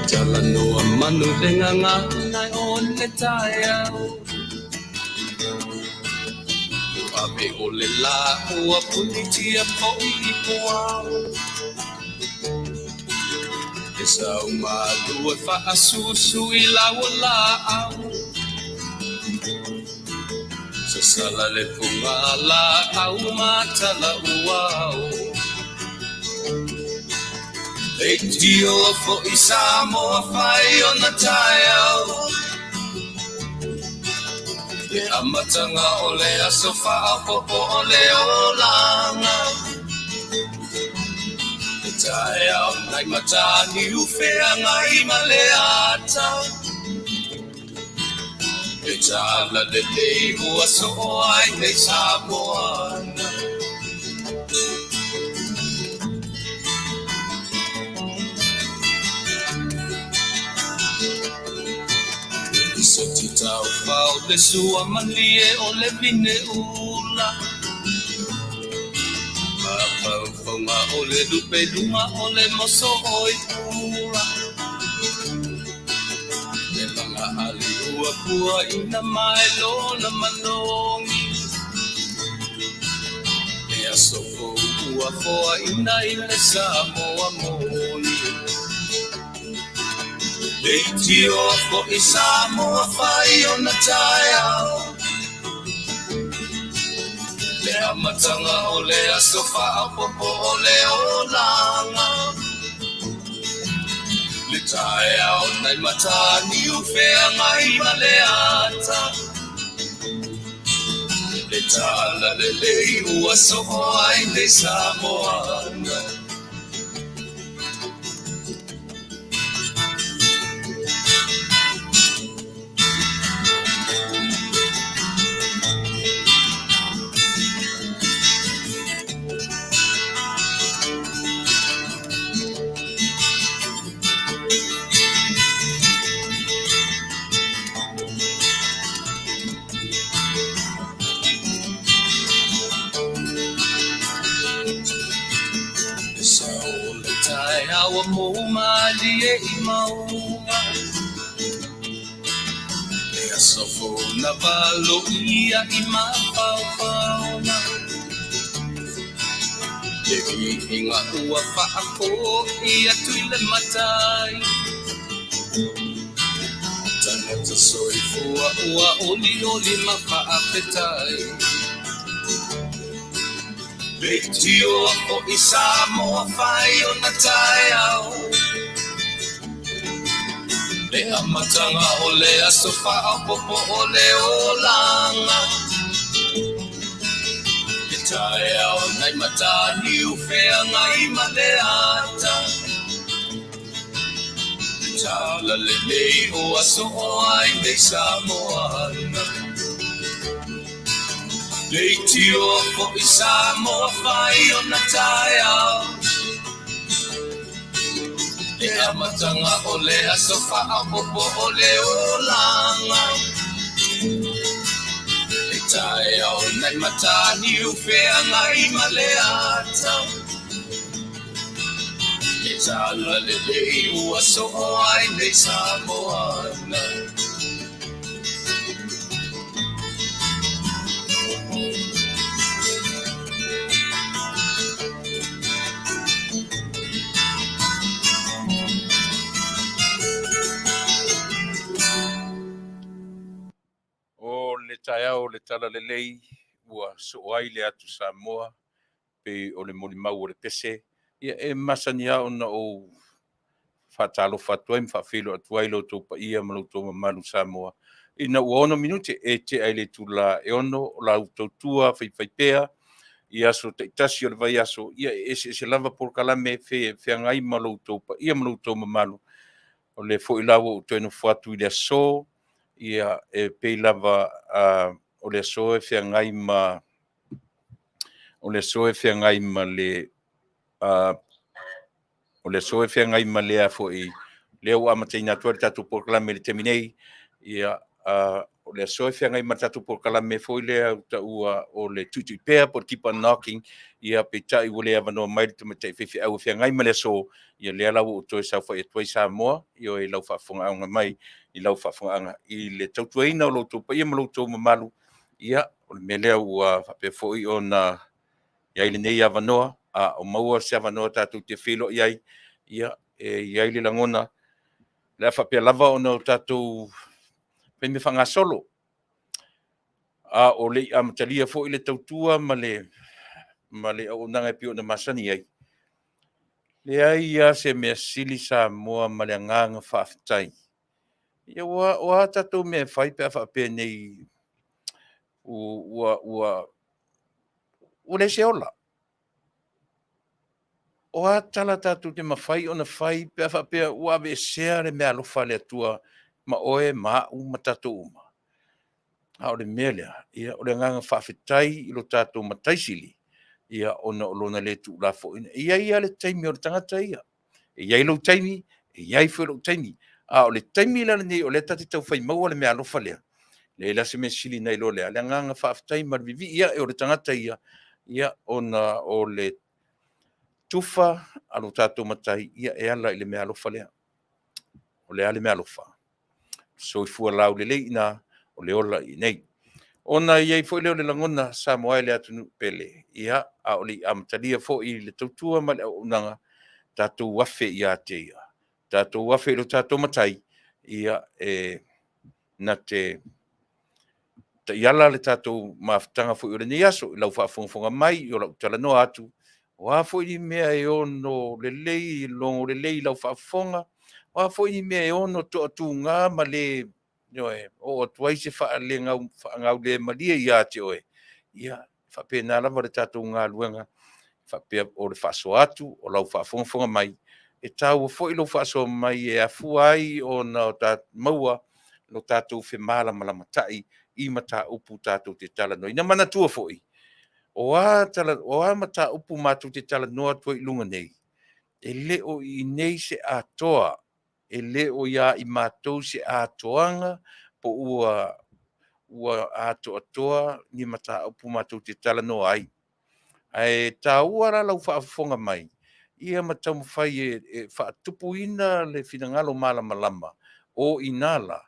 Faatalanoaga manu lenga ngai on le taiao. Ape ole la ua punitia po I poao. E sau malua faasusu I laua laau. Sasala le punga la au matala uao. E tio fo I Samoa fai ona taiao. E amatanga ole aso fa'apopo ole olanga. E taiao nai matani ufea ngai maleata. E tala le lei ua so ai nei Samoana. So titau fau le sua malie o le vine ula. Mapau fonga o le lupe luma o le moso oi pula. Le langa ali ua kua ina mai lona manongi. E aso ua foa ina ile Samoa moni. E tio fo I Samoa fai ona taiao. Le amatanga o le aso fa'apopo o le olanga. Le taiao nai matani ufea ngai maleata. Le tala le lei ua so ai nei Samoana. Awa mo malie I maunga. E asofo na valo ia I mapaupauna. E inga ua whaako ia Tuilaepa. Tangata soifua ua oli oli ma Faafetai. Tio fo I Samoa fai ona taiao. Le amatanga o le aso fa'apopo o le olanga. E taiao nai matani ufea ngai maleata. E tala le lei o aso ai nei Samoana. Le tio fo I Samoa fai ona taiao. Le amatanga o le aso fa'apopo o le olanga. E taiao nai matani ufea ngai maleata. E tala le lei ua so ai nei Samoana. Le taiao le tala le lei ua soai le atu Samoa pe o le molimau o le pese ia e masania ona o fatalo fatoi mfafilo atuai lo Tupa'i ma lo to mamalu Samoa ina ua ono minuti e te ai le tula e ono o la utotua faipea ia so te tasi o le vai aso ia se lava por kalame fe ngai ma lo Tupa'i ma lo to mamalu o le fo ilawo o tonu fatu ile so ia e pe lava o le so e fia ngai ma o le so e fia ngai ma le o le so e fia ngai ma le a fo I le o amateina tu tatu por klame le terminei ia o le soe fianga I matatu por kalame foi le au ta ua o le tutu pea por keep on knocking ia pe tai wole ava no mai te mate fifi au fianga I male so ia le ala o toi sa foi toi Samoa io I lau fa fonga anga mai I lau fa fonga anga I le tautuaina o lo to pa ia malo to mamalu ia o le mele ua fa pe foi ona ia I le nei ava noa a o maua se ava noa tatu te filo ia ia ia I le langona le fa pe lava ona tatu pe me fanga solo a o le amatalia fo I le tautua ma le o nanga pio na masani ai le ai ia se me sili Samoa ma le nganga Faafetai ia wa tatu me fai pe fa pe nei o le seola o tala tatu te mafai ona fai pe fa pe wa be sea le me alofa le tua ma oe ma u matatu uma a o le melea ia o le nganga Faafetai I lo tatu mataisili ia ona o lona le tu la fo ia le taimi o le tangata ia ia lo taimi ia fo lo taimi a o le taimi la nei o le tati tau fai mau le me alofa le la se me sili nei lo le nganga Faafetai ma vivi ia o le tangata ia ona o le tufa a lo tatu matai ia ala I le me alofa o le ale me alofa so I fua lau le ina o le ola I nei ona ia foi le langona Samoa le atu pele ia a oli amtalia fo I le tutua ma le unanga tatu wafe ia te ia tatu wafe lo tatu matai ia na te iala le tatu maftanga fo I le niaso lau fa fonga mai o lau talanoa atu wa fo I mea ono le lei longo le lei lau fa fonga wa fo I mea ono to atunga ma le Yoe, o tuai se fa le ngau le malia ia te oe. Ia, fa pe na lava le tatu ngā luenga, fa pe o le faso atu, o lau fa fonga mai. E tau fo I lo faso mai e afuai o na ta maua, lo tatu fe mala malamatai, I mata upu tatu te tala no. Ina mana tua fo I. O a mata upu matu te tala noa tua I lunga nei. E le o I nei se atoa, e le o ia I mātou se atoanga po ua atoa ni mata upu mātou te tala no ai. Ai tā uara lau whaafonga mai. Ia matau mawhai e whaatupuina le whingalo malama o inala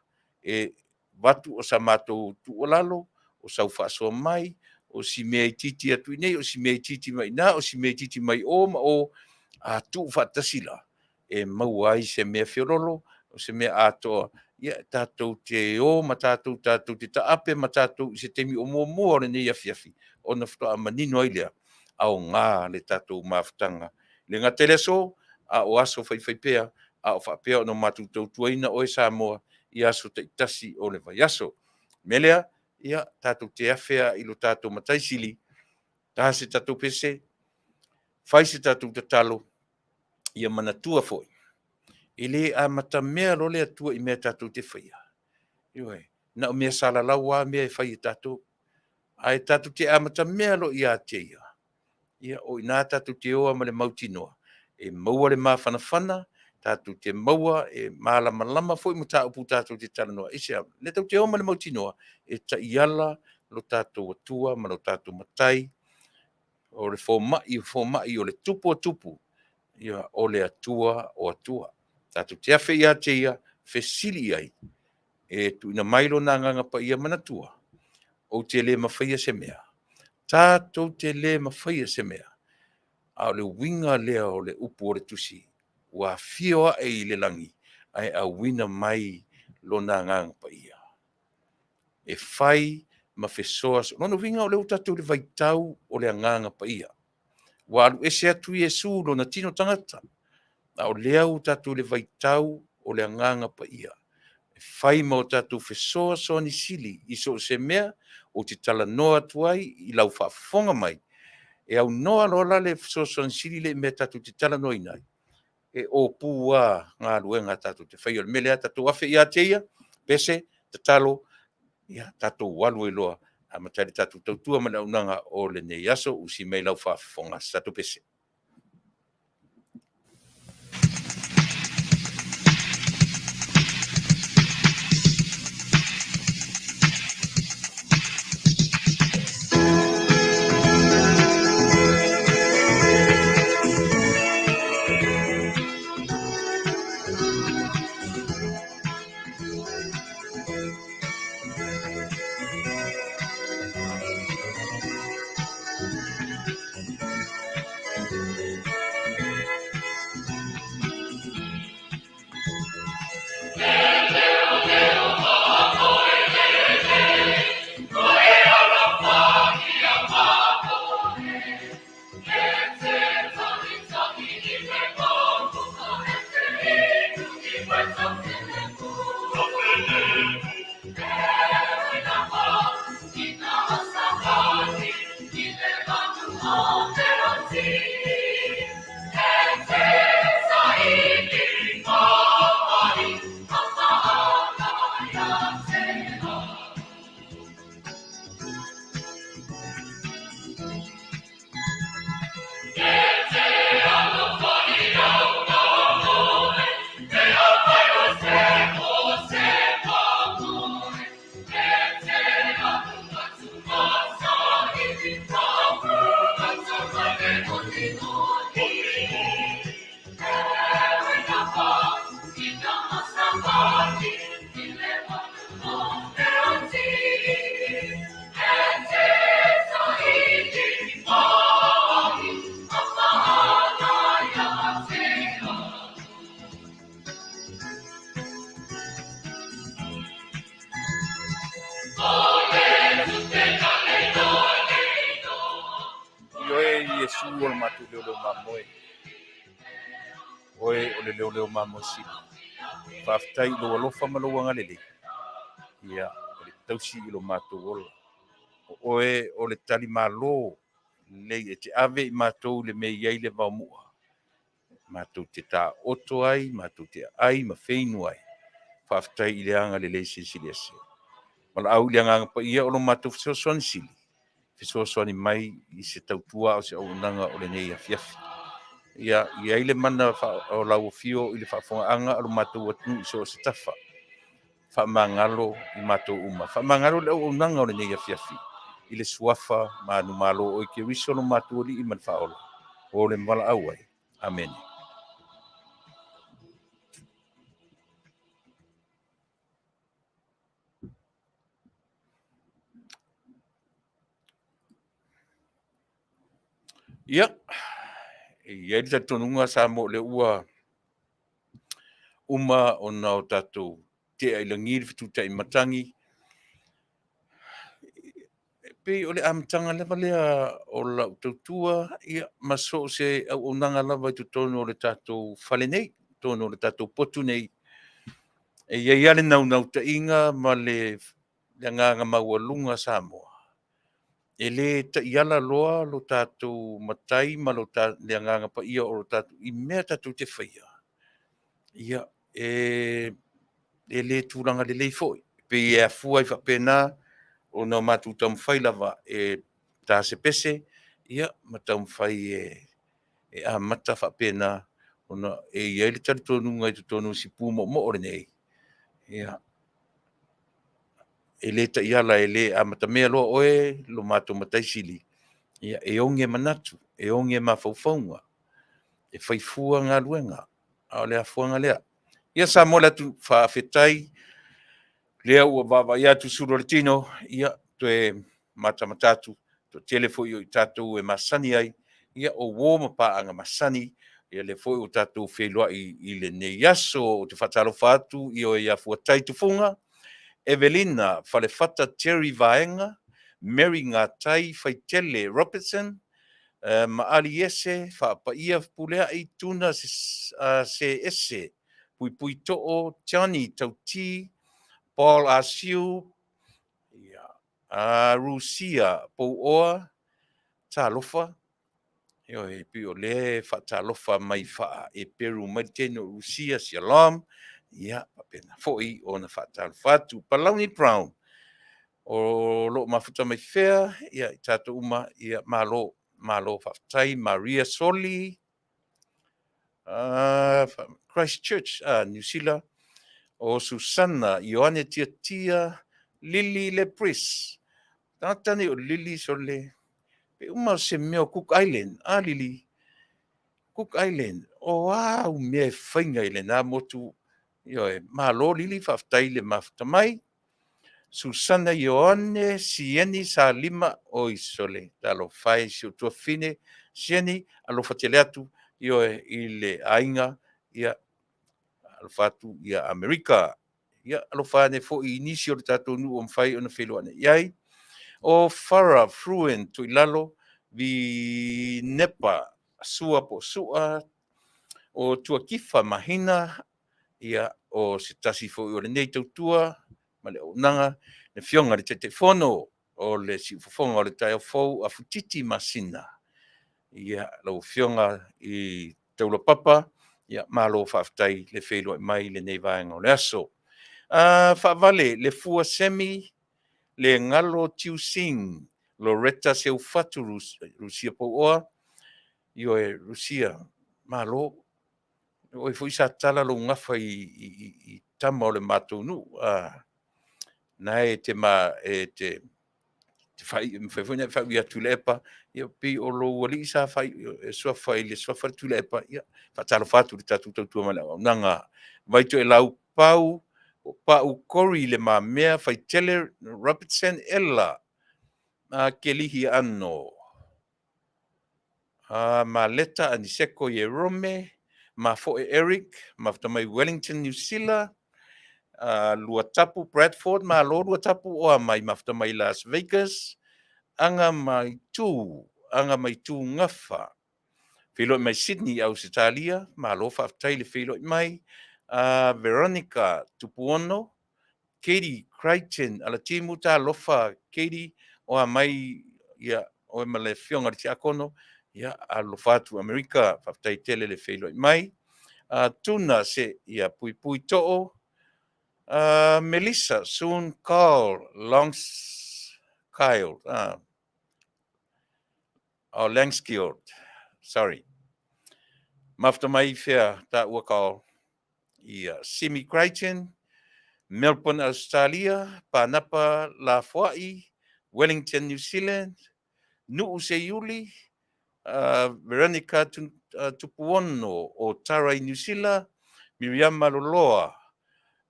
e watu o sa mātou tuolalo o sau whaasoa mai o si mea I titi atu nei o si mea I titi mai na o si mea I titi mai o a tu whaatasila. E mau ai se mea whiorolo, o se mea atoa, ia tātou te o, ma tātou te taape, ma tātou se temi o mua o le nei Afiafi, o na whatoa manino ai lea, au ngā le tātou mawhtanga. Le ngā teleso, a o aso whaipea, a o whapea o no mātou tautuaina o e Samoa, I aso te itasi o le vai aso. Melea, ia tātou te awhea I lo tātou mataisili, tā se tātou pese, whai se tātou te talo, ia manatua foi. Ele a matamea lo le atua I mea tātou te whaia. Iwe, na o mea sala lau a mea whaia tātou. Ai tātou te a matamea lo I a te ia. Ia o ina tātou te oa ma le mautinoa. E maua le mawhanawhana, tātou te maua, e malama foi mo tā upu tātou te talanoa. Ese le tau te oa ma le mautinoa, e ta iala lo tātou atua, ma lo tātou matai, o le fōmai o le tupu, ia o le atua o atua. Tātou te awhi ia te ia, whesili ai, e tu ina mailo nā nganga pa ia manatua, o te le mawhaia se mea. Tātou te le mawhaia se mea, a le winga lea o le upu o le tusi, ua whioa e le langi, ai a wina mai lo nā nganga pa ia. E whai ma whesoa, nono winga o le utatu le vaitau o le nganga pa ia. Wa alu ese atu Yesu lo na tino tangata. Na o lea u tatu le vaitau o le nganga pa ia. E whai ma o tatu whesoa so ni sili I so se mea o te tala noa tuai I lau whaafonga mai. E au noa rola le whesoa so ni sili le mea tatu te tala noa inai. E o pua ngā ruenga tatu te whai o le melea tatu wafe ia te ia, pese, te talo, ia tatu walu e loa. A matari tatu tautua mana unanga o le nei aso usi mei lau whaafonga tatu pese. su o le matu leo mamoe. Oe o le leo mamoe si. Faafetai lo alofa ma lo anga lele. Ia, o le tausi i lo matu ola. Oe o le tali malo. Lei e te ave i matou le mei ai le vaumua. Matou te tā oto ai, matou te ai, ma feinu ai. Faafetai i le anga lele sili ase. Mala au le anga pa ia o lo matou fesoasoani sili. Fesoasoani mai i se tautua o se aunaga o lenei afiafi. Ia ai le mana o lauafio i le faafogaaga o lo matou atunuu i so o se tafa. Faamagalo i matou uma. Faamagalo le auaunaga o lenei afiafi. I le suafa manumalo o i ke riso lo matou alii ma le faaola. O le malaau ai. Amen. Ia. Ia le tatonunga sa mo le ua uma ona o tatou te ailangi le fituta i matangi. Pe o le amtanga leva lea o la utautua ia maso se au nanga lava i tutono o le tatou fale nei, tono o le tatou potu nei. E ia le nau ta inga ma le nganga maua lunga Samoa. E le ta iala loa lo tatou matai ma lo le nganga pa ia o lo tatou i mea tatou te whaia. Ia e le tūranga le leifoi. Pe e a fuai whapena o na matu tam whai lava e tā se pese, ia matam whai e a mata whapena o na e ia le tari tonu ngai tu tonu si pūmo mo ore nei. Ia e le ta iala e le a mata mea loa oe lo matu matai sili. Ia e onge manatu, e onge mawhauwhaunga, e whaifua ngā luenga, a le a fuanga lea. Ia sa mola tu Faafetai, lea ua baba ia tu suro le tino, ia to e matamatatu, to telefo i tatou e masani ai, ia o woma pa anga masani, ia le foi o tatou whelua i le nei aso o te whatalo whatu, i o ia fuatai tufunga, Evelina, Falefata Terry Vaenga, Mary Ngatai, Faitele Robertson, Maali ese, Whapaia Pulea i tuna se ese, Pui To'o, Tiani Tauti, Paul Asiu, Rusia, Pouoa, Talofa, io e pio le Faatalofa mai faa e Peru mai teno Rusia, Shalom, ia, papena foi ona Faatalofatu, Palauni Brown, o lo mafuta mai fea, ia tato uma, ia malo Faafetai, Maria Soli, Christchurch, New Zealand, o Susana, Ioane Tia, Lily Lepris. Tantani o Lily Sole. Pe uma se meo Cook Island. Lily. Cook Island. Wow, me whainga ile nā motu. Ioe, malo Lily Faafetai le mafuta mai. Susana Ioane Sieni sa lima o Sole. Talo whai si o tua fine. Sieni, alo fateleatu. Ioe, ile ainga. Ia, alfatu, ia Amerika. Ia, alo whane fo i inisi o le tatou nu o mwhai o na wheluane. Iai, o Farah Fruen Tuilalo, vi nepa sua po sua, o tua kifa mahina, ia o se tasi fo i o le nei tautua, ma le o nanga, le fionga le te fono, o le si fofonga o le tai o fau a futiti masina. Ia, lau fionga i taula papa, ia malo Faafetai le whelua mai le nei vaenga o le aso. Whaavale, le fua semi, le ngalo tiu sing, Loretta se ufatu Rusia po oa, io e Rusia, malo, o e fui sa tala lo ngafa i tama o le matou nu, na e te ma, e te fai ia Tuilaepa, ia pi o lo wali sa fai, e sua fai le sua fai Tuilaepa, ia fatalo fatu le tatu tautua mala, nanga, vai to e lau pau, o pau kori le mamea fai tele Robertson ella, ke lihi ano. Ma leta aniseko ye Rome, ma fo e Eric, ma mai Wellington, New Zealand, lua tapu Bradford, ma lo lua tapu oa mai ma mai Las Vegas, anga mai tu, anga mai tū ngafa. Whiloi mai Sydney au Australia, malo whaftai le whiloi mai, Veronica Tupuono, Katie Crichton, ala timu tā lofa Katie, o a mai, ia, o e male whionga ti akono, ia, a lofatu Amerika, whaftai tele le whiloi mai. Tuna se, ia, pui pui to'o, Melissa, Soon Carl, Kyle, Langskilled, sorry. Mafta mai fea ta ua Carl, ia, Simi Crichton, Melbourne, Australia, Panapa, La Hawaii, Wellington, New Zealand, Nu'u Seiuli, Veronica Tupuono o Tarai, New Zealand, Miriam Maloloa,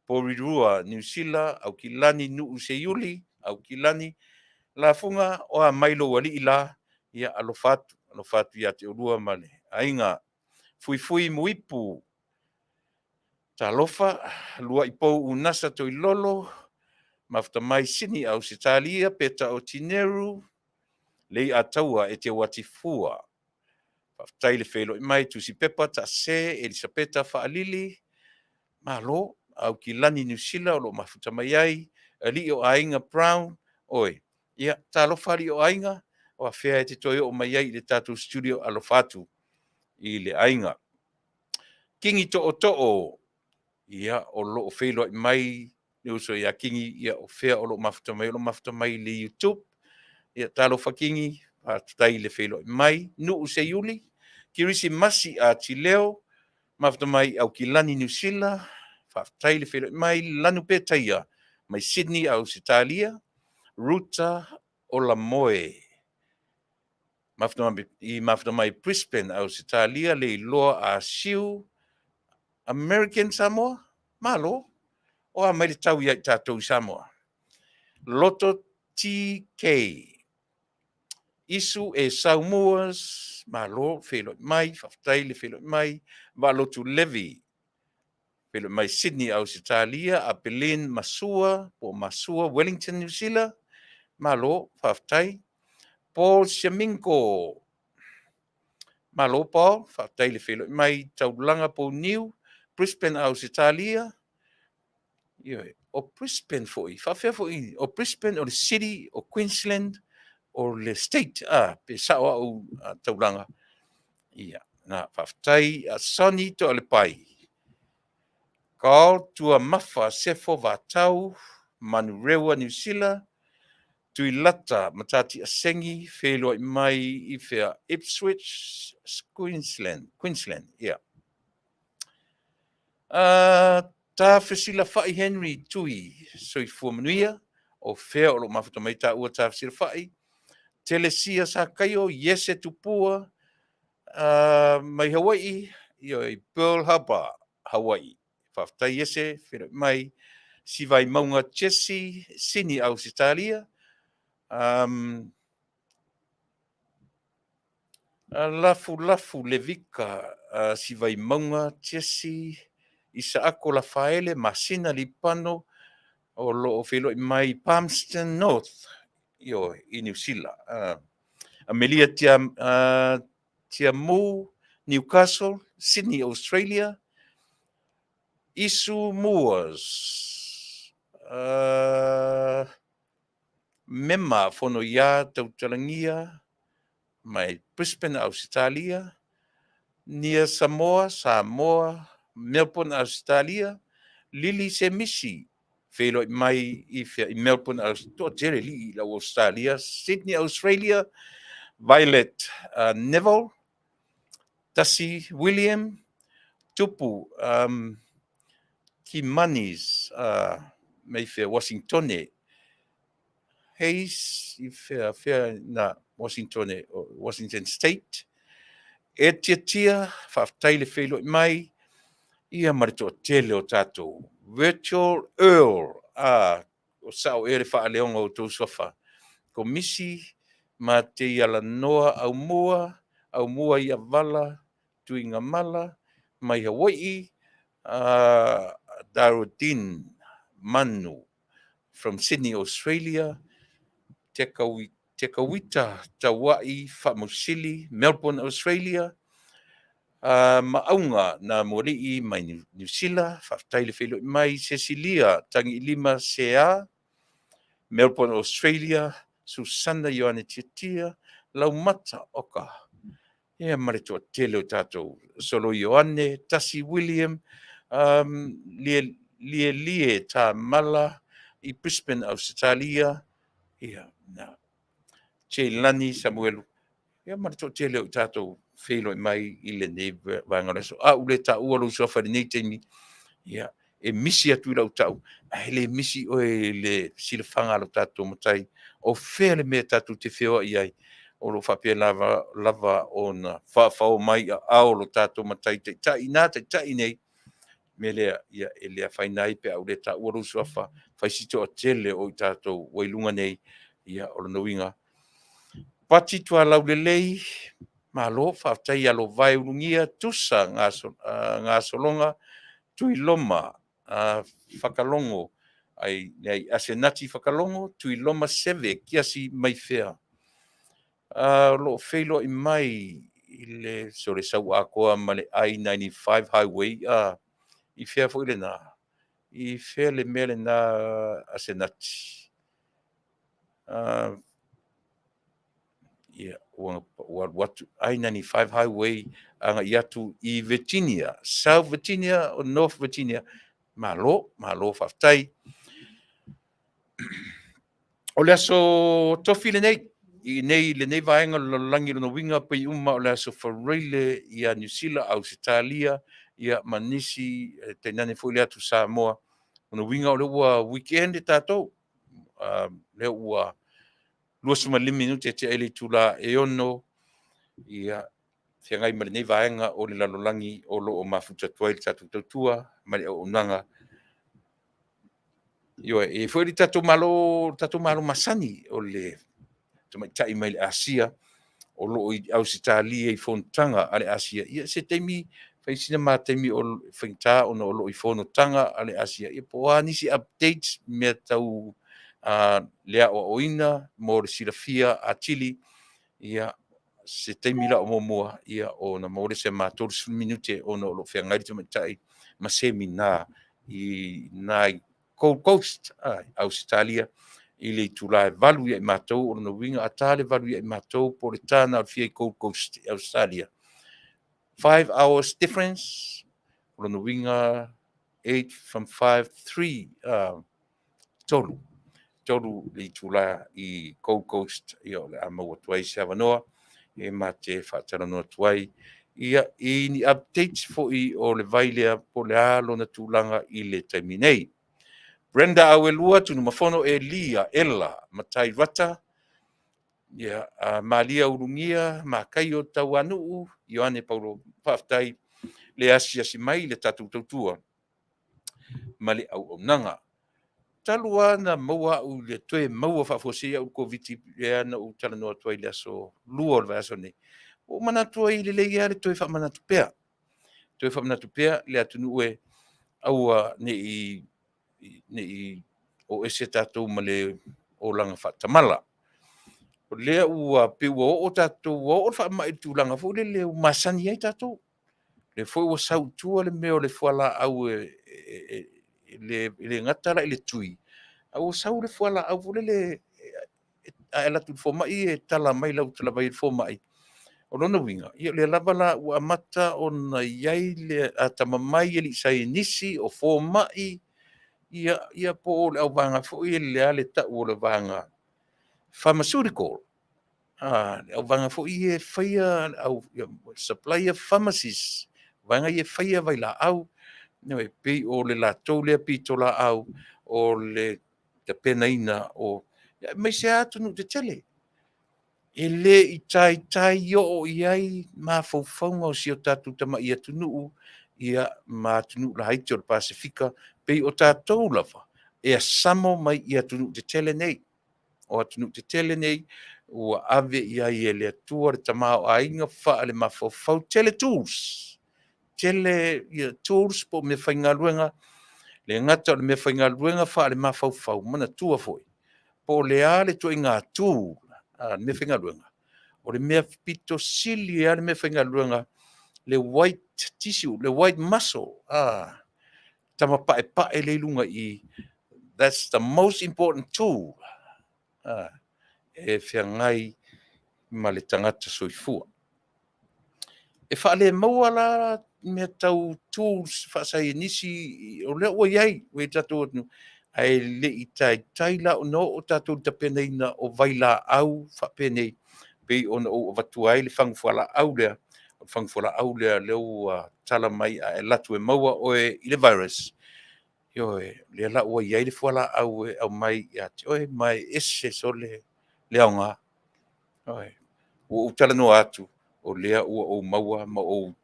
Porirua, New Zealand, au kilani Nu'u Seiuli, au kilani La Funga o a Mailo wali ila, ia alofatu ia te urua male. Ainga, fui muipu, talofa, lua ipou unasa toi lolo, mafta mai Sydney au Australia, peta o Tineru, lei ataua e te watifua. Whaftai le whelo i mai tusi pepa ta se, Elisabeta Fa'alili, malo, au ki lani New Zealand, o lo mafuta mai ai, ali o ainga Brown, oi, ia, talofa li o ainga, o a whea e te toi o mai ai le tātou studio alofatu, i le ainga. Kingi to'o, ia, o lo o whelo i mai, ni uso ia kingi, ia o whea o lo mafuta mai le YouTube, ia talo fakingi, a tutai le whelo i mai, Nu'u Seiuli, kirisi masi a Tileo, mafuta mai au ki lani New Zealand, whaftai le whelo i mai, lanu petaia, mai Sydney au Australia, Ruta o la Moe, mafuta mai Brisbane au Australia, le loa a Siu, American Samoa, malo, o a mai le tau ia i tātou Samoa. Loto TK, isu e Samoas, malo, whelo mai, whaftai le whelo mai, Valotu Levy, whelo mai Sydney au Australia, a Berlin Masua, po Masua, Wellington, New Zealand, malo, whaftai, Paul Siaminko, malo Paul, whaftai le whelo mai, Taulanga po New, Brisbane au Australia, o Brisbane foi, whawhea foi, o Brisbane, o the city, o Queensland, o le state, pe sao au tauranga. Ia, na whaftai a Soni to ale pai. Kao tua mawha sefo vātau, Manuia, New Zealand, Tuilaepa matati a sengi, whelua i mai i whea Ipswich, Queensland, ia. Tā whesila whai Henry Tui, soi fua Manuia, o whea o lo mafuta mai tā ua tā whesila whai, Telesia sa kaio, Yese Tupua, mai Hawaii, i Pearl Harbor, Hawaii. Whaftai Yese, whera mai, Sivai Maunga Jesse, Sini au Australia, lafu levika, Sivai Maunga Jesse, Isa ako la faele, Masina Lipano, o lo o whelo mai Palmerston North, i New Zealand. Amelia Tiamu, Newcastle, Sydney, Australia, Isu Moors, Mema Fonoia Tautalangia, mai Brisbane, Australia, Nia Samoa, Melbourne, Australia, Lili Semisi, whelo mai i Melbourne, Australia, Sydney, Australia, Violet Neville, Tassi William, Tupu, Kimanis, mai whea Washington, Hayes, i whea na Washington State, e tia, whaftai le whelo i mai, ia marito tele o tātou, Virtual Earl, o sao ere wha leonga o tō sofa, ko misi, ma te ala noa au mua ia vala, tuinga mala, mai Hawaii, Darudin Manu, from Sydney, Australia, te Te Kawita, Tawai, Whamusili, Melbourne, Australia, Maunga na Mori'i mai New Zealand, Faafetai le whelo mai Cecilia, Tangi Lima Sea, Melbourne, Australia, Susana Ioane Tiatia, Laumata Oka. Ia maritua tele o tātou. Solo Ioane, Tasi William, Lie tā mala, I Brisbane, Australia, ia na Lani Samuelu. Ia maritua tele o tātou whelo mai I le ne vangara. So a ule tā ua lo sofa ni teimi. Ia e misi atu lau tau. A le misi o le silafanga lo tātou matai. O whea le mea tātou te wheo iai. O lo whapea lava o na whawhao mai a ao lo tātou matai te tai nā te tai nei. Me lea ia e lea whainai pe au le tā ua lo sofa. Whaisito a tele o tātou wailunga nei. Ia o lo nuinga. Pati tua lau le lei. Malo Faafetai alo vai urungia tusa ngā solonga Tuilaepa whakalongo ai ASEA nati whakalongo Tuilaepa seve kiasi mai whea. Lo whelo I mai I le sore sau a koa ma le I-95 highway I whea fo ile nā. I whea le mea le nā ASEA nati. Yeah, what I-95 highway anga iatu I Virginia, South Virginia or North Virginia. Malo Faafetai. O le aso tofi le nei. I nei le nei vaenga lo langi lo winga pe uma o le aso whareile ia New Zealand, Australia, ia manisi te nane fo le atu Samoa. Ono winga o le ua weekend e tātou. Le ua 25 minuti te ele tula e ono ia whiangai ma le nei vaenga o le lalolangi o lo o mafuta tuai le tatu tautua ma le o nanga. Io e fuori tatu malo masani o le tai mai le ASEA o lo I Australia I fontanga ale ASEA. Ia se temi faisina ma temi o finta o no lo I fontanga ale ASEA. Ia po nisi updates me tau lea o oina mo le silafia a Chile ia se temi la o momoa ia o na mo le se matou 2 minute o no lo whiangai te matai ma semina I nai Gold Coast Australia I le tulae valu ia I matou o na winga atale valu ia I matou po le tana o fia Gold Coast Australia 5 hours difference o na winga 8 from 5 3 tolu le tula I Gold Coast ia o le Amaua tuai Savanoa e mate Faatalanoaga tuai ia I ni updates fo I o le vailea po le alo na tūlanga I le taimi nei. Brenda Awelua tunu mafono e lia ela matai rata ia Malia urungia makai o tau anuu Ioane Paulo Faafetai le asi mai le tatu tautua ma le au nanga. Talua na maua u le toe maua whaafosia u COVID ea na u talanoa tuai le aso lua o le aso nei. O manatua I le leia le toe whamanatu pea. Toe whamanatu pea le atunu e aua ne I o ese tātou ma le o langa whatamala. O lea ua piua o tātou o whamai tūlanga fo le leo masani ai tātou. Le foi ua sautua le meo le fuala au le ngatara I le tui. Au sau le fuala au fo le a ela tu fo mai e tala mai lau tala mai fo mai. O lona winga, ia le labala ua amata o na iai le atamamai e li sai nisi o fo mai ia po le au vanga fo I le ale ta o le vanga pharmaceutical. Le au vanga fo I e whaia au supplier pharmacies. Vanga I e whaia vai la au. Newe pei o le la tau lea pito la au o le te penaina o mai se atunu te tele. E le I tai o iai ma faufaunga o si o tatu tama I atunu ia ma atunu la haiti o le Pasifika pei o tātou lava. E a samo mai I atunu te tele nei. O atunu te tele nei ua ave iai e le atua le tamao a inga wha le ma faufau tele tools. Tele ia tools po me whaingaluenga. Le ngata o le me whaingaluenga wha le ma faufau mana tua foi. Po le ale tu inga tū. me whengaruanga. O le mea pito sili le me whengaruanga, le white tissue, le white muscle, tama pae le lunga i, that's the most important tool, e whiangai ma le tangata soifua. E whaale maua la mea tau tools whaasai nisi o lea ua iai we tatou atu ai le i tai la o no o tatou tapeneina o vaila au whapenei pei ona o watu ai le whangwhala au lea o whangwhala au lea leo tala mai a e latu e maua o e i le virus yo e le la ua iai le whala au e au mai i ati oe mai ese so le aunga oe o tala no atu o lea ua o maua ma o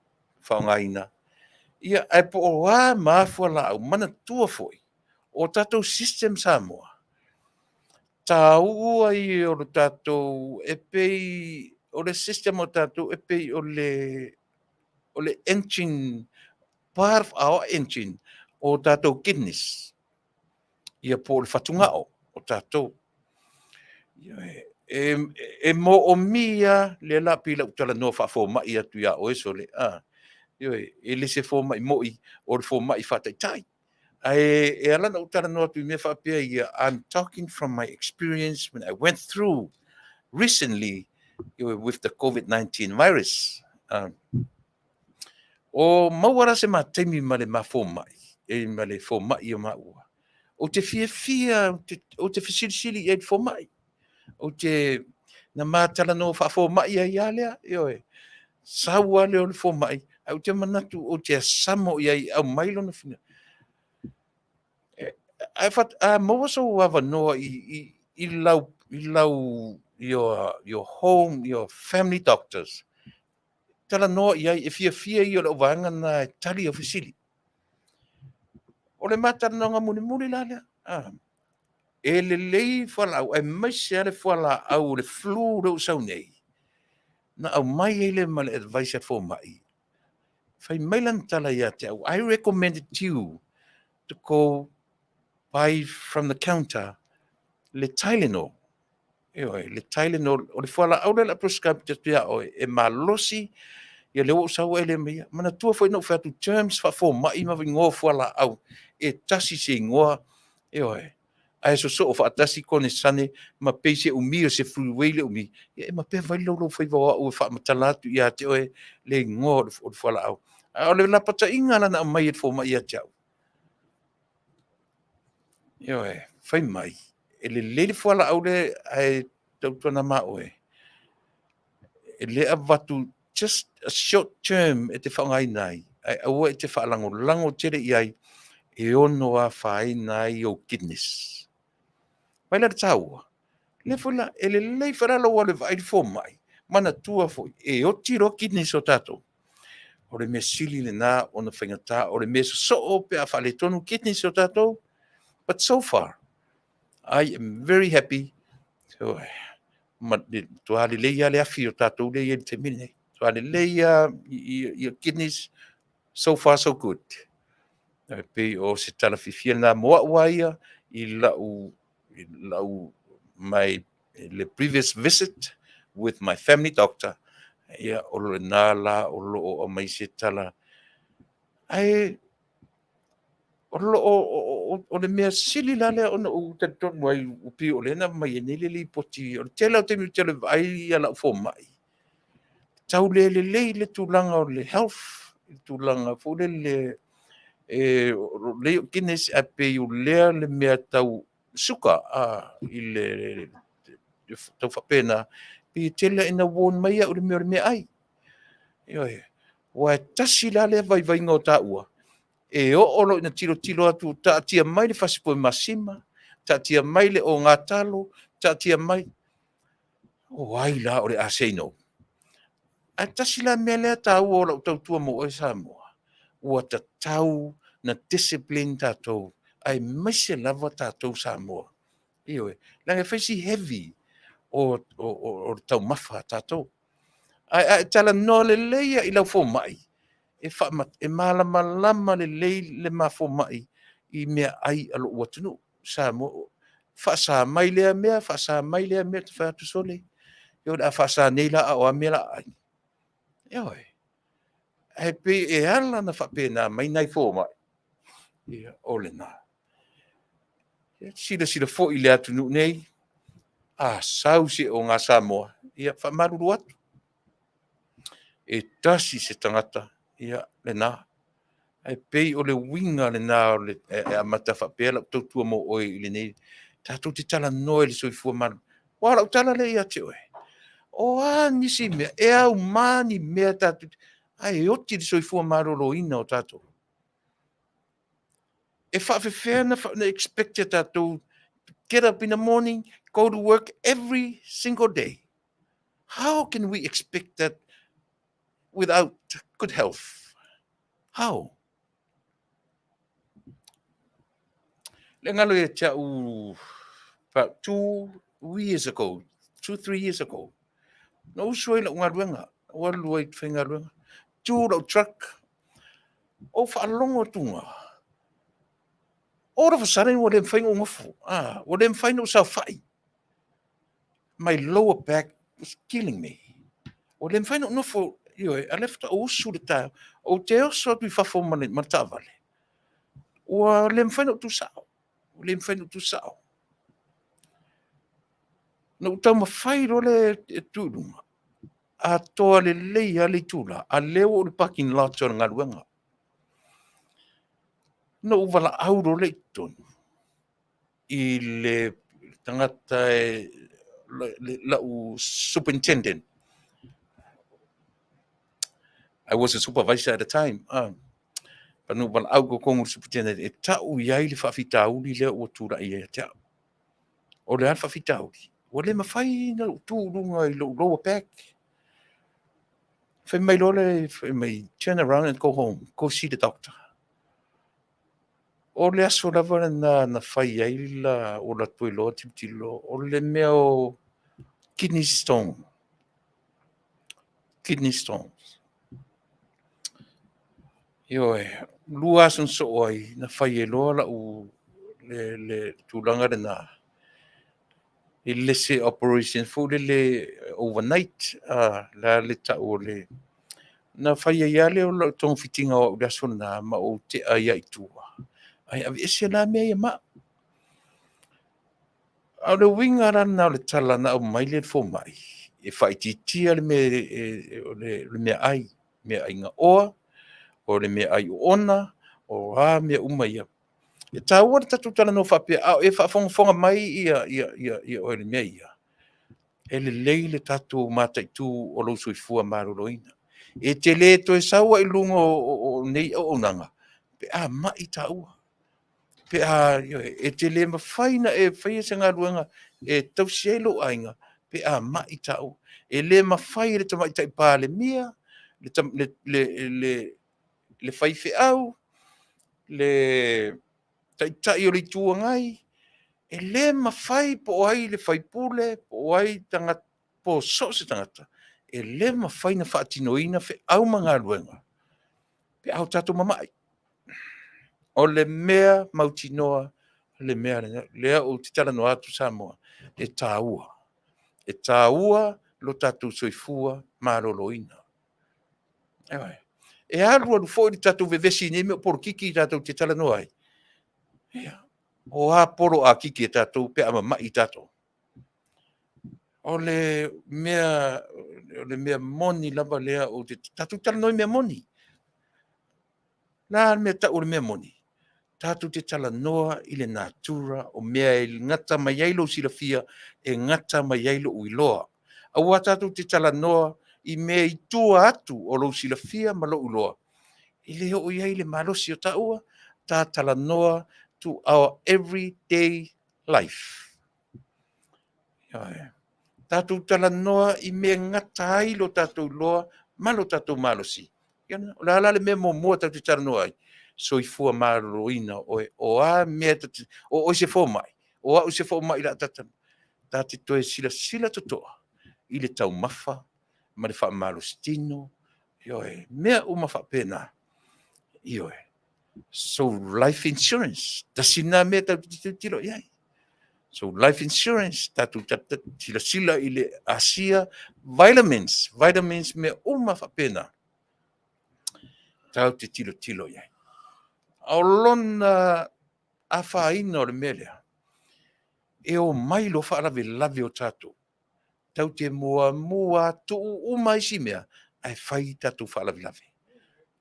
whaongaina. Ia ai po o wā mafua la au mana tua foi o tatou system Samoa. Tā ua i o le tatou e pei o le system o tatou e pei o le engine, part of our engine o tatou kidneys. Ia po le whatungao o tatou. Ia e mo o mia le la pila utala no whafo mai atu ia o eso le e le se fo mai moi o le fo mai Faafetai. E alana utala no atu me whapea ia, I'm talking from my experience when I went through recently with the COVID-19 virus. O mauara se matemi ma le mafo mai, e ma le fo mai o maua. O te fia, o te fisilisili e fo mai. O te na matala no whafo mai ia lea, saua leo le fo mai, au te manatu o te samo iai au mailo na fina. Ai fat maua so wava noa i lau your home, your family doctors. Tala noa iai e fia i o le ovanga na tali o fisili. O le matala no ngā muni la lea. E le lei whalau, e maise ale whalau le flu rau sau nei. Na au mai ele ma le advice fo mai. Fai mailan tala ia te au. I recommend it to you to go buy from the counter le Tylenol. Le Tylenol, o le whala au le la prescribe te pia oe, e malosi, ia leo sau ele mea, mana tua foi no whatu terms wha fo mai ma vingo whala au, e tasi se ingoa, ai so o whaatasi kone sane, ma peise umi o se fruwele umi, e ma pe vai lolo whai wawa o wha matalatu ia te oe, le ingoa o whala au. O le la pata inga lana mai e fo mai ia te au. Whai mai. E le le whala au le ai tautana ma oe. E le avatu just a short term e te whangai nai. Ai aua e te whaalango tere iai e ono a whai nai o kidneys. Mai la taua. Le whala e le lei wharala wale vai fo mai. Mana tua fo e o tiro kidneys o tato. O le me sili le nā o na whangata. O le me so o pe a whale tonu kidneys o tato. But so far, I am very happy. So, to le leia le afi o tatou le ia te mine. To le leia your kidneys, so far so good. Pe o se tala fifia na moa waia i lau my the previous visit with my family doctor. Ia o lo na la o lo o mai se tala. Ai o le mea sili la lea ona o te tonu ai upi o lena mai e nele li poti o tela o te mi tele ai ala fo mai. Tau le le tūlanga o le health, tūlanga fo le kines a pe o lea le mea tau suka i le tau whapena pe tela ina won mai o le mea ai. Wa tasi la lea vai ngau ta ua. E o lo ina tilo atu ta tia mai le fasipo masima, ta tia mai le o ngā talo, ta tia mai o ai la o le ASEA no. A tasi la mea lea ta ua o la tautua mo o Samoa. Ua ta tau na discipline tatou, ai maise lava tatou Samoa. Lange whaisi heavy o tau mafa tatou. Ai tala no le leia i lau fo mai. E malama le lei le mafo mai i mea ai alo watunu Samoa. Fasa mai lea mea te whatu sole. Yo da fasa nei la o amela ai. Yo e pe e ala na whapena mai nei fō mai. Ia ole nā. Sila fo i le atu nu nei. Sau se o ngā Samoa. Ia whamaruru atu. E tasi se tangata. Ia le nā. E pei o le winga le nā o le e amata whapea lau tautua mo oi i le nei. Tātou te tala noe le soifua maru. Wala o tala le ia te oe. O nisi mea. E au mani mea tātou. Ai oti le soifua maru lo ina o tātou. E whaafewhea na expect tātou. Get up in the morning, go to work every single day. How can we expect that without good health? How? Le ngalo e tau about 3 years ago. No soi la ngā ruenga. Walu ai whainga ruenga. Tūrau truck. O whaalongo tunga. All of a sudden, what I'm finding what I'm finding so fight. My lower back was killing me. What I'm finding no for you, I left the old suit the time. O te o so tu fafo mane matavale. O lem finding tu sao. Lem finding tu sao. No tama fai role e tulunga. A toa le lei ale tula. A leo o le parking lot o ngā ruenga. No uvala auro le tonu. I le tangata e lau superintendent. I was a supervisor at the time. Panu wala au ko kongu superintendent e tau iai le whawhitauli lea o tūra i e tau. O le an whawhitauli. O le mawhai na tūrunga i lower back. Whai mai lole, whai mai turn around and go home. Go see the doctor. O le aso lava na whai ai la o la tuiloa tipitilo. O le mea o kidney stone. Kidney stones. Yo lua son so ai na whai e loa la u le tūlanga de na. I lese operation fu le overnight. La le ta o le. Na whai e ale o la tong fitinga o da sona ma o te ai ai tua. Ai avi ese la mea ma. Au le winga rana o le tala na o mai le fo mai. E whai titia le mea ai. Mea ai nga oa. O le mea ai ona. O mea umaia. E tāua le tatu tala no whapea. E whafonga mai ia o le mea ia. E le lei le tatu matai tū o lo sui fua maroloina. E te le to e saua i lunga o nei o nanga. Pe mai tāua. Pe e te le mawhaina e whaia se ngā ruanga e tausielo ainga. Pe mai tāua. E le mawhai le tamai tai pā le mea. Le whaife au. Le tai o le tua ngai. E le mawhai po ai le whaipule. Po ai tangata. Po so se tangata. E le mawhai na whaatinoina fe au mga ruanga. Pe au tato mamai. O le mea mautinoa. Le mea lea o te tala no atu Samoa. E tāua. E tāua lo tatu soifua maroloina. Ewa. E alua lu fōi tatu vevesi ni me por kiki tatu te tala no ai. O poro a kiki tatu pe ama mai tatu. O le mea moni lava lea o te tatu tala noi mea moni. Nā mea ta o le mea moni. Tatu te tala noa i le natura o mea i ngata mai ailo silafia e ngata mai ailo uiloa. Aua tatu te tala noa i mea i tua atu o lo silafia ma lo uloa. I le o iai le malosi o taua, ta tala noa to our everyday life. Tatu tala noa i mea ngata ailo tatu loa ma lo tatu malosi. O le halale mea mo mua tatu tala noa ai. So i fua maroina o mea tatu, o se fo mai. O se fo mai la tatana. Tati toe sila totoa. I le tau mafa, ma le wha malostino. Mea o mafa pena. So life insurance. Tasina mea tau tilo iai. So life insurance tatu tata sila i le ASEA vitamins me uma whapena. Tau te tilo iai. Au lona a whaina o le melea. E o mailo whaalawe o tatu. Tau te mua tu umaisi mea. Ai whai tatu whaalawe.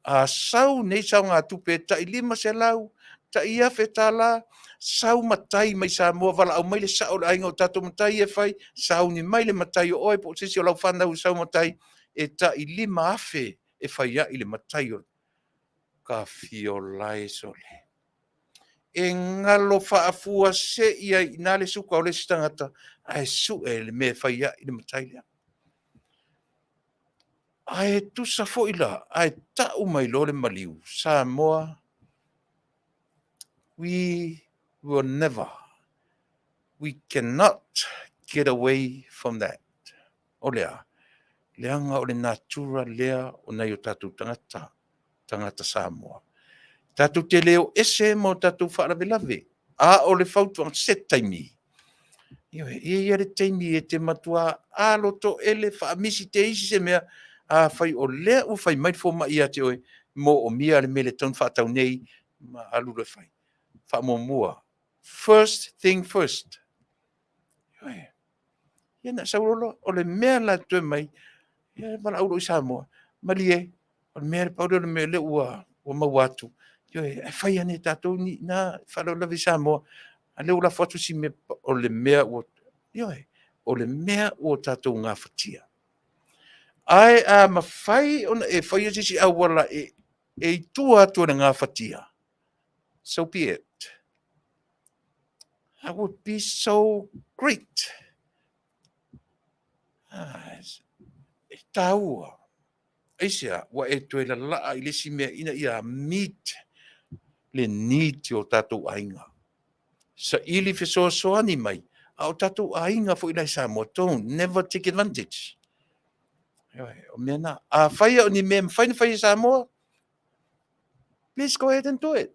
A sau nei sau ngā tupe ta i lima se lau. Ta i Faafetai sau matai mai Samoa wala au mai le sao le ainga o tatu matai e whai. Sau ni mai le matai o oi po sisi o lau whanau sau matai. E ta i lima afe e whai a i le matai o. Ka fio lai sole. E ngalo whaafua se ia i nā le suka o le stangata. Ai su e le me whai a i le matai lea. Ai tusa fo ila. Ai tau mai lo le maliu. Samoa. We cannot get away from that. O lea, leanga o le natura lea o nei o tatu tangata Samoa. Tatu te leo ese mo tatu whaalawe. A o le fautua se taimi. Ia le taimi e te matua aloto ele whaamisi te isi se mea a whai o lea u whai mai fo mai a te oe mo o mia le mele ton whaatau nei ma alu le whai. Whaamomua. First thing first. Ia na saurolo, o le mea la tue mai, ia mala auro i Samoa, mali e, o le mea le pauro le mea le ua mauatu. Ia e whai ane tātou ni na whalo lavi Samoa, a leo la whatu si me o le mea ua, ia e, o le mea ua tātou ngā whatia. Ai a mawhai, ona e whai asisi au wala e i tua atua na ngā whatia. So be it. That would be so great. E taua. Aisea, wa e tue la laa i lesi mea ina ia meet le need o tatou ainga. Sa ili fesoa ni mai, a o tatou ainga fo ila Samoa tone, never take advantage. O mea na, a whaia o ni mea mwhaina Samoa, please go ahead and do it.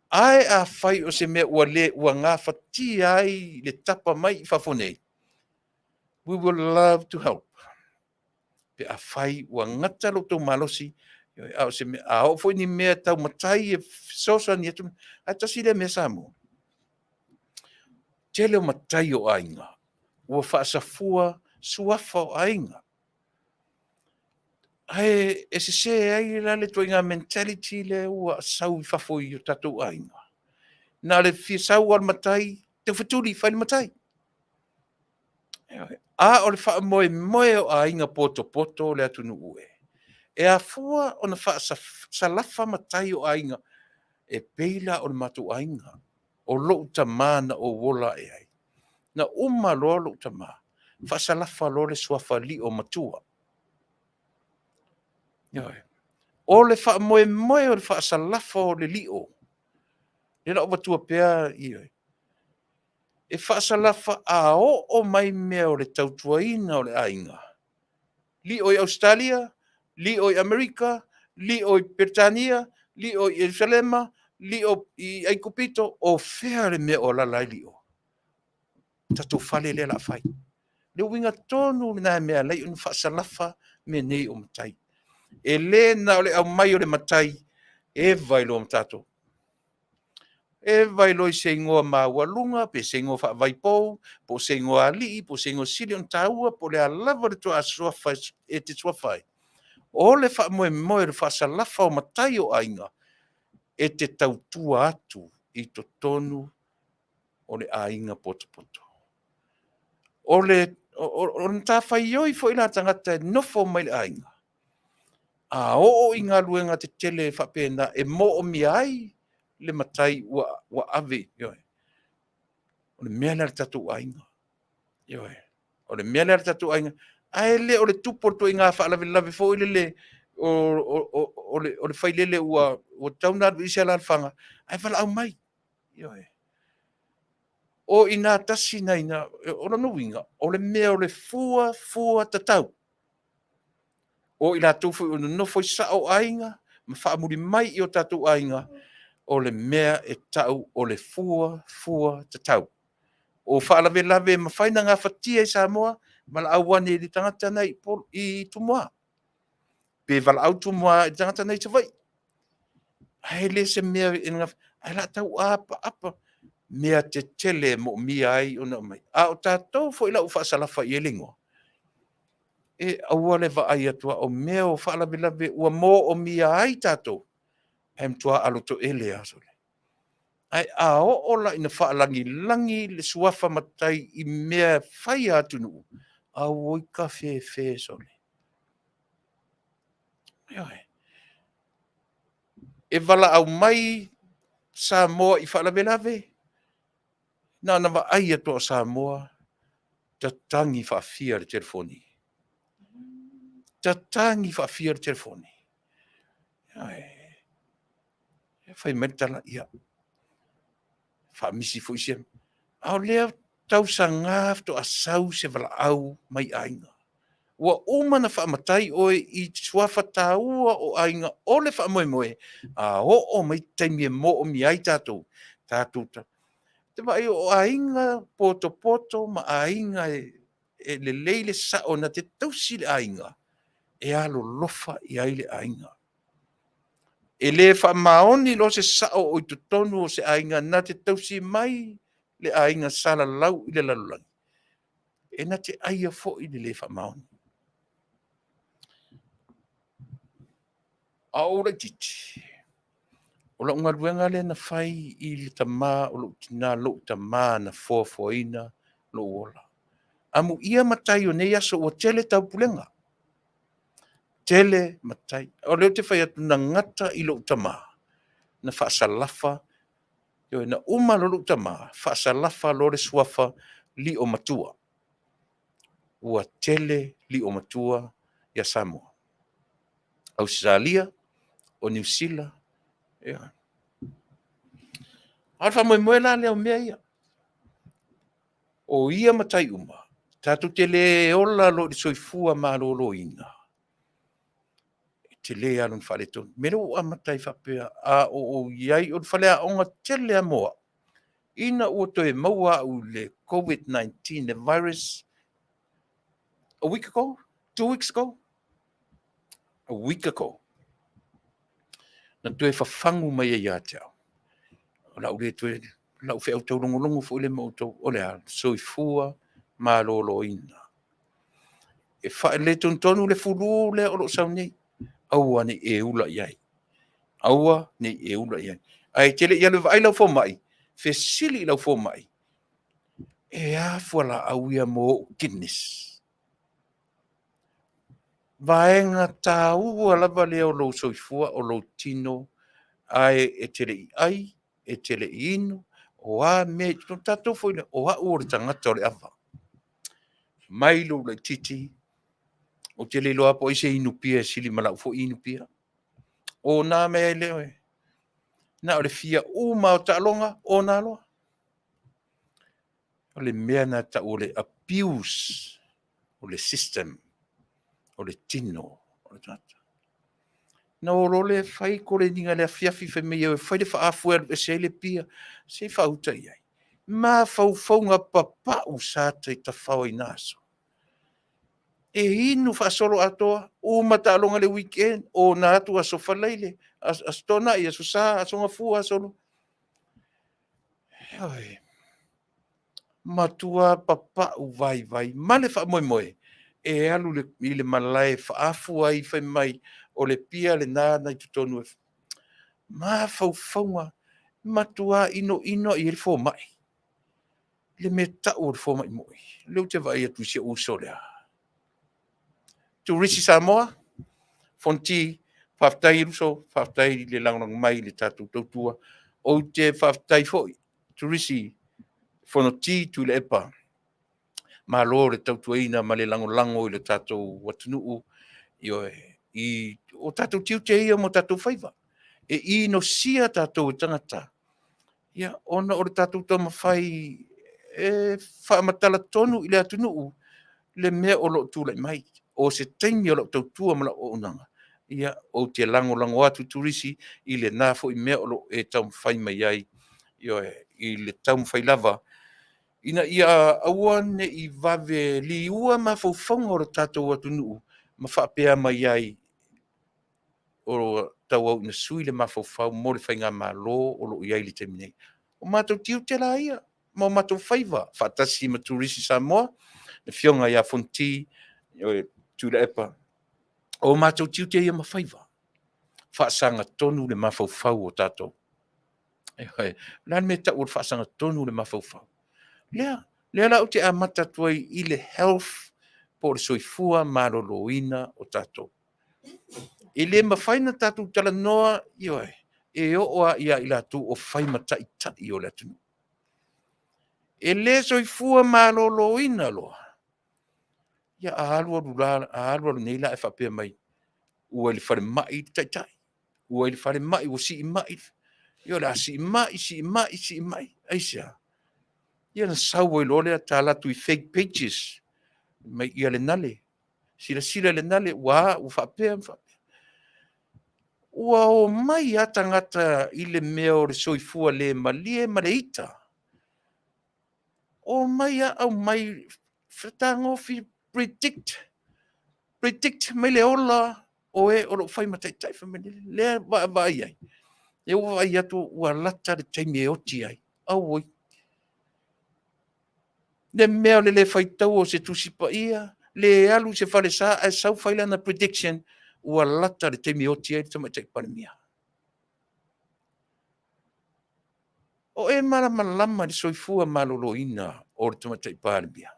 Ai a whai o se mea ua ngā whati ai le tapa mai i whafonei. We would love to help. Pe a whai ua ngata lo tau malosi, a o se mea, a o fo ni mea tau matai e sosa ni atu, a tasi le mea Samoa. Tele o matai o ainga, ua whaasafua suafa o ainga. Ai, e se ai la le toi ngā mentality le ua sau i whafoi o tatou ainga. Nā le fia sau al matai, te whaturi whai le matai. A o le wha moe o ainga poto le atu nuu e. E a fua o na wha salafa matai o ainga, e peila o le matu ainga, o lou tamana o wola e ai. Na loa lou tamā, wha salafa lo le suafa li o matua. O le wha moe o le wha salafa o le li o. Le na o matua pea i oi. E wha salafa a o mai mea o le tautuaina o le ainga. Li o i Australia, li o i Amerika, li o i Britania, li o i Jerusalema, li o i Aikupito, o whea le mea o lalai li o. Tatou whale le la whai. Le winga tonu na mea lei un whaasalafa me nei o matai. E le na o le au mai o le matai, e vailo o matato. E vailo i se ingoa mawalunga, pe se ingoa whaavaipou, po se ingoa alii, po se ingoa sili on taua, po le alawa le toa suafai, e te suafai. O le wha moe le whaasalafa o matai o ainga, e te tautua atu i to tonu o le ainga poto. O le ta whai oi fo ina tangata nofo mai le ainga. A o i ngā luenga te tele whapena e mo o mi ai le matai wa ave. O le mea le tatu ainga. O le mea le tatu ainga. Ai le o le tupo to i ngā whaalawe fo i le o le whailele ua taunadu i se alalwhanga. Ai whala au mai. O ina tasi na ina, o na nuinga, o le mea o le fua tatau. O ina tufu o nofo i sao ainga, ma whaamuri mai i o tatu ainga, o le mea e tau o le fua tatau. o whaalawelawe mawhaina ngā whatia i Samoa, mala awane i tangata nei i Tumoa. Pe vala au Tumoa i tangata nei te vai. Ai le se mea i ngā, ai la tau apa, mea te tele mo mia ai ona mai. A o tātou fo ila u whaasalafa i elingo. E aua le va ai atua o mea o whaalawelawe ua mō o mia ai tātou. Hem tua aloto ele asole. Ai a o la ina whaalangi le suafa matai i mea whai atunu. A oi ka fe sole. E wala au mai Samoa i whaalawelawe. Nā na wa ai atua Samoa. Tatangi whaafia le telefoni. Tatangi whaafia le telefoni. Whai mentala ia. Whaamisi fo isem. Au lea tau sa ngāf to asau se wala au mai ainga. Ua umana whaamatai oe i suafa tāua o ainga o le whaamoemoe. A o mai taimie mo o mi ai tātou. Tātou ta. Te vai o ainga poto ma ainga e le leile sao na te tausi le ainga. E alo lofa i ai le ainga. E le whaamaoni lo se sao o i tutonu o se ainga na te tausi mai le ainga sala lau i le lalulangi. E na te aia fo i le whaamaoni. A ora titi. O la unga ruenga le na whai i le tamā o lo tina lo tamā na Fofogaina lo ola. Amu ia matai o nei aso o tele tau pulenga. Tele matai. O leo te whai atu na ngata i lo tamā. Na whaasalafa. Yo na uma lo tamā. Whaasalafa lo le suafa li o matua. Ua tele li o matua ya Samoa. Australia o New Zealand. Yeah. Alfa moe la leo mea ia. O ia matai uma. Tatu te le ola lo di soifua ma lo ina. Te le alun whale tonu. Mero o amatai whapea. A o iai o whale a onga tele a moa. Ina ua toe maua u le COVID-19, the virus. A week ago? 2 weeks ago? A week ago. Na toe whafangu mai e ia te au. La ule toe, la ufe au tau longo fo ile mautou. Ole a soifua ma lo ina. E wha le tontonu le fulu le olo sau nei. Aua ni e ula iai. Aua ni e ula iai. Ai tele ia le vai lau fo mai. Fe sili lau fo mai. E a fuala au ia mo kidness. Vaenga tā ua lava leo lo soifua o lo tino. Ai e tele i ai. E tele i ino. O a me. Tato fo ina. O a ua tangata o le afa. Mai lo le titi. O tele loa po ise inu pia. Sili malau fo inu pia. O nā mea leo e. Na o le fia uma o ta'alonga o nā loa. O le mea na ta o le abuse. O le system. O le tino. O le tata. Na o le fai ko le ninga le afiafi fe mea e fai le whaafu e se le pia. Se whauta iai. Ma whauwhaunga papa u sata i ta whau i naso. E inu whaasolo atoa. O mataalonga le weekend. O nā atu aso whalaile. Astona i aso sa asonga fua asolo. Hoi. Matua papa u vai. Male wha moe. E alu le malai whaafu ai whai mai. O le pia le nāna i tutonu e. Ma whauwhaunga. Matua ino i le fō mai. Le me tau le fō mai moi. Leu te vai atu si uso lea. Tu risi Samoa. Fonti. Faafetai ruso. Faafetai le langang mai le tatu tautua. O te faafetai foi. Tu risi. Fonoti Tuilaepa. Ma lo le tautuaina ma le lango i le tatou watunuu. O tatou tiu te ia mo tatou whaiva. E i no sia tatou tangata. Ia, ona o le tatou tama whai e whaamatala tonu i le atunuu. Le mea o lo tūlai mai. O se taimi o lo tautua mala o unanga. Ia, o te lango atu turisi i le nāfo i mea o lo e tau whai mai ai. I le tau whai lava. ina ia aua ne I vave liua ma faufaunga o le tātou atunuu ma whaapea mai ai o tau au na sui le mafaufau mo le whainga mālo o lo iai le teminei. O mātou tiu te la ia, ma o mātou whaiva, whaatasi ma turisi Samoa, na whionga ia fonti, o Tuilaepa, o mātou tiu te ia ma whaiva. Whaasanga tonu le mafaufau o tātou. Lan me tau o whaasanga tonu le mafaufau. Lea lau te amata tuai I le health po le soifua maloloina o tātou. E le mawhaina tātou tala noa, ioe, e oa ia I latu o whaima tai o le atunu. E le soifua maloloina loa. Ia a alua nei la e whapea mai. Ua ili whare mai tai. Ua ili whare mai, ua si mai. Ia la si mai. Aisia. Ia na sau I lole a tā latu I fake pages. Mai ia le nale. Sila le nale, ua whapea. Ua o mai ata ngata I le mea o le soifua le malie ma le ita. O mai a au mai whatangofi predict mai le ola o e o lo whai matai whamene. Lea vai ai. E o vai atu ua lata le taimi e oti ai. Au oi. Le mea le whaitau o se tusipaia. Le alu se whale sa e sau whailana prediction ua lata le taimi e oti ai tamai tai panemia. O e malama le soifua maloloina o le tamai tai panemia.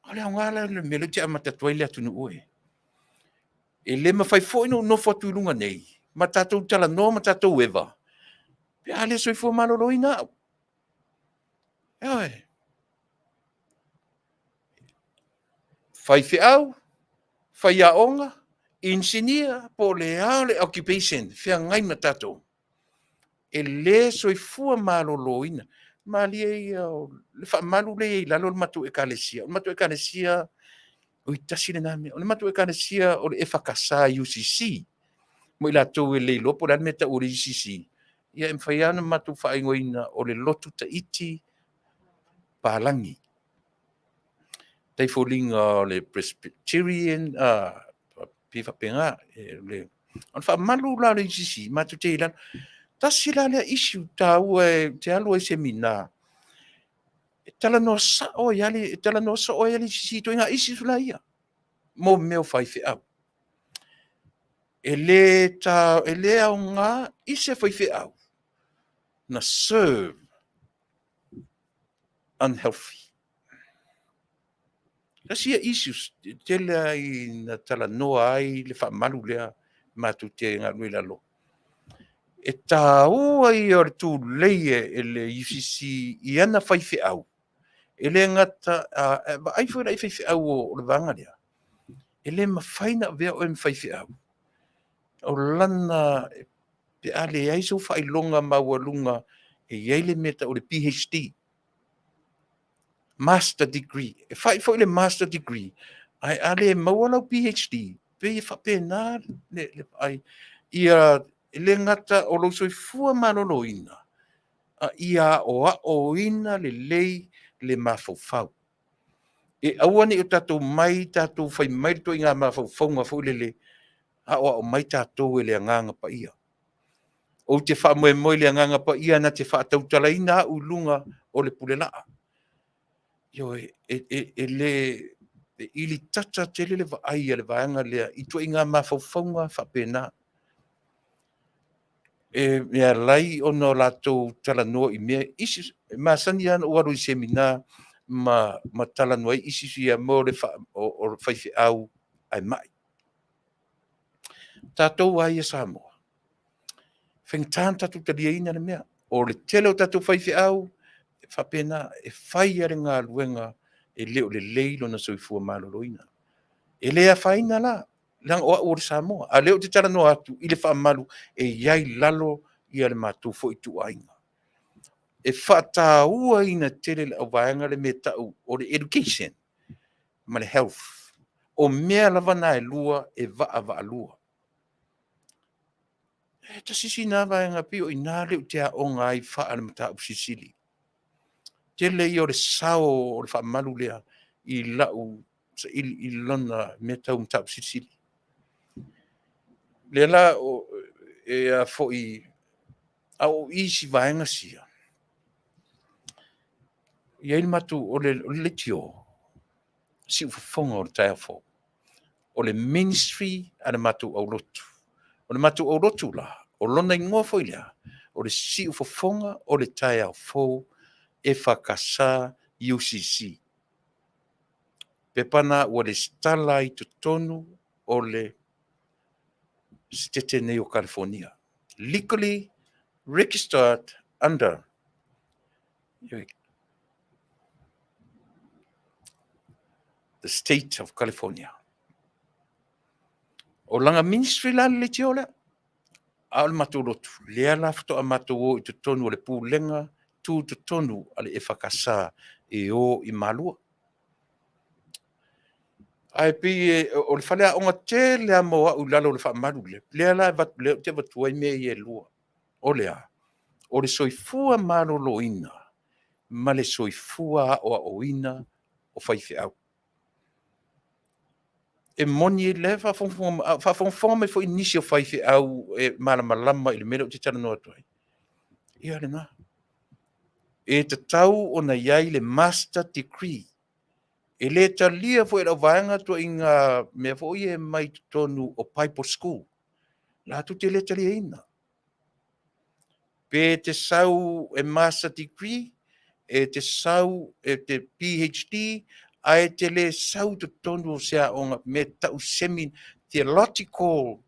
Ale au ngala le mele te amata tuaile atu nu oe. E le mawhai fo ino no fotu lunga nei. Ma tātou tala no, ma tātou eva. Pe ale soifua maloloina au. Eoe. Fai au, fai aonga, engineer, po le ale occupation, fia ngai ma tātou. E le soifua maloloina. Mali e le wha malu le lalo le matu e kalesia. Le matu e kalesia, o I tasi le name. Le matu e kalesia o le efakasa UCC. Mo I latou e le lopo le meta o le UCC. Ia mwhaiana matu whaingoina o le lotu ta iti palangi. Tai folinga le Presbyterian, pifa penga, le on fa malu la le UCC, matu te ilan. Tasi la le issue tau te alu e semina. Tala no sa o yali UCC to inga issue la ia. Mo meo whaife au. E le au ngā ise whaife au. Na serve unhealthy. Kasi issues tele ai na tala noa ai le whaamalu lea matu te ngā nui lalo. E tā ua I or tū leie e le UCC I ana whaife au. E le ngata, ai whaira I whaife au o le vanga lea. E le mawhaina vea o e mwhaife au. O lana pe ale ai so whailonga mawalunga e yeile meta o le PhD. Master degree. E whai fo le master degree. Ai ale mawala PhD. Pe e whape nā ai. Ia le ngata o lo soi fua maloloina. Ia o ina le lei le mafofau. E awane o tatou mai tatou whai mai to I ngā mafofaunga fo le. O mai tatou e le nganga pa ia. O te wha moe le nganga pa ia na te wha tautalaina ulunga o le pulenaa. Yo e le ili tata tele le vai le vaanga le I to inga mafaufaunga whapena. E mea lai o no lato tala noa I mea isi ma sani ana o aru I semina ma tala noa isi ia mo le o whaife au ai mai. Tātou ai e Samoa. Whengtān tatu talia ina le mea. O le tele o tātou whaife au whapena e whai are ngā luenga e leo le leilo na soifua maloloina. E lea whaina la, lang o le Samoa. A leo te tala no atu, I le whaamalu, e iai lalo I ale mātou fo I tu ainga. E whata ua ina tele le au vaenga le me tau o le education, ma le health. O mea lavana e lua e vaa lua. E ta sisi nā vaenga pi o I nā leo te a o ngai wha ale mata u sisili. tele i o le sao o le whaamalu lea i lau i lona me tau mtau sisili. Le la e a fo i au isi vaenga sia. Ia il matu o le tio si ufafonga o le tae fo. O le ministry a le matu au lotu. O le matu au lotu la, o lona ingoa fo ilea, o le si ufafonga o le tae au fo e whakasa UCC. Pepana o le stala i tutonu o le stete nei o California. Legally registered under the state of California. O langa ministry la le tiola, a le matu lotu. Lea lafto a matu o i tutonu o le pūlenga, tu tutonu ale e whakasa e o i malua. Ai pi o le whalea onga te lea moa u lalo le whaamaru le. Lea la leo te watuai me i e lua. O lea, o le soifua malo loina, ma le soifua o a oina o whaife au. E moni e le whafonfonga me fo inisi o whaife au e malamalama i le mele o te tana noa tuai. Ia le nga. E te tau o na iai le master degree. E le talia fo e la vaenga to inga me fo i e mai tonu o Bible School. La tu te le talia ina. Pe te sau e master degree, e te sau e te PhD, a e te le sau te tonu o sea o me tau semi theological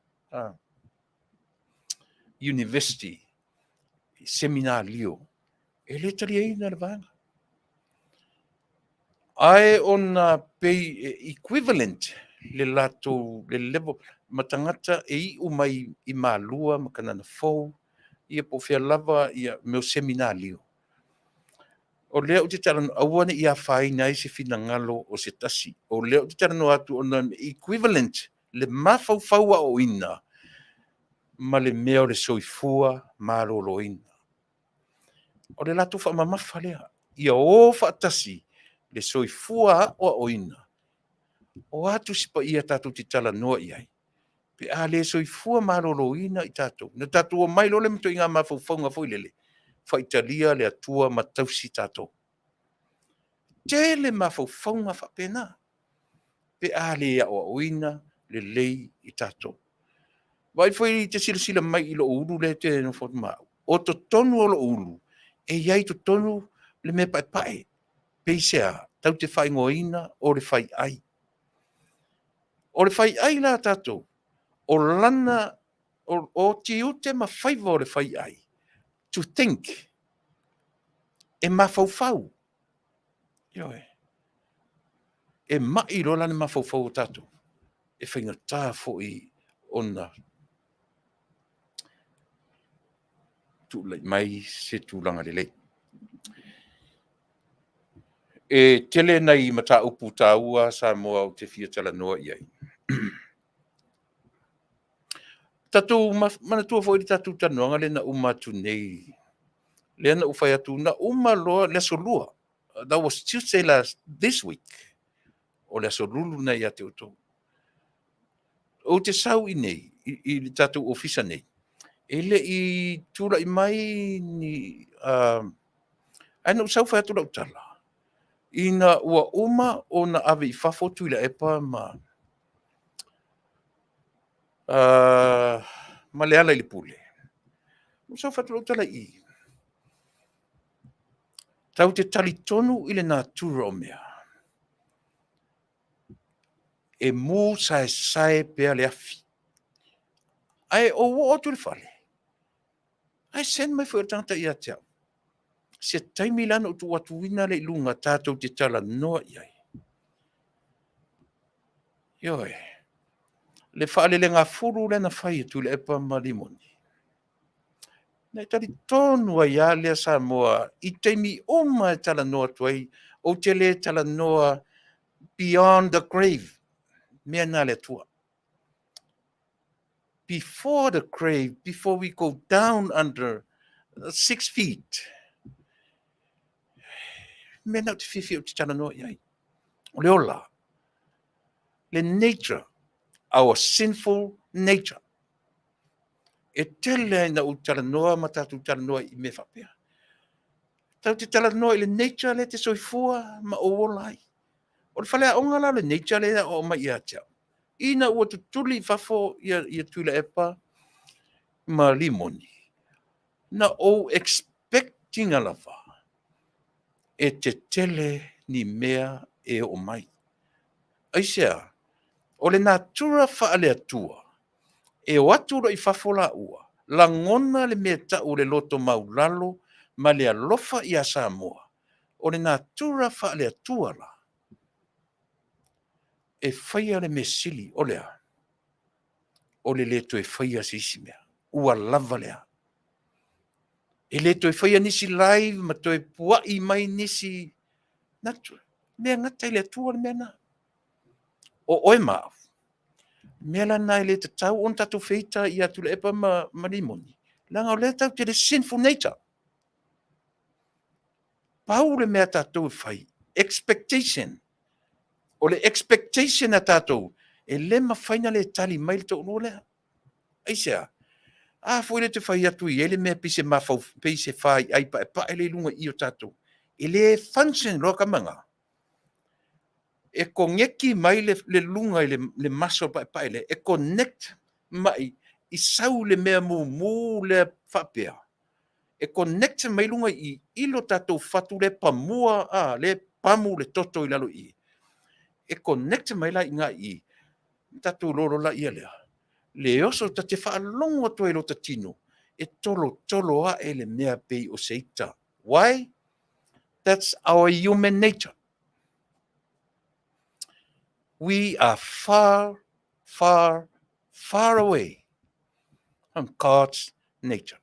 university, seminar lio. E le talia ina le vaenga. Ai ona pay equivalent le lato le level matangata e i umai i malua makanana fou ia po fia lava ia meu seminalio. O leo te taran awane ia whaina i se finangalo o se tasi. O leo te taran atu ona equivalent le mafau o ina ma le meo le soifua malolo ina. O le lato wha mamafa lea. Ia o whaatasi le soifua o ina. O atu sipa ia tatu te tala noa iai. Pe a le soifua malolo ina i tatu. Na tatu o mai lole mto inga mawhauwhaunga fwilele. Whaitalia le atua matausi tatu. Te le mawhauwhaunga whapena. Pe a le o ina le lei i tatu. Vai foi te sila mai i lo ulu le te no fotu mau. O to tonu o lo ulu. E iai to tonu le me pai pai. Peisea, tau te whai ngoina o le whai ai. O le whai ai la tatou, o lana, o te ute ma whaiva o le whai ai. To think, e ma whauwhau. Ioe. E mai rola ne ma whauwhau o tatou. E whainga tā fo i ona. Tūlai mai se tūlanga le lei. E tele nei mata upu tāua Samoa o te fia tala noa iai. Tatou manatua fo i tatou tanoanga le na umatu nei. Le na ufai atu na umaloa le solua. That was Tuesday this week. O le solulu nei a te uto. O te sau i nei, i tatou ofisa nei. Ele i tūra i mai ni... Aina usau fai atu lau tala. Ina ua uma o na ave i fafo Tuilaepa ma... ma le ala i le pule. Usau fai atu lau tala i. Tau te tali tonu i le nā tura o mea. E mū sae pea le afi. Ai o o tu le fale. Ai sen mai fo tanta ia te au. Se taimi lana o tu watu wina le lunga tātou te tala noa iai. Ioe. Le whaale le ngā furu le na whai tu le epa malimoni. Nei tali tonu a ia lea Samoa, i taimi oma e tala noa tuai, o te le tala noa beyond the grave. Mea nā le tua. Before the grave, before we go down under 6 feet. me na te fifi o te tala noa iai. O le ola, le nature, our sinful nature. E tele na u tala noa ma tatu tala noa I me whapea. Tau te tala noa I le nature le te soifua ma o olai. O le whalea onga la le nature le o ma ia tia. Ina ua tutuli fafo ia Tuilaepa ma limoni. Na o expecting alava. E te tele ni mea e o mai. Aisea, o le natura whaale atua. E o atu I fafola ua. La ngona le mea tau le loto maulalo ma le alofa I a Samoa. O le natura whaale atua la. E whaia le me sili o lea. O le leto e whaia sisi mea. Ua lava lea. E leto e whaia nisi live ma to e puai mai nisi natura. Mea ngata I le atua le mea na. O oe maa. Mea la nai le tau on tatu feita I a Tuilaepa ma limoni. Langa o le tau te le sinful nature. Pau le mea tatou e whai. Expectation. O le expectation a tatou. E le mawhaina le tali mai le tau lea. Aisea. Foi le te whai atu I ele mea pise mawhau pise whai ai pa ele lunga I o tatou. E le function roka manga. E ko ngeki mai le lunga le maso pa ele. E connect mai I sau le mea mu le whapea. E connect mai lunga I ilo tatou fatu le pamua le pamu le toto I lalo I. E connect mai la inga I tatou loro la ia lea. Le oso ta te whaalongo to e lo tatino. E tolo a ele mea pei o seita. Why? That's our human nature. We are far away from God's nature.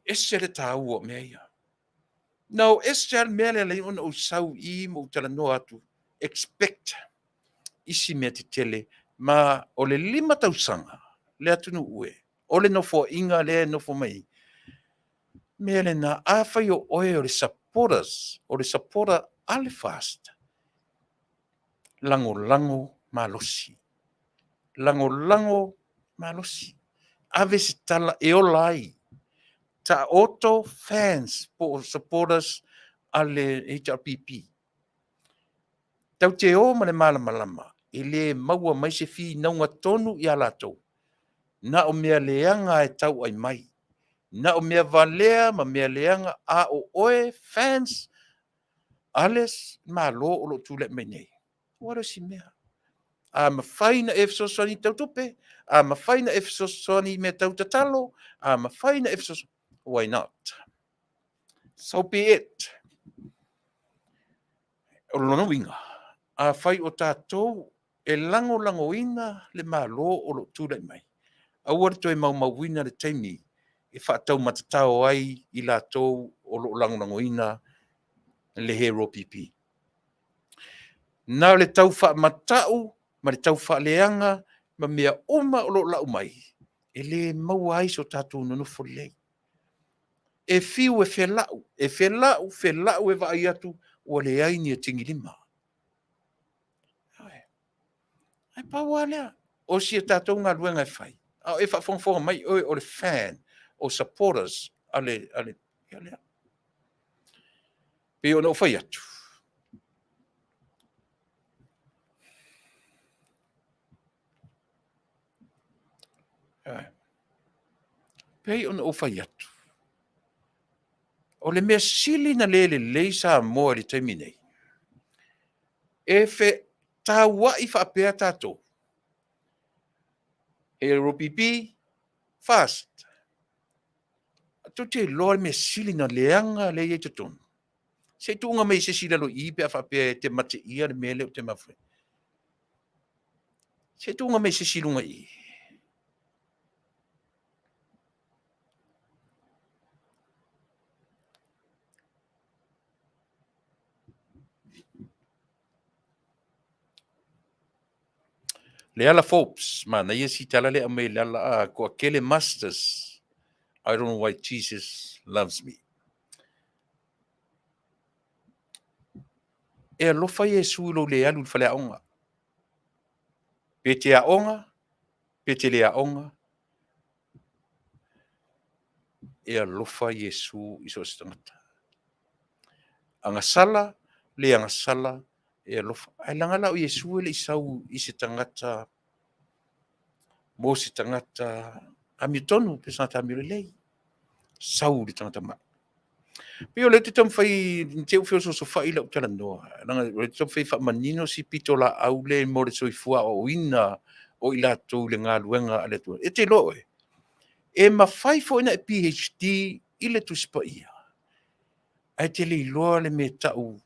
Ese le tau o mea ia. No, ese mea le ona o sau I mo tala no atu. Expect isi mea te tele ma o le 5 tausanga le atunu ue. O le nofo inga le nofo mai. Mea le na awhai o oe o le supporters, o le supporter ale fast. Lango malosi. Lango malosi. Ave se tala e o lai. Ta auto fans po supporters ale HRPP. Tau te o ma le malama. E le maua mai se fi naunga tonu I alatou. Na o mea leanga e tau ai mai. Na o mea valea ma mea leanga a o oe fans ales malo o lo tule mai nei. Wara si mea. A mawhaina e fsosoni tau tupe. A mawhaina e fsosoni me tau tatalo. A mawhaina e fsosoni. Why not? So be it. O lono winga. A whai o tātou e lango ina le malo o lo tule mai. A warto e mau wina le taimi. E whaatau matatao ai I lātou o lo lango ina le hero pipi. Nā le tau wha matau, ma le tau wha leanga, ma mea uma o lo lau mai. E le mau ai so tātou nonofo lei. E fiu e whelau e vai atu o le aini e tingi lima. Ai paua lea. O si e tātou ngā luenga e whai. E wha mai o le fan, o supporters, ale, ia lea. Pe o no whai atu. Pei o no whai atu. O le mea sili na le Samoa le taimi nei. E whe tā wai whaapea tātou. E ropipi, fast. Tu te loa mea sili na leanga le te tonu. Se tunga mei se sila lo I pe a whaapea te mate ia le mea leo te mawhai. Se tunga mei se silunga I. Le ala Forbes, mana ia si tala le amei le ala ko akele masters. I don't know why Jesus loves me. e alofa Iesu lo le alu fale aonga. Pe te aonga, pe te le aonga, e alofa Iesu i so stangata. Anga sala, le anga sala, e alofa. Ai langa lau Iesu le isau i se tangata, mo se tangata, ami tonu, pe sa ta mi lei. Sau di tangata ma. Pe o le te tam fai, te u fio so fai la utala noa. Langa, le te tam fai fa manino si pito la au le mo le soifua o ina, o ila tau le ngā luenga ale tua. E te loe. E mawhai fo ina e PhD i le Tupa'i. Ai te le iloa le me tau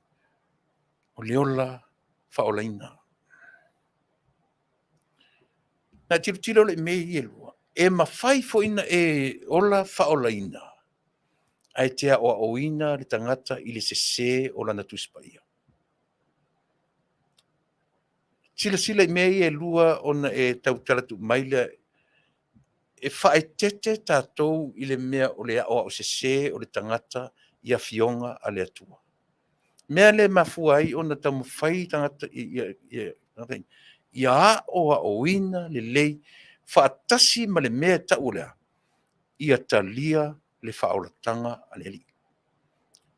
o le ola whaolaina. Nā tiro le me i e lua. E mawhai fo ina e ola whaolaina. Ai te a o ina le tangata i le sese o lana Tupa'i. Sila i me i e lua ona e tau talatu maile e whae tete tātou i le mea o le o sese o le tangata i a fionga a le atua. Mea le mafua ai ona tamu whai tangata i a o ina le lei whaatasi ma le mea taulea i a talia le whaolatanga a le li.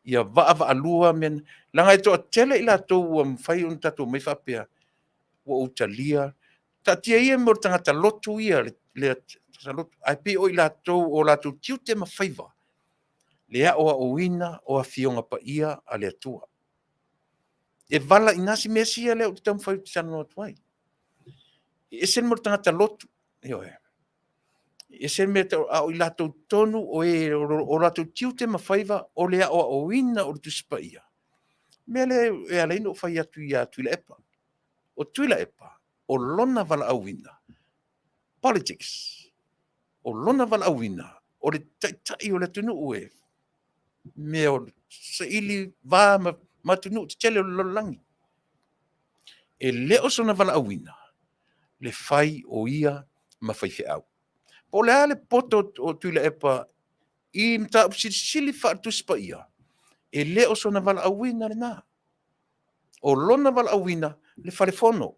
I a waa alua men langa e toa tele i la tau ua mwhai on tatou mai whapea ua o talia ta tia ia mo tangata lotu ia le ai pe o i la tau o la tau tiu te mawhaiva le a o ina o a fionga pa ia a le atua. E vala inasi mesia leo te tamu whai tisana no atuai. E sen mo tangata lotu. E sen me o i latou tonu o latou tiu te mawhaiva o lea o ina o le Tupa'i. Me le e aleino o whai atu i a Tuilaepa. O Tuilaepa, o lona vala auina. Politics. O lona vala auina. O le taitai o le tunu ue. Me o sa ili va matunu te tele o lolangi. E leo sona vala auina. Le whai o ia mawhaife au. Po le ale poto o Tuilaepa i mta sili wha Tupa'i. E leo sona vala auina le nā. O lona vala auina le wharefono.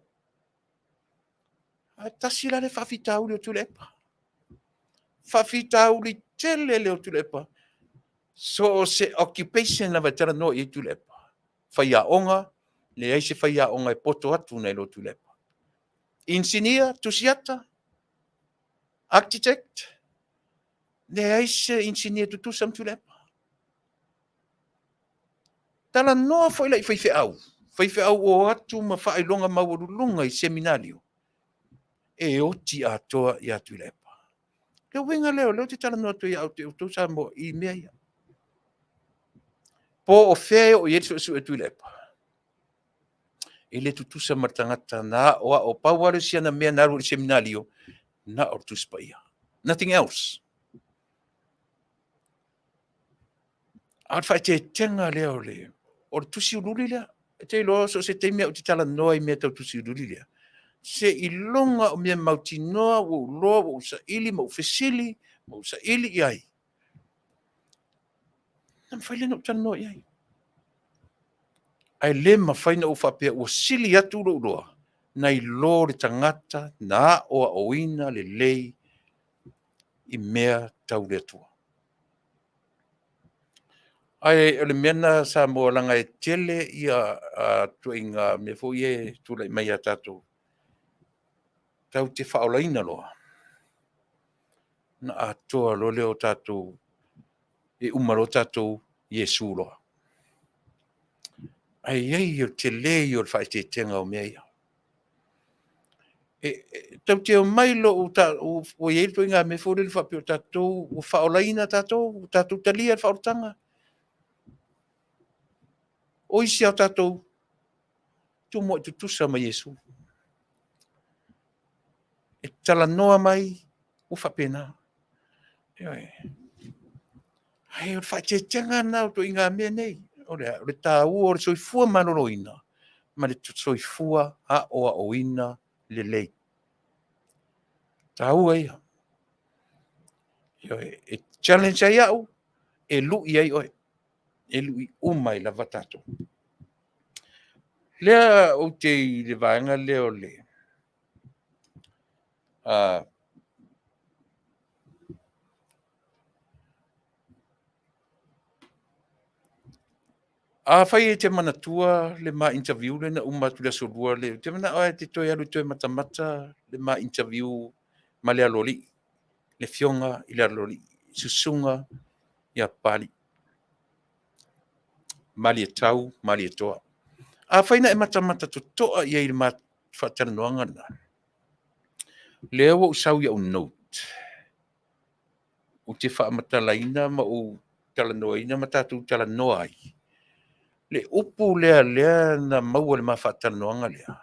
A tasi la le whawhitau le o Tuilaepa. Whawhitau li tele le o Tuilaepa. So se occupation na vatara no i Tuilaepa. Whaiaonga, le eise whaiaonga e poto atu nei lo Tuilaepa. Engineer, tusiata, architect, le eise engineer tutusam Tuilaepa. Tala noa foi lai whaife au. Whaife au o atu ma whailonga maurulunga i seminario. E oti atoa i a Tuilaepa. Leo wenga leo te tala noa tui au te utusa mo i mea ia. Po o fea o Yesu su e Tuilaepa. E le tutusa matangata na o pauare sia na mea naru i seminario na o Tupa'i. Nothing else. Ar whai te tenga leo le. O tusi ururi lea. E te loa so se te mea o te tala noa i mea tau tusi ururi lea. Se ilonga o mea mautinoa o loa o sa ili mo fesili mo sa ili iai. Nam whai lena o tala noa iai. Ai le mawhaina o whapea o sili atu roa. Nei lo le tangata na o oina le lei i mea tau le atua. Ai le mena sa mo langa e tele ia tuinga me fo ye tula mai atato. Tau te whaolaina loa. Na atoa lo leo tatou e umaro tatou Iesu loa. Ai ei o te lei o whai te tenga o mea ia. Tau te o mailo o iei to inga me fōre le whape o tatou o whaolaina tatou talia le whaorotanga. O isi au tatou tu mo tu tusa mai Iesu. E tala noa mai o whapena. Ai o whai te tenga nao to inga mea nei. O le tā ua o le soifua manoroina. Ma le soifua a oina le lei. Tā ua ia. E challenge ai au, e lui ai oe. E lui umai la vatato. Lea o te le vaenga leo le. Whai e te manatua le ma interview le na umatu le solua le. Te mana oe te toi alu toi mata le ma interview ma le aloli. Le fionga i le aloli. Susunga i a pali. Mali e tau, mali e toa. Whaina e mata to toa i e le ma whaatanoanga na. Lea wa usau ia o note. O te whaamata ma o talanoaina ma tātou talanoa ai. Le upu lea na maua le ma whaatanoanga lea.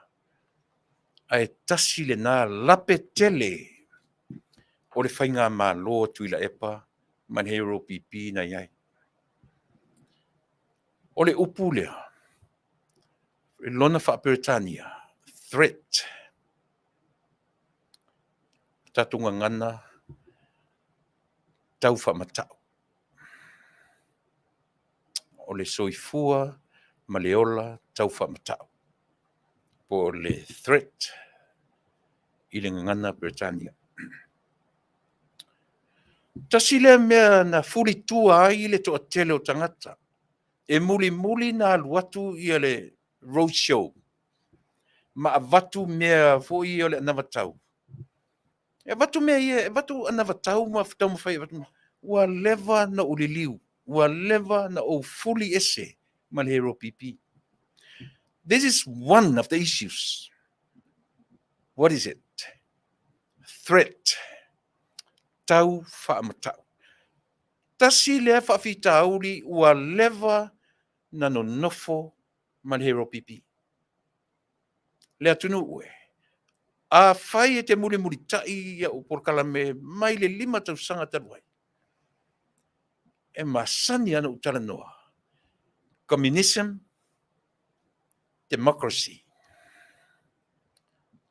Ai tasi le nā lape tele o le whainga mā loa Tuilaepa manhero pipi na iai. O le upu lea. E lona whaaperetania. Threat. Tatunga ngana. Tau whaamatau. O le soifua ma le ola tau whaamatau. Po le threat i le ngana Britania. Tasi le mea na furi tua ai le toa tele o tangata. E muli na aluatu i le roadshow. Ma avatu mea foi o le anavatau. E vatu mea ia, e vatu anavatau ma fitau mawhai. Ua leva na uliliu. Ua leva na o fuli ese ma le hero pipi. This is one of the issues. What is it? Threat. Tau whaamatau. Tasi lea whaafitauri ua leva na no nofo ma le hero pipi. Lea tunu ue. A whai e te muli tai ia o porkalame mai le 5 tausanga taruai. E masani ana utala noa. Communism, democracy.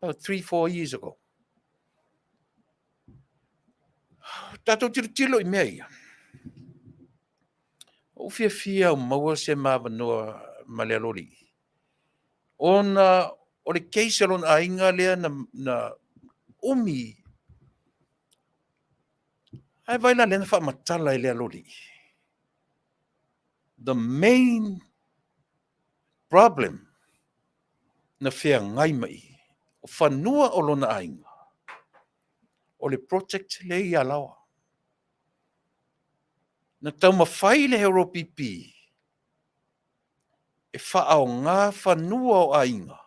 About 3-4 years ago. Tato tilo i mea ia. O fia o maua se mawanoa ma le alori. Ona o le keisalon a inga lea na umi. Ai vai la lena whaamatala i le alori. The main problem na whea ngai mai. O whanua o lona ainga. O le project le i alawa. Na tau mawhai le hero pipi. E wha o ngā whanua o ainga.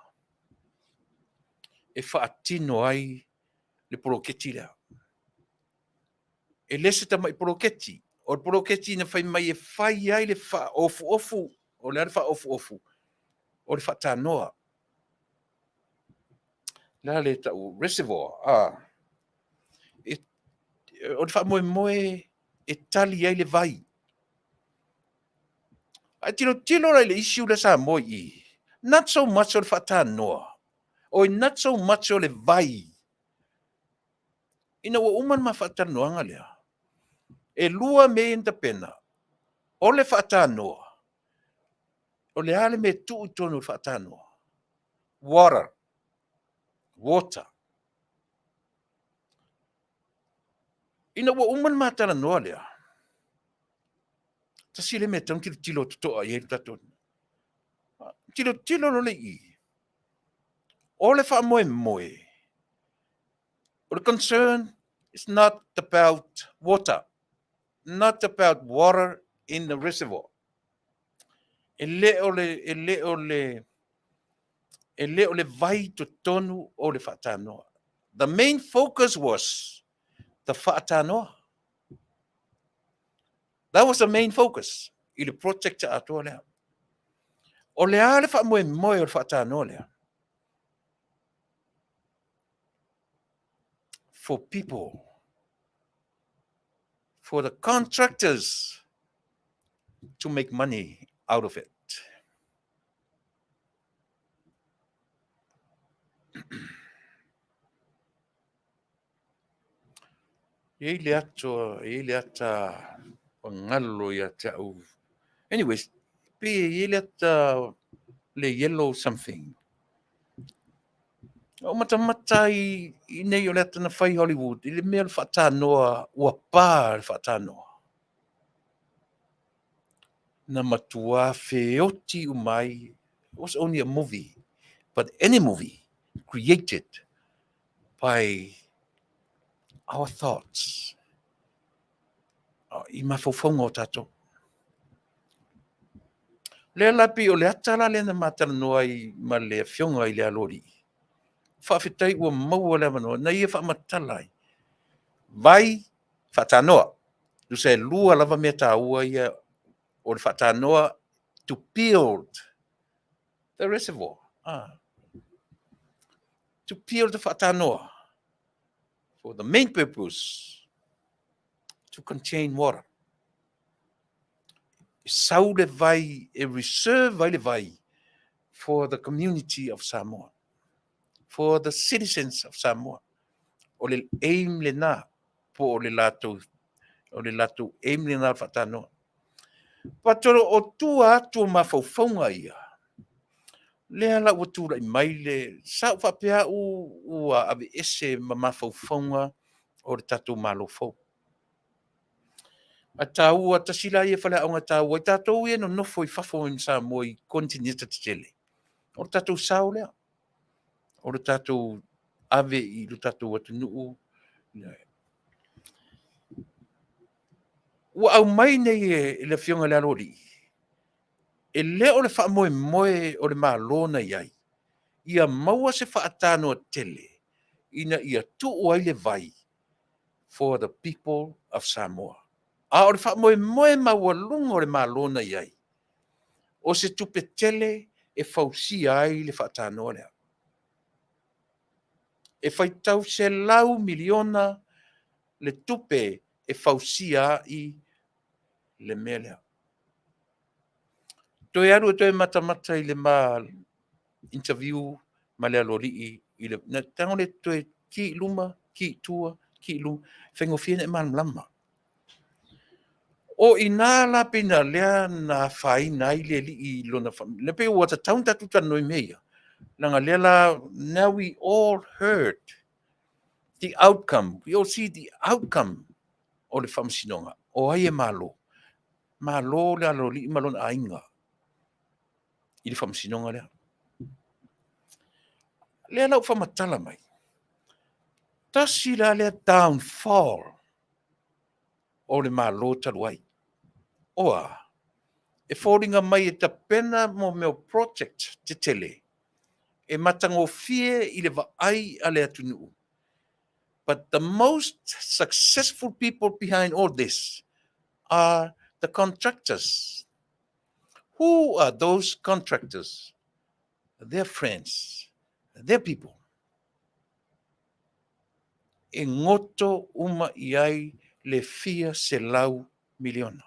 E wha atino ai le poroketi lea. E lese tama i poroketi. O le poroketi na whai mai e whai ai le wha ofu. O le wha ofu. O le wha tānoa. Lea le tau reservoir. O le wha moe e tali ai le vai. Ai tilo rai le issue le sa moe i. Not so much o le wha tānoa. O not so much o le vai. Ina wa uman ma wha tānoanga lea. E lua me enta pena. O le wha tānoa. O le ale me tuu tonu wha tānoa. Water. Ina wa uman ma tānoa lea. Tasi le me tau tilo tutoa i hei taton. Tilo le i. O le wha moe. The concern is not about water. Not about water in the reservoir. E le o le vai to tonu o le whaatanoa. The main focus was the whaatanoa. That was the main focus i le project a atua lea. O le a le wha moe o le whaatanoa lea. For people, for the contractors to make money out of it. Ye le ata pangalo ya tau. Anyways, pe ye le ata le yellow something. O mata I nei o le atana whai Hollywood, I le mea le whaatanoa, ua pā le whaatanoa. Na matua feoti umai, it was only a movie, but any movie created by our thoughts. I mawhauwhaunga o tātou. Le lapi o le atala le na matanoa I ma le fionga I le alori. Faafetai ua maua le manoa, na ia whamatalai. Vai, whaatanoa. Tu se lua lava mea tāua ia o le whaatanoa to build the reservoir. To build the whaatanoa for the main purpose to contain water. Sau le vai, a reserve vai le vai for the community of Samoa, for the citizens of Samoa. O le aim le nā, po o le lato aim le nā whaatanoa. Patoro o tua atu o mawhauwhaunga ia. Lea la ua tūra I mai le sau whapea ua ave ese ma mawhauwhaunga o le tatou malofau. A tāua tasila ia whale aunga tāua I tātou ia no nofo I whafo in Samoa I kontinita te tele. O le tātou sao lea. O le tātou ave I le tātou atunuu. Ua au mai nei le fionga le alori. E le o le wha moe o le mālona iai. Ia maua se whaatano tele. Ina ia tuu ai le vai for the people of Samoa. A o le wha moe maua lunga o le mālona iai. O se tupe tele e fausia ai le whaatano lea. E whaitau se lau miliona le tupe e fausia I le melea. Toi aru toi mata I le ma interview ma le alori I le na tango le toi ki luma, ki tua, ki luma, whengofia ne lama. O ina la pina lea na whai nai le li I lona wham. Le pe ua ta taunta tuta noi mea. Nanga lea la, now we all heard the outcome. We all see the outcome o le whamsinonga. O ai e malo. Malo le alori malona ainga. I le whamsinonga lea. Lea lau whamatala mai. Tasi la lea downfall o le malo taluai. Oa, e whoringa mai e ta pena mo meo project te tele. E matango fie I le vaai a le atunuu. But the most successful people behind all this are the contractors. Who are those contractors? Their friends, their people. E ngoto uma iai le fia se lau miliona.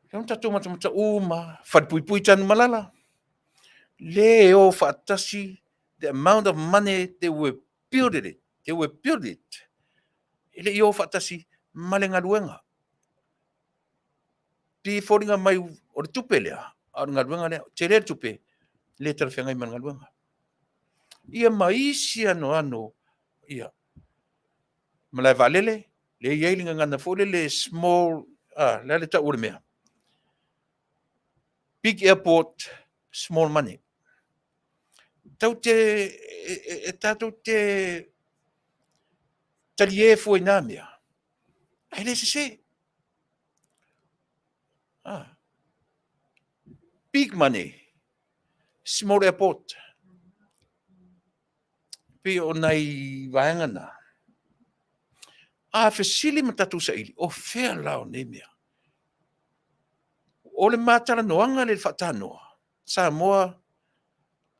Kau tatu mata uma, whadpui tanu malala. Leo whaatasi, the amount of money they were building it. They were building it. Leo whaatasi, malenga ruenga. Pi whoringa mai o le tupe lea, a ngā ruenga lea, te rea tupe, le tarawhengai man ngā ruenga. Ia maisi ano, ia. Malai valele, le iailinga ngana fōle le small, le ta ure mea. Big airport, small money. Tau tātou te talie fo ina mea. Ai le se. Big money, small airport. Pe o nai vaengana. Fesili matatu sa ili, o fea lao ne mea. O le Faafetai le whaatanoa. Samoa,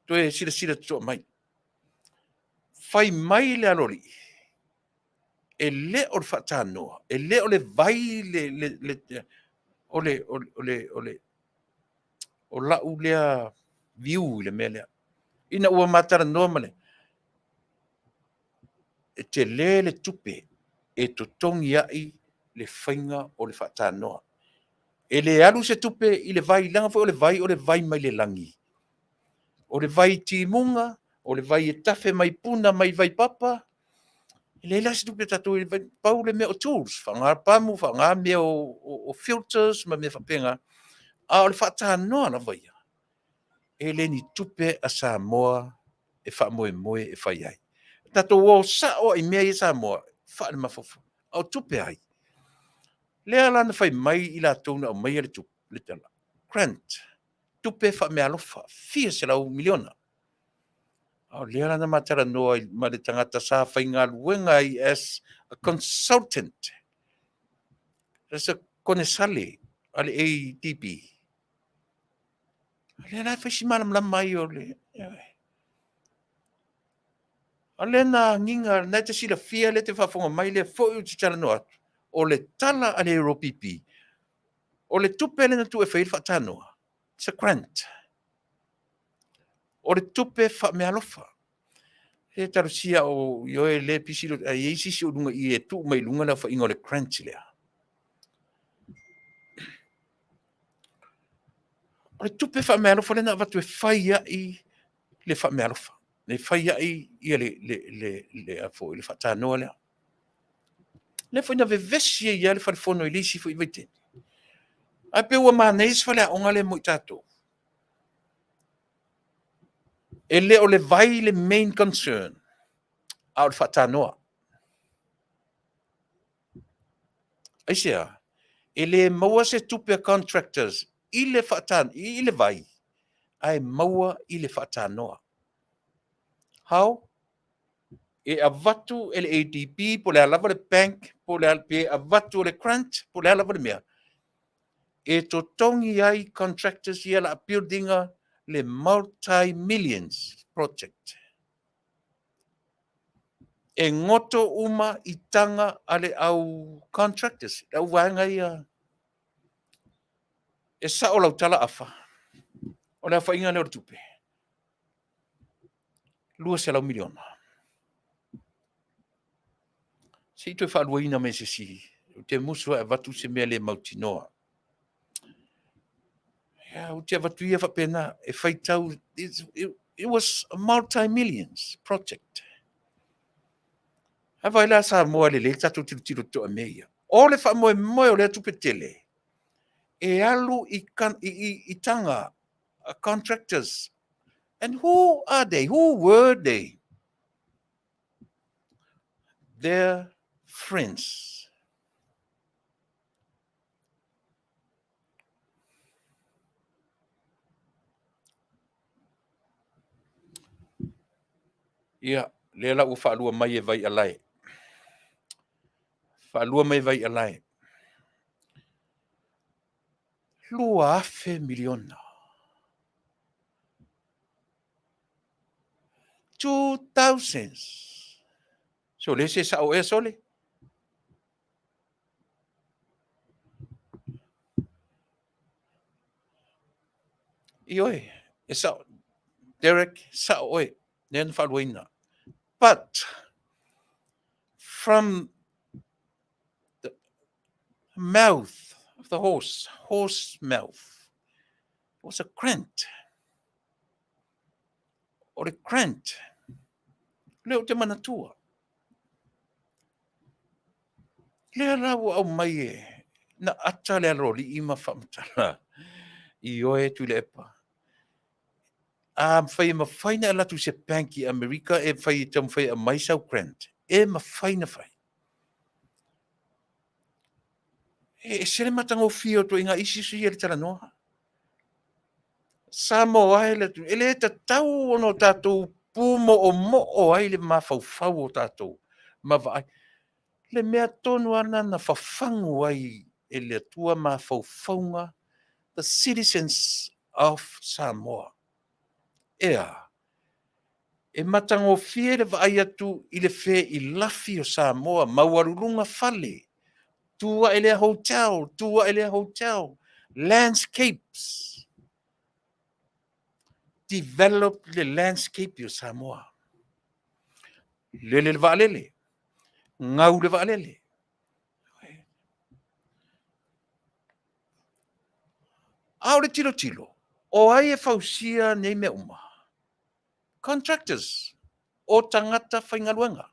toe sira tua mai. Whai mai le alori. E le o le whaatanoa. E le o le vai o lau lea view le mea lea. Ina ua Faafetai male. E te le tupe. E to tongi ai le whainga o le whaatanoa. E le alu se tupe i le vai langa fo o le vai mai le langi. O le vai timunga, o le vai e tafe mai puna mai vai papa. E le la se tupe tatu i le vai pau le mea o tools. Whanga pamu, whanga mea o filters, ma mea whapenga. A o le whaatanoa na vai. E le ni tupe a Samoa e whaamoe e whai ai. Tato o sa o i mea i Samoa, whaare mawhawha. Au tupe ai. Lea lana whai mai i la tōna o mai le tupe, le tala. Grant, tupe wha mea alofa, 4 miliona. Au lea lana matara noa i ma le tangata sa whai ngā luenga i as a consultant. As a kone sale, ale ADP. Lea la whai si manam la mai o le. Ale na nginga, nai te sila fia le te whafonga mai le fo u titara noa. O le tala ale Europipi. O le tupe le na tu e whairi whaatanoa. It's a grant. O le tupe wha me alofa. E tarusia o ioe le pisiro, a iesisi o lunga i e tu mai lunga na wha ingo le grant lea. O le tupe wha me alofa le na watu e whaia i le wha me alofa. Le whaia i le afo i le whaatanoa lea. Le whaina vevesi e ia le whalifono i lisi fo i vaite. A pe ua maneis wale a onga le mo i tato. E le o le vai le main concern. A o le whaatanoa. ASEA. E le maua se tupe contractors. I le whaatan, i le vai. Ai maua i le whaatanoa. How? E avatu e le ADP, po le alava le bank, po le alpe avatu le grant, po le alava le mea. E to tongi ai contractors i ala buildinga le multi-millions project. E ngoto uma i tanga ale au contractors. Au wanga ia. E sa o lau tala afa. O le afa inga leo tupe. 2 miliona. Si tu fa luina me se si. Te musu e vatu se mea le mautinoa. Ja, o te vatu ia fa pena e fai tau. It was a multi-millions project. Hava ila sa moa le tatu tiro to a meia. O le fa moe o le tupe tele. E alu i tanga contractors. And who are they? Who were they? Their friends. Ia, le la u whaalua mai e vai alai. Whaalua mai vai alai. Lua afe miliona. 2000s. So le se sa o e sole. Ioe, e sa Derek sa o e. Nen whaaluina. But from the mouth of the horse mouth, was a grant. Or a grant. Leo te manatua. Lea rau au mai e. Na ata lea roli ima whamatala. I oe Tuilaepa. Whai mawhaina ala tu se panki Amerika e whai tam whai a maisau grant. E mawhaina whai. E sere matango fio to inga isi sui e le tala noa. Samoa e le tu. E le ta tau ono tātou pumo o mo o ai le mawhauwhau o tātou. Mawai. Le mea tonu ana na whawhangu ai e le tua mawhauwhaunga. The citizens of Samoa. Ea. E matango fie le vai atu i le fe i lafi o Samoa. Mauarulunga fale. Tua ele hotel. Tua ele hotel. Landscapes. Develop the landscape o Samoa. Lele le valele. Ngau le valele. Au le tilo. O ai e fausia nei me uma. Contractors. O tangata whaingaluanga.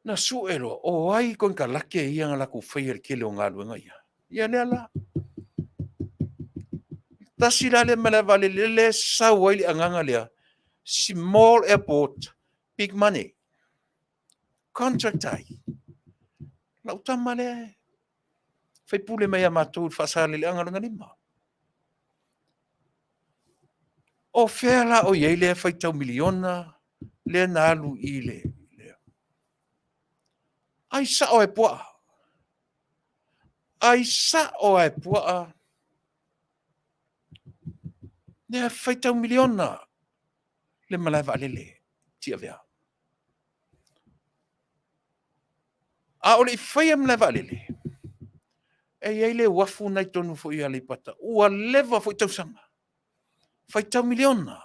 Na suelo, o ai kon ka lake ia ngala ku whaia kele o ngā luenga ia. Ia lea la. Tasi la le mele vale lele sa waili anganga lea. Small airport, big money. Contract ai. Lau tama lea. Whai pule mai a mātou fasa lele anga runga lima. O whea la o iei lea whai tau miliona. Lea na alu i le. Ai sa o e pua. Ai sa o e pua. Lea whai tau miliona. Le malai va lele. Tia vea. A ole i whai am malai va lele. E iei le wafu nai tonu fo i ali pata. Ua leva fo i tau sanga. Whai tau miliona.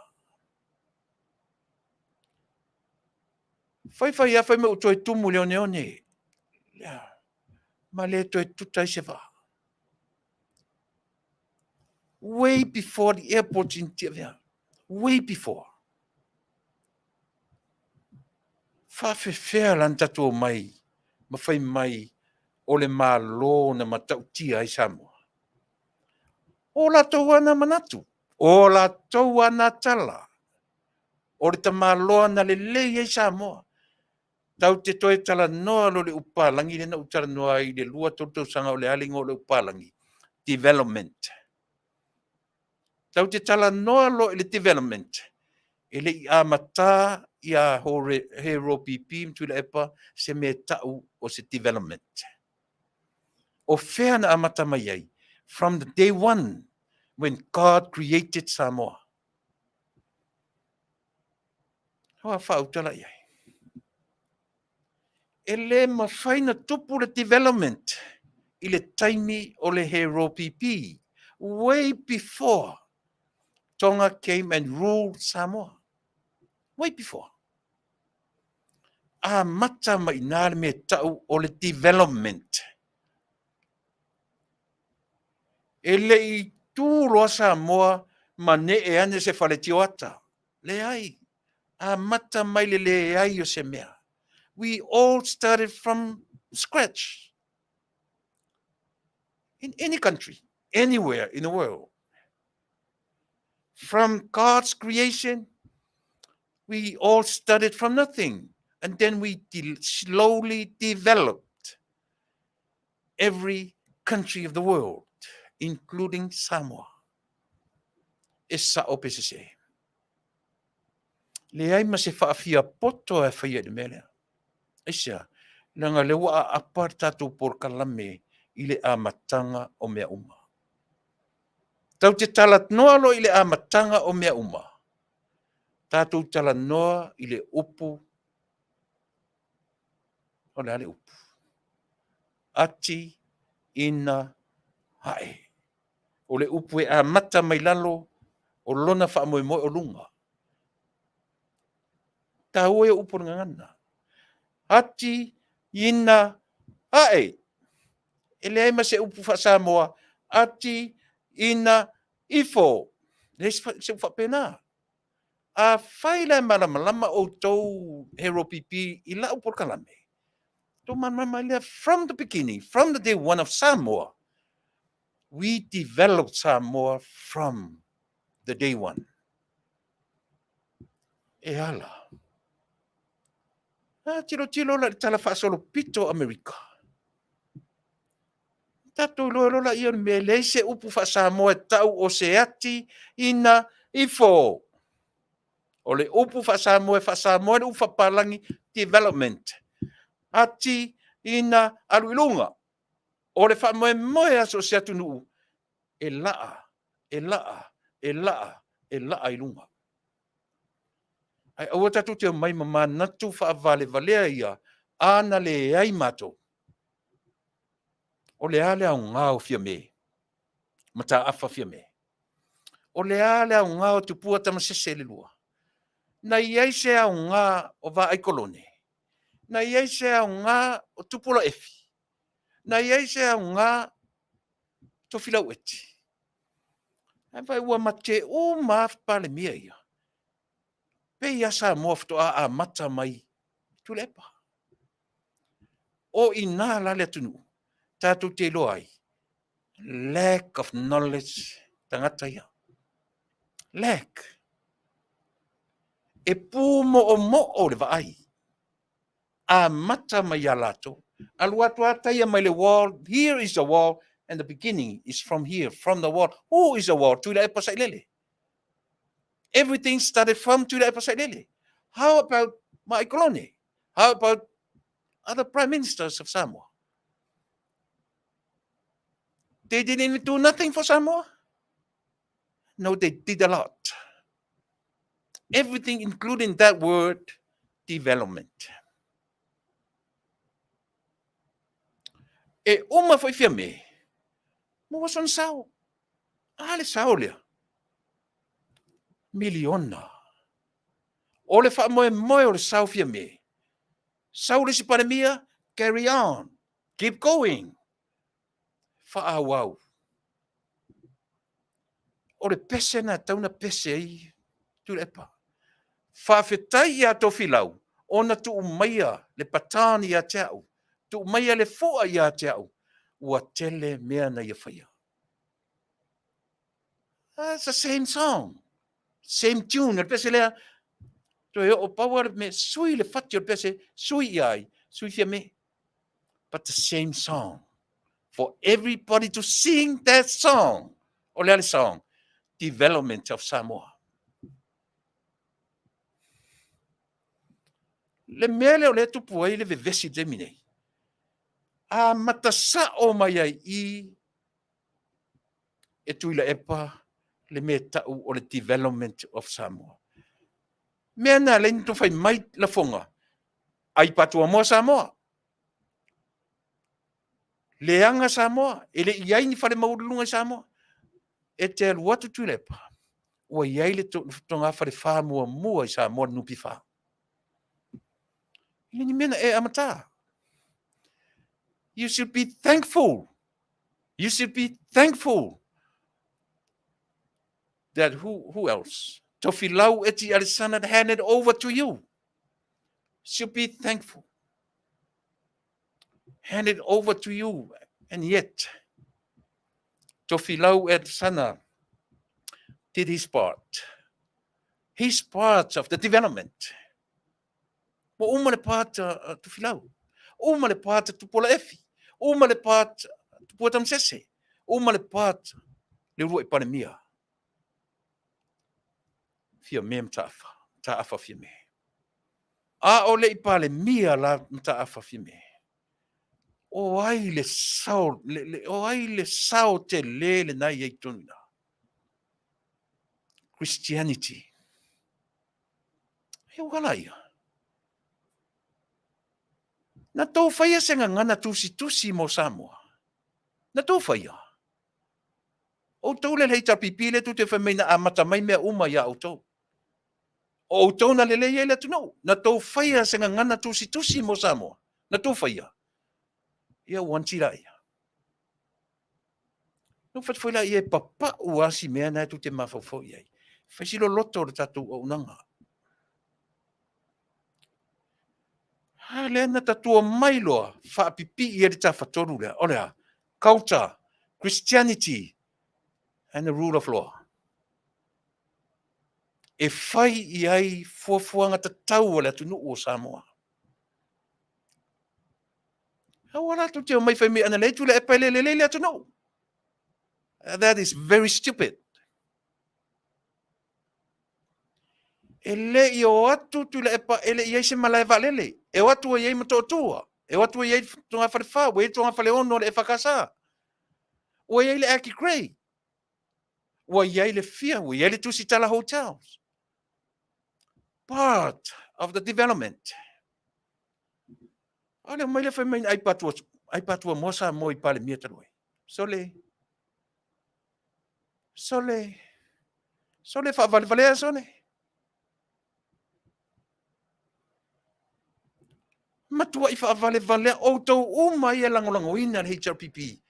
Whai a whai me uto e tumu leo neone. Lea. Ma le to e tutai se va. Way before the airport in Tia. Way before. Faafetai lan tatu mai. Ma whai mai. O le malo na matau tia ai Samoa. O la tau ana manatu. O la tau ana tala. O le tamaloa na le lei ai Samoa. Tau te toe tala noa lo le upalangi le na utala noa i le lua tau sanga o le alingo le upalangi. Development. Tau te tala noa lo le development. E le i amata i a hero pipi Tuilaepa se me tau o se development. O whea na amata mai ai. From the day one when God created Samoa. Hoa whautala iai. E le mawhaina tupu le development i le taimi o le hero pipi. Way before Tonga came and ruled Samoa. Way before. A mata mai nāre me tau o le development. E le i tūroa Samoa ma ne e ane se whale tioata. Le ai. A mata mai le ai o se mea. We all started from scratch. In any country, anywhere in the world. From God's creation, we all started from nothing. And then we slowly developed every country of the world, including Samoa. Esa o PCC. Le ai ma se whaafia poto e whaia de mele. Esa, nanga lewa a apar tātou por kalame i le amatanga o mea uma. Tau te talat noa lo i le amatanga o mea uma. Tātou tala noa i le upu. O le ale upu. Ati ina hae. O le upu e amata mai lalo o lona wha moe moe o lunga. Tā ue upu ngangana. Ati ina hae. E le aima se upu wha Samoa. Ati ina ifo. Le se upa pena. A whaile malama o tau hero pipi i la upu kalame. To mama from the beginning, from the day one of Samoa, we developed Samoa from the day one. E ala. Tilo la tala whaasolo pito Amerika. Tato lola i on me leise upu wha Samoa tau o se ati ina ifo. O le upu wha Samoa le ufa palangi development. Ati ina aluilunga. O le wha moe aso se atu nuu. E laa ilunga. Ai aua tatu te mai mama natu wha vale ia. Ana le ai mato. O le ale au ngāo fia me. Mata afa fia me. O le ale au ngāo tupua tamasese le lua. Na iai se au ngā o va ai kolone. Na iai se au ngā o tupula efi. Na iai se au ngā to filau eti. Ai vai ua mate o maaf pale mia ia. Pe ia Samoa a mata mai Tuilaepa. O ina lale atunu. Tātou te loa ai. Lack of knowledge tangata ia. Lack. E pū mo o le vaai. A mata mai a lato. Aluatu ataia mai le wall. Here is the wall. And the beginning is from here, from the wall. Who is the wall? Tuilaepa Sailele. Everything started from Tuilaepa Sailele. How about Maikolone? How about other prime ministers of Samoa? They didn't do nothing for Samoa? No, they did a lot. Everything, including that word, development. E uma foi fia me. Mo was on sao. Ale sao lea. Miliona. Ole fa moe o le sao fia me. Sao le si panemia, carry on. Keep going. Fa awau. O le pese na tauna pese ai. Tuilaepa. Faafetai ia to filau. Ona tu umaia le patani ia te au. Tu umaia le fua ia te au. Ua tele mea na ia whaia. It's the same song. Same tune. Le pese lea. To e o power me sui le fati o pese. Sui iai. Sui fia me. But the same song. For everybody to sing that song. O le ale song. Development of Samoa. Le mele o le tupu ai le vevesi de minei. A matasa o mai ai I e Tuilaepa le me tau o le development of Samoa. Mea na le nito fai mai la fonga. Ai patua mo Samoa. Le anga Samoa. E le iai ni fale maurulunga Samoa. E te aluatu Tuilaepa. Ua iai le tonga fale wha mua I Samoa nupi wha. Ile ni mena e amata. You should be thankful. You should be thankful that who else? Tofilau eti alisana handed over to you. Should be thankful. Handed over to you. And yet, Tofilau alisana did his part. His part of the development. Mo uma le part Tofilau. Uma le part Tupolaefi. Uma le part Tupuatamsese. Uma le part le rua I panemia. Fia mem taafa fia me. A o le I panemia la taafa fia me. O ai le sao, o ai le sao te le nai e tunina. Christianity. E o galaia. Na tau whaia se ngana tusi mo Samoa. Na tau whaia. O tau le hei tapipile tu te whameina a mata mai mea uma ia o tau. O tau na lele ia le tunau. Na tau whaia se ngana tusi mo Samoa. Na tau whaia. Ia wantira ia. No whaitwhaila ia papa uasi mea na tu te mawhawhau iai. Whaisilo loto le tatu o unanga. Ha lea na tatua mai loa. Whaapipi ia le ta whatoru lea. Olea. Culture. Christianity. And the rule of law. E whai iai fuafuanga ta tau le tunu o Samoa. Hawala tu te o mai whai me ana leitu le epa le le tunu. That is very stupid. Ele I o atu Tuilaepa ele iai se malai valele. E watu o iai matotua. E watu o iai tonga whare wha. E tonga whare ono le e whakasa. O iai le aki grey. O iai le fia. O iai le tusitala hotels. Part of the development. Ole mai le whai mai ai patua mosa mo I pale mia taroi. Sole whaavale sone. Matua I whaavale o tau uma ia langolango ina le HRPP.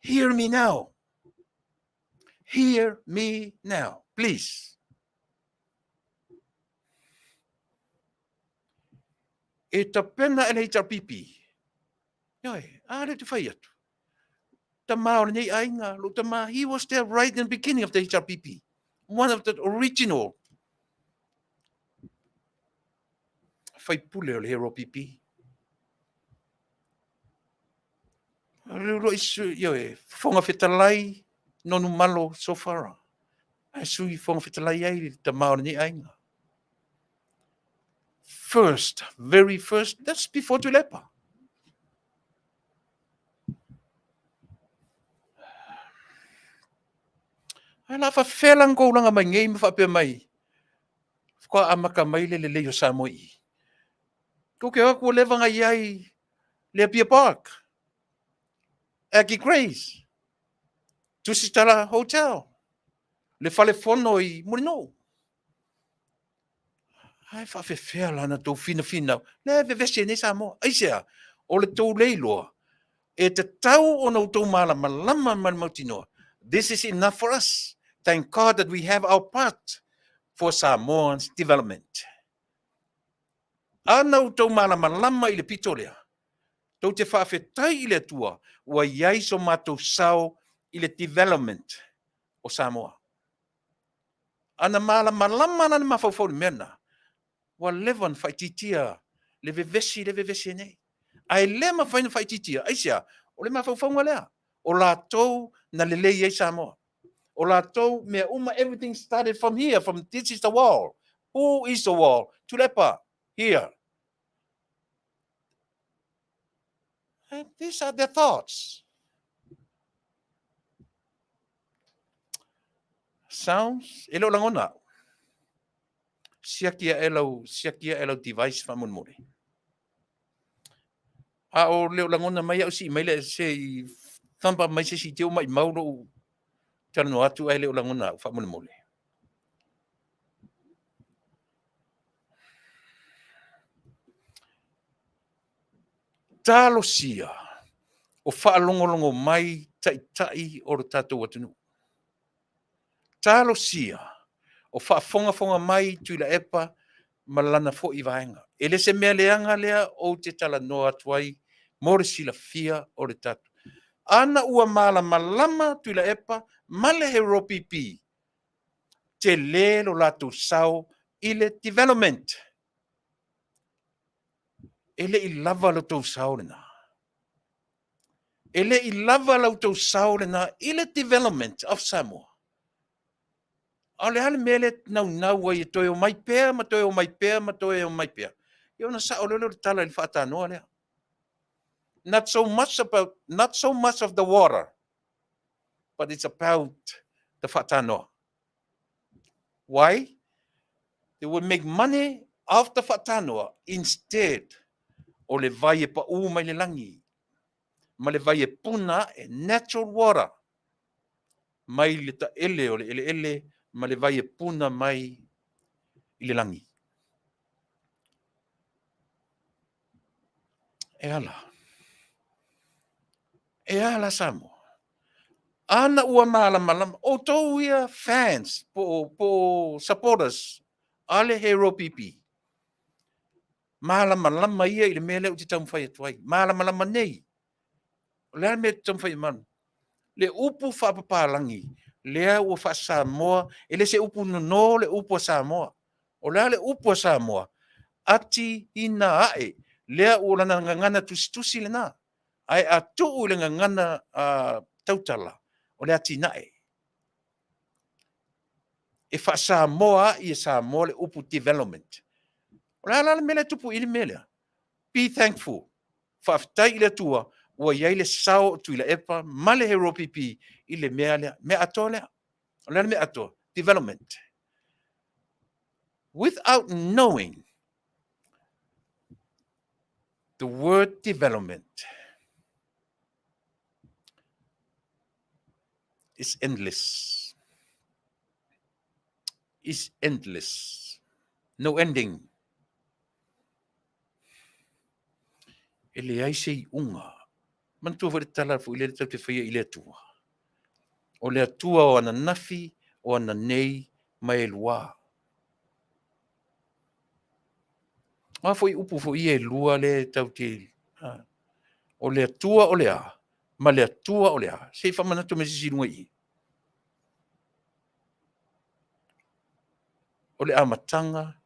Hear me now. Hear me now, please. E ta pena e nei pipi. Yoi, are te whai atu. Ta mao nei ainga, lo ta ma, he was there right in the beginning of the HRPP. One of the original. Whai pule o le hero pipi. Riro isu, yoi, whonga whetalai, nonu malo so far. Ai sui whonga whetalai ai, ta mao nei ainga. First, very first, that's before Tuilaepa. Ai la fa felang ko langa mai ngei fa pe mai. Ko amaka mai le le yo Samoa. Ko ke ko levanga iai le Pia Park. Aki Grace. Tusitala Hotel. Le fale fono I Murino. Ai fa fe fela na to fina fina. Le ve vese ni Samoa. ASEA. O le tau leiloa. E te tau o no tau mala malama malmautinoa. This is enough for us. Thank God that we have our part for Samoans development. Ana o tau mala malama I le pitorea. Tau te Faafetai I le tua. Wa iai so matou sao I le development o Samoa. Ana mala malama na mafofo mena. Wa levan faititia le vevesi nei. Ai le ma faina faititia. ASEA o le mafofo lea. O la tau na lele iai Samoa. O la tau mea uma everything started from here. From this is the wall. Who is the wall? Tuilaepa. Here. And these are their thoughts. Sounds elo langona. Siakia elo device famunmuri. A o leo langona mai au si mai le se tampa mai se si teu mai mauro tano atu ai leo langona famunmuri. Talo sia o whaalongolongo mai tai o ro tātou atunu. Talo sia o whaafonga mai Tuilaepa malana fo I vaenga. Ele se mea leanga lea o te tala noa atuai more sila fia o le tatu. Ana ua mala malama Tuilaepa male he ropipi te le lo latu sao ile development. Ele I lava lo tau sao lena. Ele I lava lo tau sao lena ile development of Samoa. Ale hale mele nau wa I toi o mai pea, ma toi o mai pea, ma toi o mai pea. Yo na sa o lolo tala I Faatanoa lea. Not so much of the water, but it's about the Faatanoa. Why? They would make money off the Faatanoa instead o le vai pa u mai le langi. Ma le vai puna e natural water. Mai le ta ele o le ele ma le vai puna mai I le langi. E ala Samoa. Ana ua malama o tau ia fans po supporters ale hero pipi. Malama ia I le mele o te taumwhai atuai. Malama nei. Lea me te taumwhai manu. Le upu whapapalangi. Lea ua wha Samoa. Ele se upu no le upu Samoa. O lea le upu Samoa. Ati ina ae. Lea ua lana ngangana tusi le na. Ai atu u le ngangana tautala. O le ati nae. E wha Samoa I Samoa le upu development. O lea mele tupu ili mele. Be thankful. Faafetai I le tua. Ua iai le sao Tuilaepa ma le hero pipi I le mea lea. Mea ato lea. O lea mea ato. Development. Without knowing the word development is endless. Is endless. No ending. Ele ai sei unga. Mantua wale tala fu ile tau te whaia I le tua. o le atua o ana nafi o ana nei mai lua. Ma foi upu foi e lua le tau te o le atua o le a, ma le atua o le a. Se whamanatu me sisi i. O le amatanga,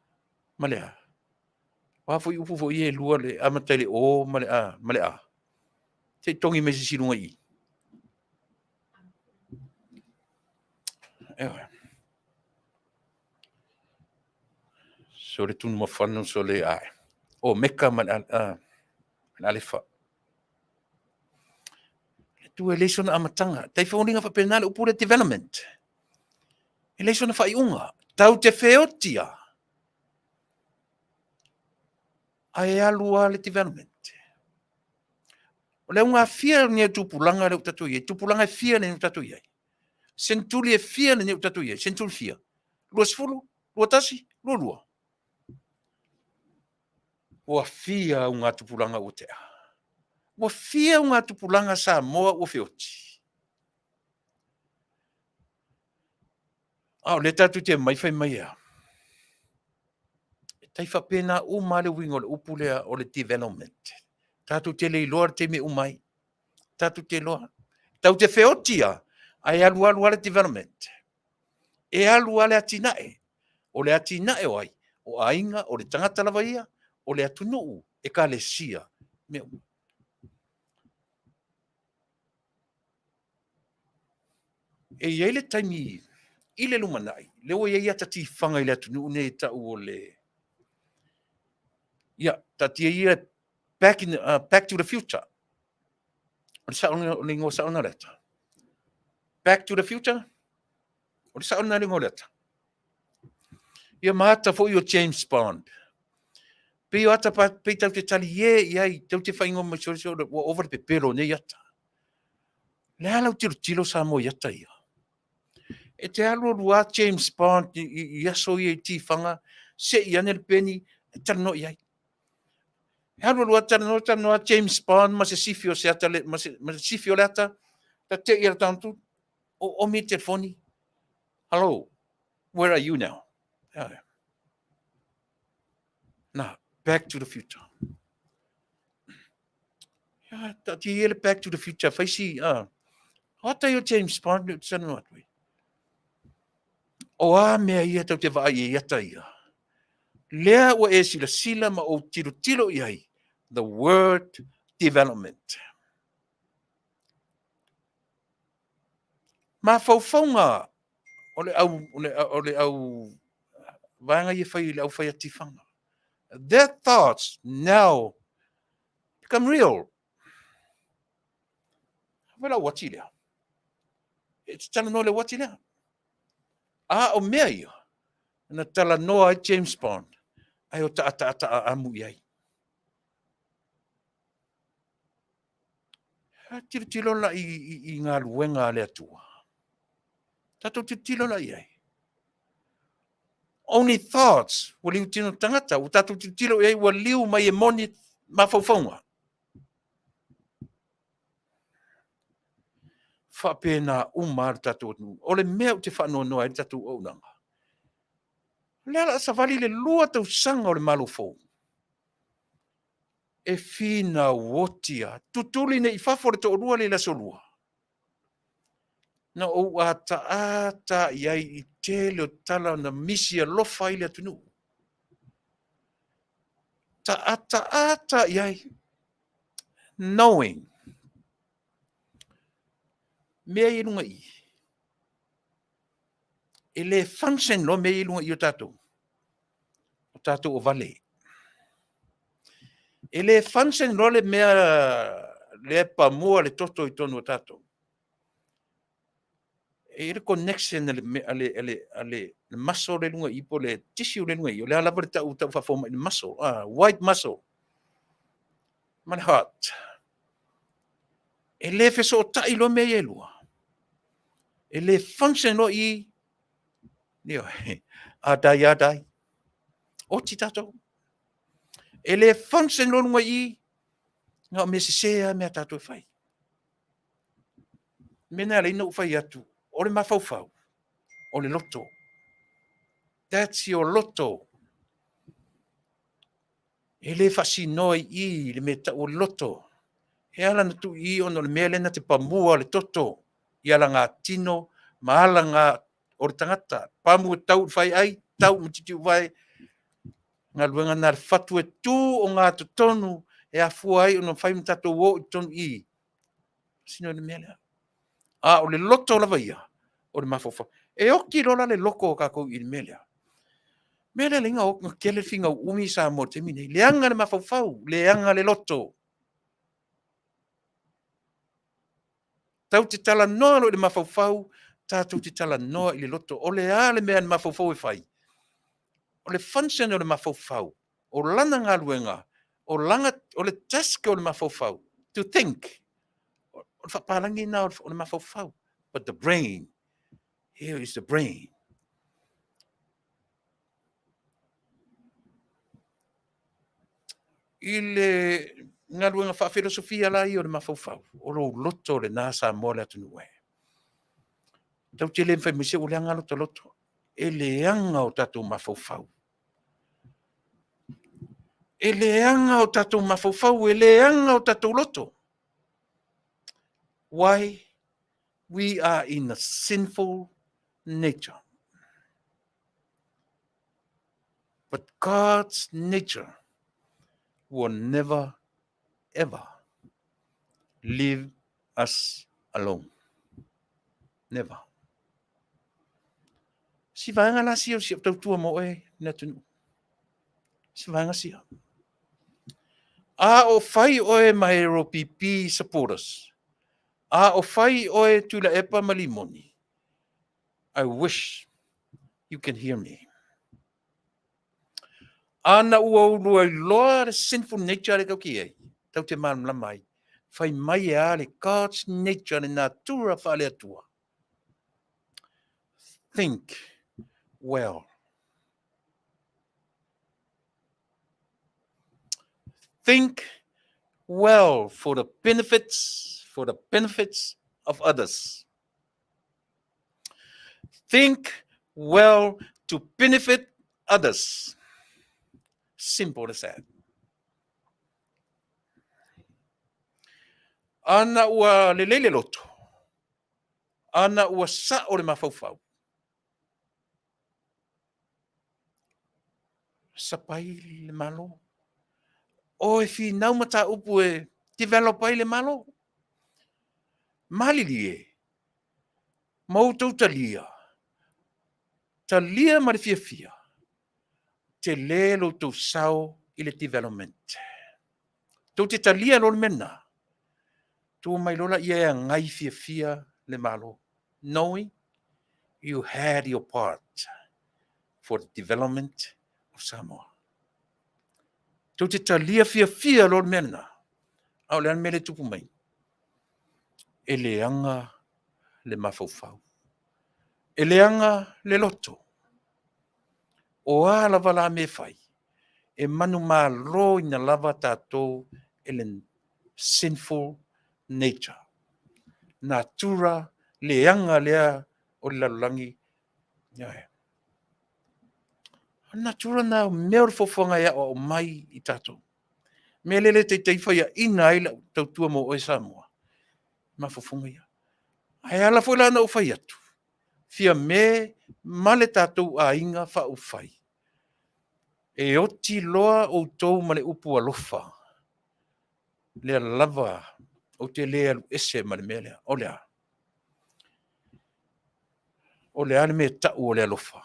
ma le a. Ma foi upu foi e lua le amatele o ma le a. Se tongi me sisi i. Ewa. So le tunu mawhanu so le a. O meka ma le fa. Tu e leiso na amatanga. Tai whauninga whapenale upu le development. E leiso na whaiunga. Tau te wheotia. Ai alua le development. O le unga fia ni tupulanga le utatu ye. Tupulanga fia ni utatu ye. Sentuli e fia ni utatu ye. Sentuli fia. Lua sifulu, lua tasi, lua lua. Ua fia unga tupulanga utea. Ua fia unga tupulanga Samoa ua feoti. Le tatu te mai fai mai ea. Tai whapena umale wingo le upulea o le development. Tatu te le iloa te me umai. Tatu te loa. Tau te feotia. Ai alu le development. E alu ale atinae. O le atinae o ai. O ainga, o le tangata lava ia. O le atunuu. E ka le sia. Me umai. E iei le taimi. I le lumanai. Le o iei ata ti whanga i le atunuu ne tau o le. Ia, tati ia back to the future. O le sauna leta. Back to the future. O le sauna leta. Ia maata fo i o James Bond. Pe o ata pe tau te tali iai, tau te whaingo ma sore o over pe pero ne iata. Le alau tilo Samoa iata ia. E te alo lua James Bond i aso i ti whanga, se i ane le peni, e tarno iai. E alo lua tarno James Bond, ma se sifio se ata le, ma se sifio le ata, ta te ia tantu, o mi telefoni. Hello, where are you now? Now, back to the future. Tati ia le back to the future, whaisi, hata i o James Bond, sana watui. O a mea ia tau te waa i iata ia. Lea o e sila ma o tilo iai. The word development. Ma faufaunga o le au vanga i whai le au whai atifanga. Their thoughts now become real. Wala wati lea. It's tala no le wati lea. O mea ia. Na tala noa James Bond. Ai o ata amu iai. Tilo la i ngā luenga le atua. Tato tilo la iai. Only thoughts wa liu tino tangata. O tato tilo iai wa liu mai e moni mawhauwhaunga. Whapena umar tato nu. O le mea o te whanau noa e tato o nanga. Lea sa vali le lua tau sanga o le malofou. E fina wotia. Tutuli ne i whafore to orua le la solua. Na o ata iai i tele o tala na misi a lofa i le atunu. Ta ata iai. Knowing. Mea i lunga i. E le function lo mea i lunga i o tatou. O tatou o vale. E le function lo le mea le pa mua le toto i tonu o tatou. E le connection ale muscle le lunga i po le tissue le lunga i. O le alapa le tau whafoma i le muscle. White muscle. Man heart. E le feso o tai lo mea i lua. E le function lo i adai. O ti tatou. E le function lo lunga i nga me se sea mea tatou fai. Mena le ina ufai atu. o le mafaufau, o le loto. That's your loto. E le fasinoa I le meta o le loto. E ala na tu I ono le mea lena te pamua le toto. I ala ngā tino, ma ala ngā o le tangata. Pamu e tau whai ai, tau mtitiu vai. Ngā luenga nā le fatu e tū o ngā totonu e a fuai ono whai mtato wo I tonu I. Sino le mea lea. A o le loto lava ia, o le mafaufau. E oki rola le loko o kako I le mea lea. Mea lea linga o kele finga umi sa mo te mine. Leanga le mafaufau, leanga le loto. Tau te tala noa lo le mafaufau, tātou te tala noa I le loto. O le a le mea le mafaufau e whai. O le function o le mafaufau. O lana ngā luenga. O le task o le mafaufau. To think. O le whaparangi na o le mafaufau. But the brain. Here is the brain. I le ngā luenga whawhilosofia la I o le mafaufau. O lo loto le nā Samoa le atu nuwe. Tau te le mwhai mese o le anga loto loto. E le anga o tatou mafaufau. E le anga o tatou mafaufau, e le anga o tatou loto. Why? We are in a sinful nature. But God's nature will never, ever leave us alone. Never. Si vaenga la si o si tau tua mo e na tunu. Si vaenga si. A o fai oe Mahero PP supporters. A o fai oe Tuilaepa malimoni. I wish you can hear me. Ana ua ulua I loa le sinful nature le kau ki ei. Tau te manam mai. Fai mai e a le God's nature le natura whale atua. Think well. Think well for the benefits of others. Think well to benefit others. Simple as that. Ana ua lelele loto. Ana ua sa o le mafaufau. Sapai le malo. O e fi nau mata upu e develop ai le malo. Mali lie. Mautou talia. Talia ma le fia. Te le lo tau sao I le development. Tau te talia lo le mena. Tu mai lola ia ngai fia le malo. Knowing you had your part for the development of Samoa. Tau te talia fia lo le mena. Au le mele tupu mai. E le anga le mafaufau. E le anga le loto. O a lava la me fai. E manu ma lo ina lava tātou e le sinful nature. Natura le anga lea o le lalulangi. Natura na mea fofonga ia o mai I tātou. Me lele te teifai ina ila tautua mo o Samoa. Ma fofonga ia. Ai ala foi la na o fai atu. Fia me male tātou a inga fa o fai. E oti loa o tou male upu alofa. Lea lava o te lea ese male mea. O lea. O lea me tau o lea alofa.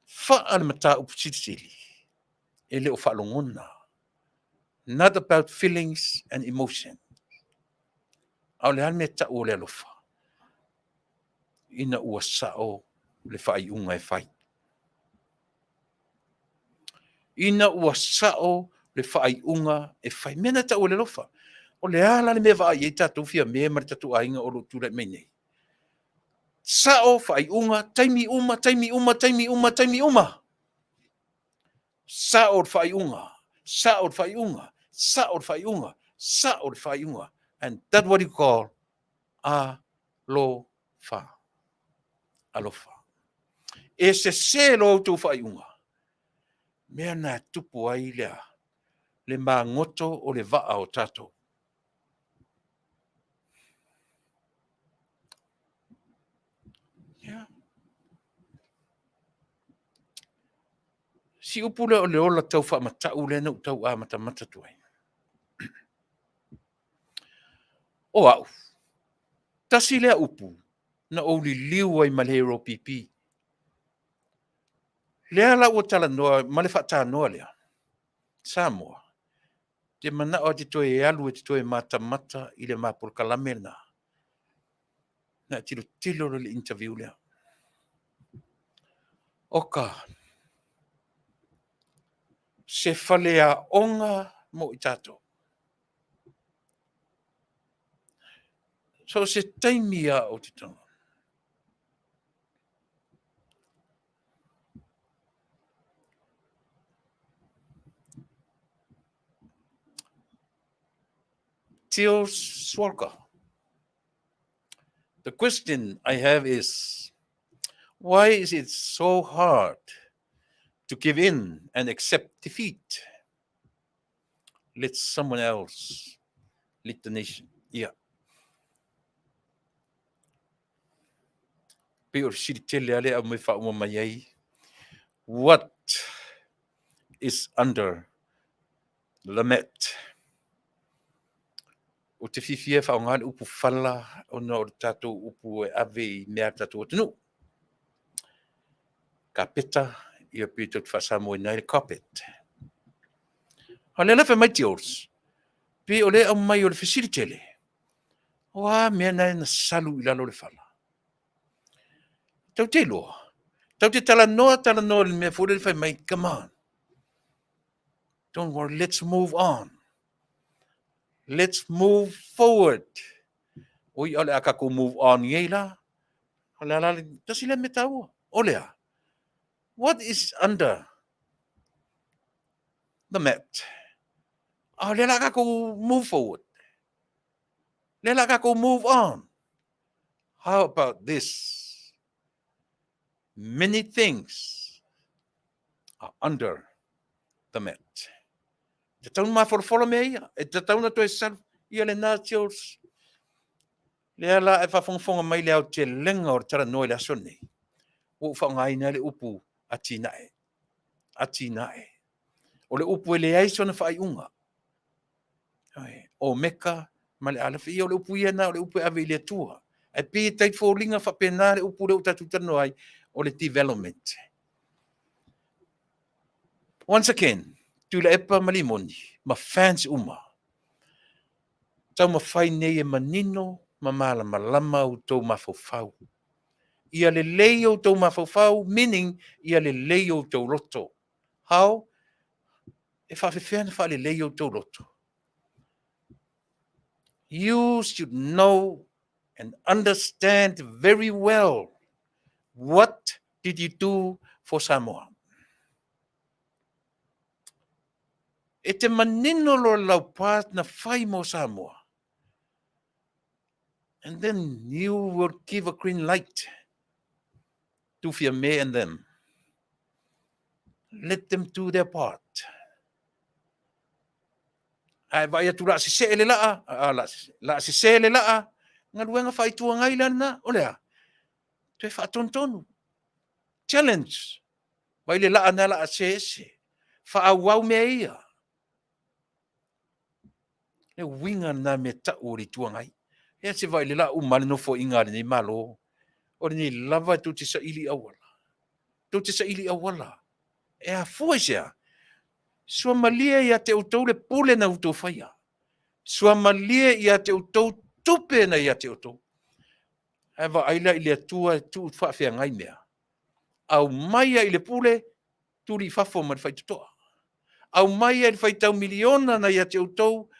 Fa ale mata upu sitili. E leo fa longona. Not about feelings and emotion. O lea me tau o lea alofa. Ina ua sao le fai unga e fai. Ina ua sao le fai unga e fai. Mena ta o le lofa. O le ala le me vai e tatu fia me mara tatu ainga o lo tura me nei. Sao fai unga, taimi uma. Sao fai unga. Sao fai unga. And that's what you call a lo Fa. Alofa. E se lo tu whaiunga. Mea nā tupu ai lea. Le mā ngoto o le vaa o tatou. Yeah. Si upu le o le ola tau wha matau le nau tau a mata tuai. O au. Tasi lea upu. Na o li liu ai malero pipi. Lea la o tala noa, male whata noa lea. Samoa. Te mana o te toe e alu e te toe mata i le mapur kalame na. Na tilo le interview lea. Oka. Se whalea onga mo i tato. So se taimia o te tonga. Tio Swalka. The question I have is, why is it so hard to give in and accept defeat? Let someone else lead the nation. Yeah. What is under lament? O te fifia whaongan upu whala o na o tatou upu e ave I mea tatou atunu. Ka peta I a pita te whasamo I nai le carpet. Ha le lawe mai te ors. Pe o le au mai o le facilitele. Wa mea nai na salu I lalo le whala. Tau te loa. Tau te tala noa le mea fure le whai mai. Come on. Don't worry, let's move on. Let's move forward. Oi ole aka ko move on yei la. Ole ala tasi le metau. Olea. What is under the mat? Ole aka ko move forward. Le aka ko move on. How about this? Many things are under the mat. Te tau ma follow me ia. E te tau na to e sal. Ia le nachos. Le ala e whafonga mai le au te lenga o tara noi le aso nei. O whaongai na le upu atinae. Atinae. O le upu e le aiso na whai unga. O meka, ma le ala whi o le upu ia na o le upu e ave I le tua. E pi teit fōringa whapena le upu le utatu tano ai o le development. Once again, Tuilaepa malimoni, ma fans uma. Tau ma whai nei e manino, ma mala malama o tau mawhawhau. Ia le lei o tau mawhawhau, meaning ia le lei o tau roto. How? E whawhewhena wha le lei o tau roto. You should know and understand very well what did you do for Samoa. E te manino lo lau pāt na whai mo Samoa. And then you will give a green light to Fiame and them. Let them do their part. Ai vai atu la se le laa, la se le laa, nga luenga whai tua ngai lana, olea. Te whaatontonu. Challenge. Vai le laa na la se. Whaawau mea ia. E winga na me ta ori tua ngai. E se vai le laa umale no fo inga ni malo. O ni lava tu te sa ili awala. Tu te sa ili awala. E a fuesea. Sua malia ia te utau le pule na utau whaia. Sua malia ia te utau tupe na ia te utau. Ewa aila ili atua tu whawhia ngai mea. Au maia ili pule turi whafo ma whai tutoa. Au maia ili whai tau miliona na ia te utau.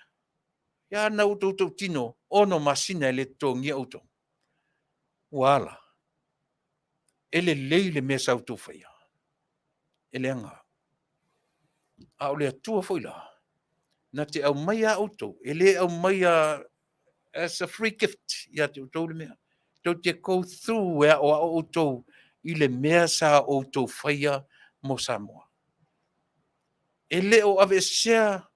Ia na utau tau tino. Ono masina ili tō ngia utau. Wala. Ele leile mea sa utau whaia. Ele anga. Au le atua whaila. Na te au maia auto, ele au maia as a free gift, ia te utau le mea. Tau te go through ea o a outou I le mea sa outou whaia mo Samoa. E leo ave sea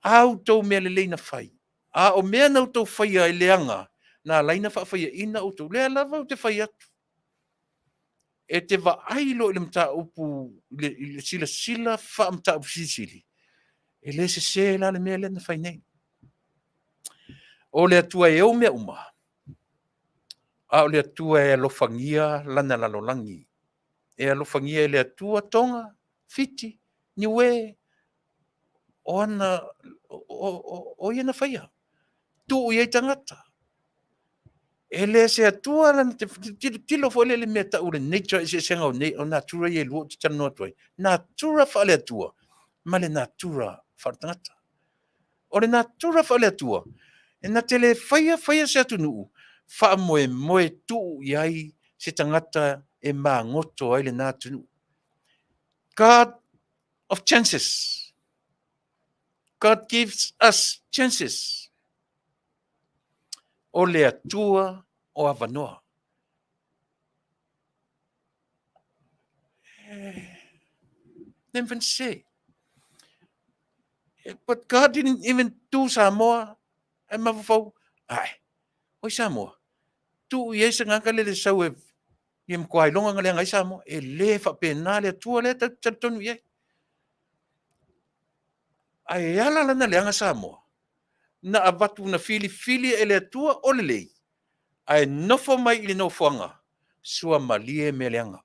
autou mea le leina whai. A o mea nau tau whaia e leanga na laina wha whaia ina outou. Lea lava o te whai atu. E te wa ailo ile mta upu ile sila sila wha mta upu sisili. E le se la le mea le na whai nei. O le atua e o mea uma. A o le atua e alofangia lana lalolangi. E alofangia e le atua tonga, fiti, niwe, o ana, o ia na whaia. Tu iei tangata. E le se atua lana te tilo fo le mea ta ure nature e se senga o natura i e luo te tano atuai. Natura fa le atua. Ma le natura fa tangata. O le natura fa le atua. E na te le whaia se atu nuu. Wha moe tu iai se tangata e maa ngoto ai le nātu nuu. God of chances. God gives us chances. O le atua o avanoa. Never even say. But God didn't even do Samoa. E mawafau. Ai. Oi Samoa. Tu iei sa ngaka le sau e ia mkwai longa ngale ngai Samoa. E le fa pena le atua le tatonu iei. Ai ala lana le anga Samoa. Na avatu na fili e le atua o le lei. Ai nofo mai ili no fuanga. Sua malie me leanga.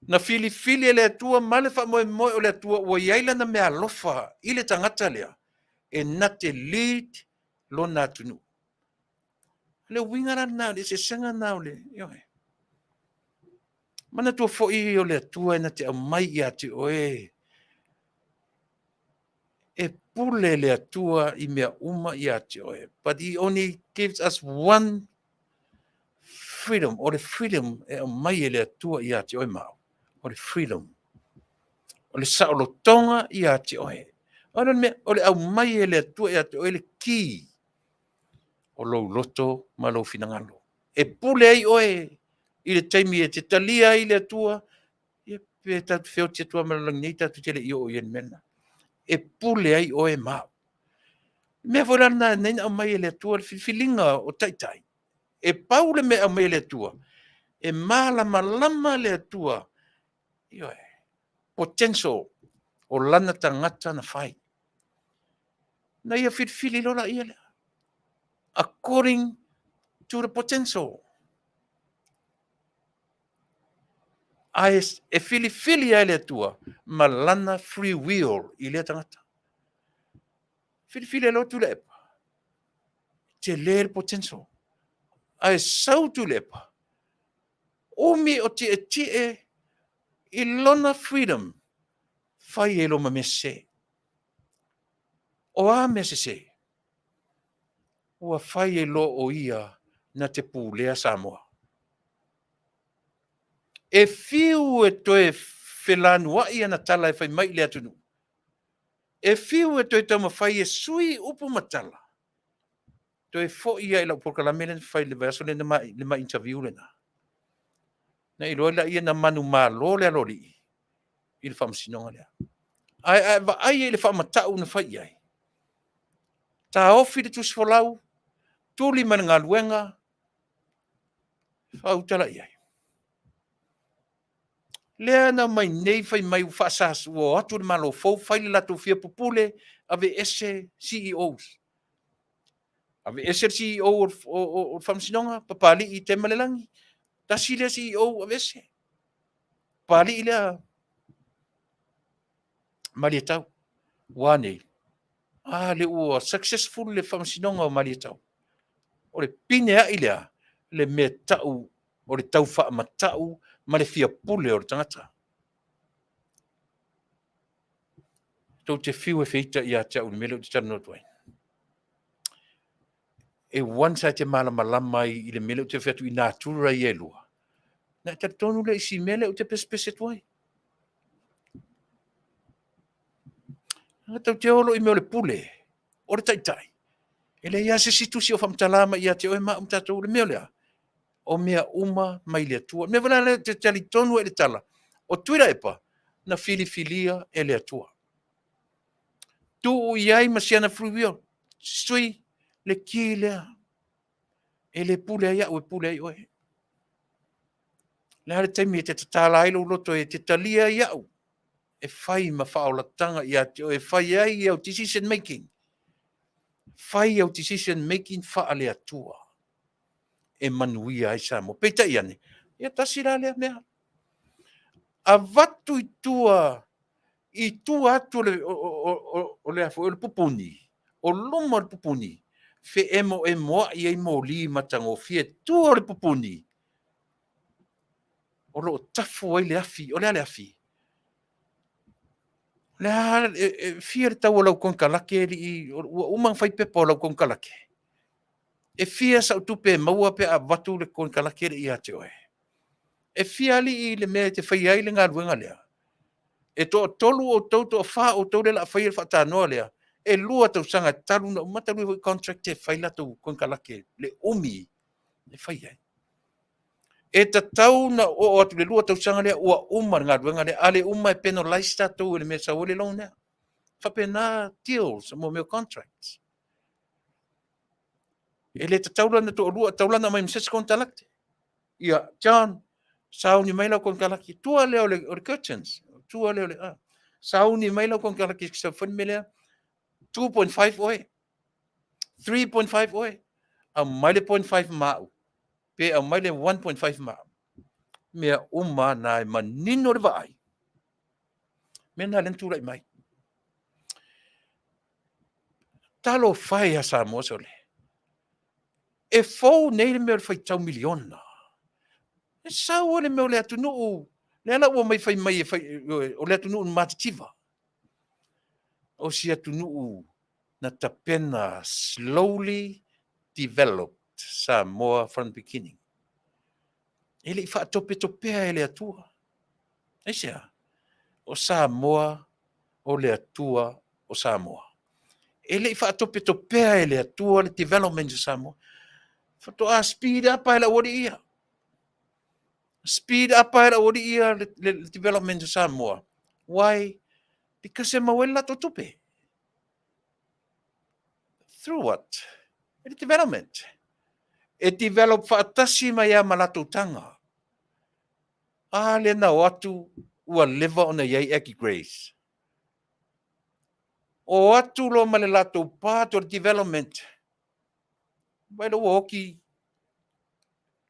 Na fili e le atua male fa moe o le atua o iaila na mea lofa ile tangata lea. E na te lead lo na tunu. Le wingara na le se senga na le. Mana tua fo i o le atua e na te amai i ati oe. E pule le atua I mea uma I ati oe. But he only gives us one freedom. O le freedom e amai e le atua I ati oe mao. O le freedom. O le saolo tonga I ati oe. O le au mai e le atua I ati oe le ki. O lou loto ma lou finangalo. E pule ai oe. I le taimi e te talia I le atua. E pe tatu feo te atua malalang nei tatu tele I o ien mena. E pule ai oe mao. Mea vorana nei au mai e le atua le filinga o taitai. E paule me au mai le atua. E malama le atua. Ioe. Potential o lana tangata na whai. Na ia fili lola ia lea. According to the potential. Ai e fili ai le atua. Ma lana free will I le tangata. Fili lo Tuilaepa. Te le potential. Ai sau Tuilaepa. Omi o te I lona freedom. Fai e lo ma mese. O a mese se. Ua fai e lo o ia na te pūlea Samoa. E fiu e toe whelanua ia na tala e fai mai le atunu. E fiu e toe tama fai e sui upu matala. Toe fo ia ila upokalamene fai le vaso le ma interview le na. Na ilo ila ia na manu malo le alori. I le whamsinonga lea. Ai e le whamatau na fai ai. Ta ofi le tusi folau. Tuli mana ngā luenga. Whautala iai. Lea na mai nei fai mai fasa o atu le malo fau fai le lato fia pupule ave ese CEOs. Ave ese CEO o whamsinonga papali I te malelangi. Tasi le CEO ave ese. Pali I lea Marietau. Wane. Le ua successful le whamsinonga o Marietau. O le pine a ilea le me tau o le tau wha matau ma le fia pule o le tangata. Tau te fiu e feita I a tau ni mele o te tano tuai. E wansa te malama I le mele o te fetu I natura I elua. Na te tonu le isi mele o te pespese tuai. Na tau te olo I me o le pule. O le taitai. Ele ia se situsi o whamtalama ia te oe maa umtatou le mea lea. O mea uma mai le atua. Mea wala le te tali tonu e le tala. O Tuilaepa na filifilia e le atua. Tu iai masiana fruwio. Sui le ki lea. E le pule ai au e pule ai oe. Le hale taimi e te tatala ailo loto e te talia i au. E whai ma whaolatanga i ate o e whai ai au decision making. Whai au decision making wha ale atua. E manuia ai Samoa. Peita i ane. Ia tasira lea mea. A vatu i tua atu o le afo, o le pupuni. O luma le pupuni. Fe emo e moa i ei mo li matango fie tua o le pupuni. O lo tafu ai le afi, o le ale afi. Le fia le tau o lau konkalake i umang fai pepa o lau konkalake. E fia sa utupe maua pe a vatu le konkalake i ate oe. E fia li i le mea te fai ai le ngā ruenga lea. E to tolu o tau to fa o tau le la fai le Faatanoaga lea. E lua tau sanga talu na matalu i contract e fai la tau konkalake le umi. E fai ai. E ta tau na o atu le lua tau sanga lea ua uma ngā ruenga lea. Ale uma e penalize tatu le mea sa ole long lea. Whapena deals mo meu contracts. E le ta taulana to lua taulana mai msese kontalakte. Ia, John, sauni mai lau konkalaki. Tua leo le curtains. Tua leo le sauni mai lau konkalaki sa whanmelea. 2.5 oe. 3.5 oe. A mai le 0.5 mau. Pe a mai le 1.5 mau. Mea uma na e manino le vai. Mea na lentu lai mai. Talo fai a Samoa sole. E fou nei le mea le fai tau miliona. E sao le mea le atunuu. Le ala ua mai fai mai o le atunuu matativa. O si atunuu na tapena slowly developed Samoa from the beginning. Ele i whaatopetopea e le atua. Eisea. O Samoa o le atua o Samoa. Ele i whaatopetopea e le atua le development o Samoa. Fato a speed up e la ori ia. Speed up e la ori ia le development o Samoa. Why? Because e mawela to tupe. Through what? E development. E develop whaatasi mai a malato tanga. Le na watu ua leva ona iai eki grace. O atu lo male lato pato development. Vai lo oki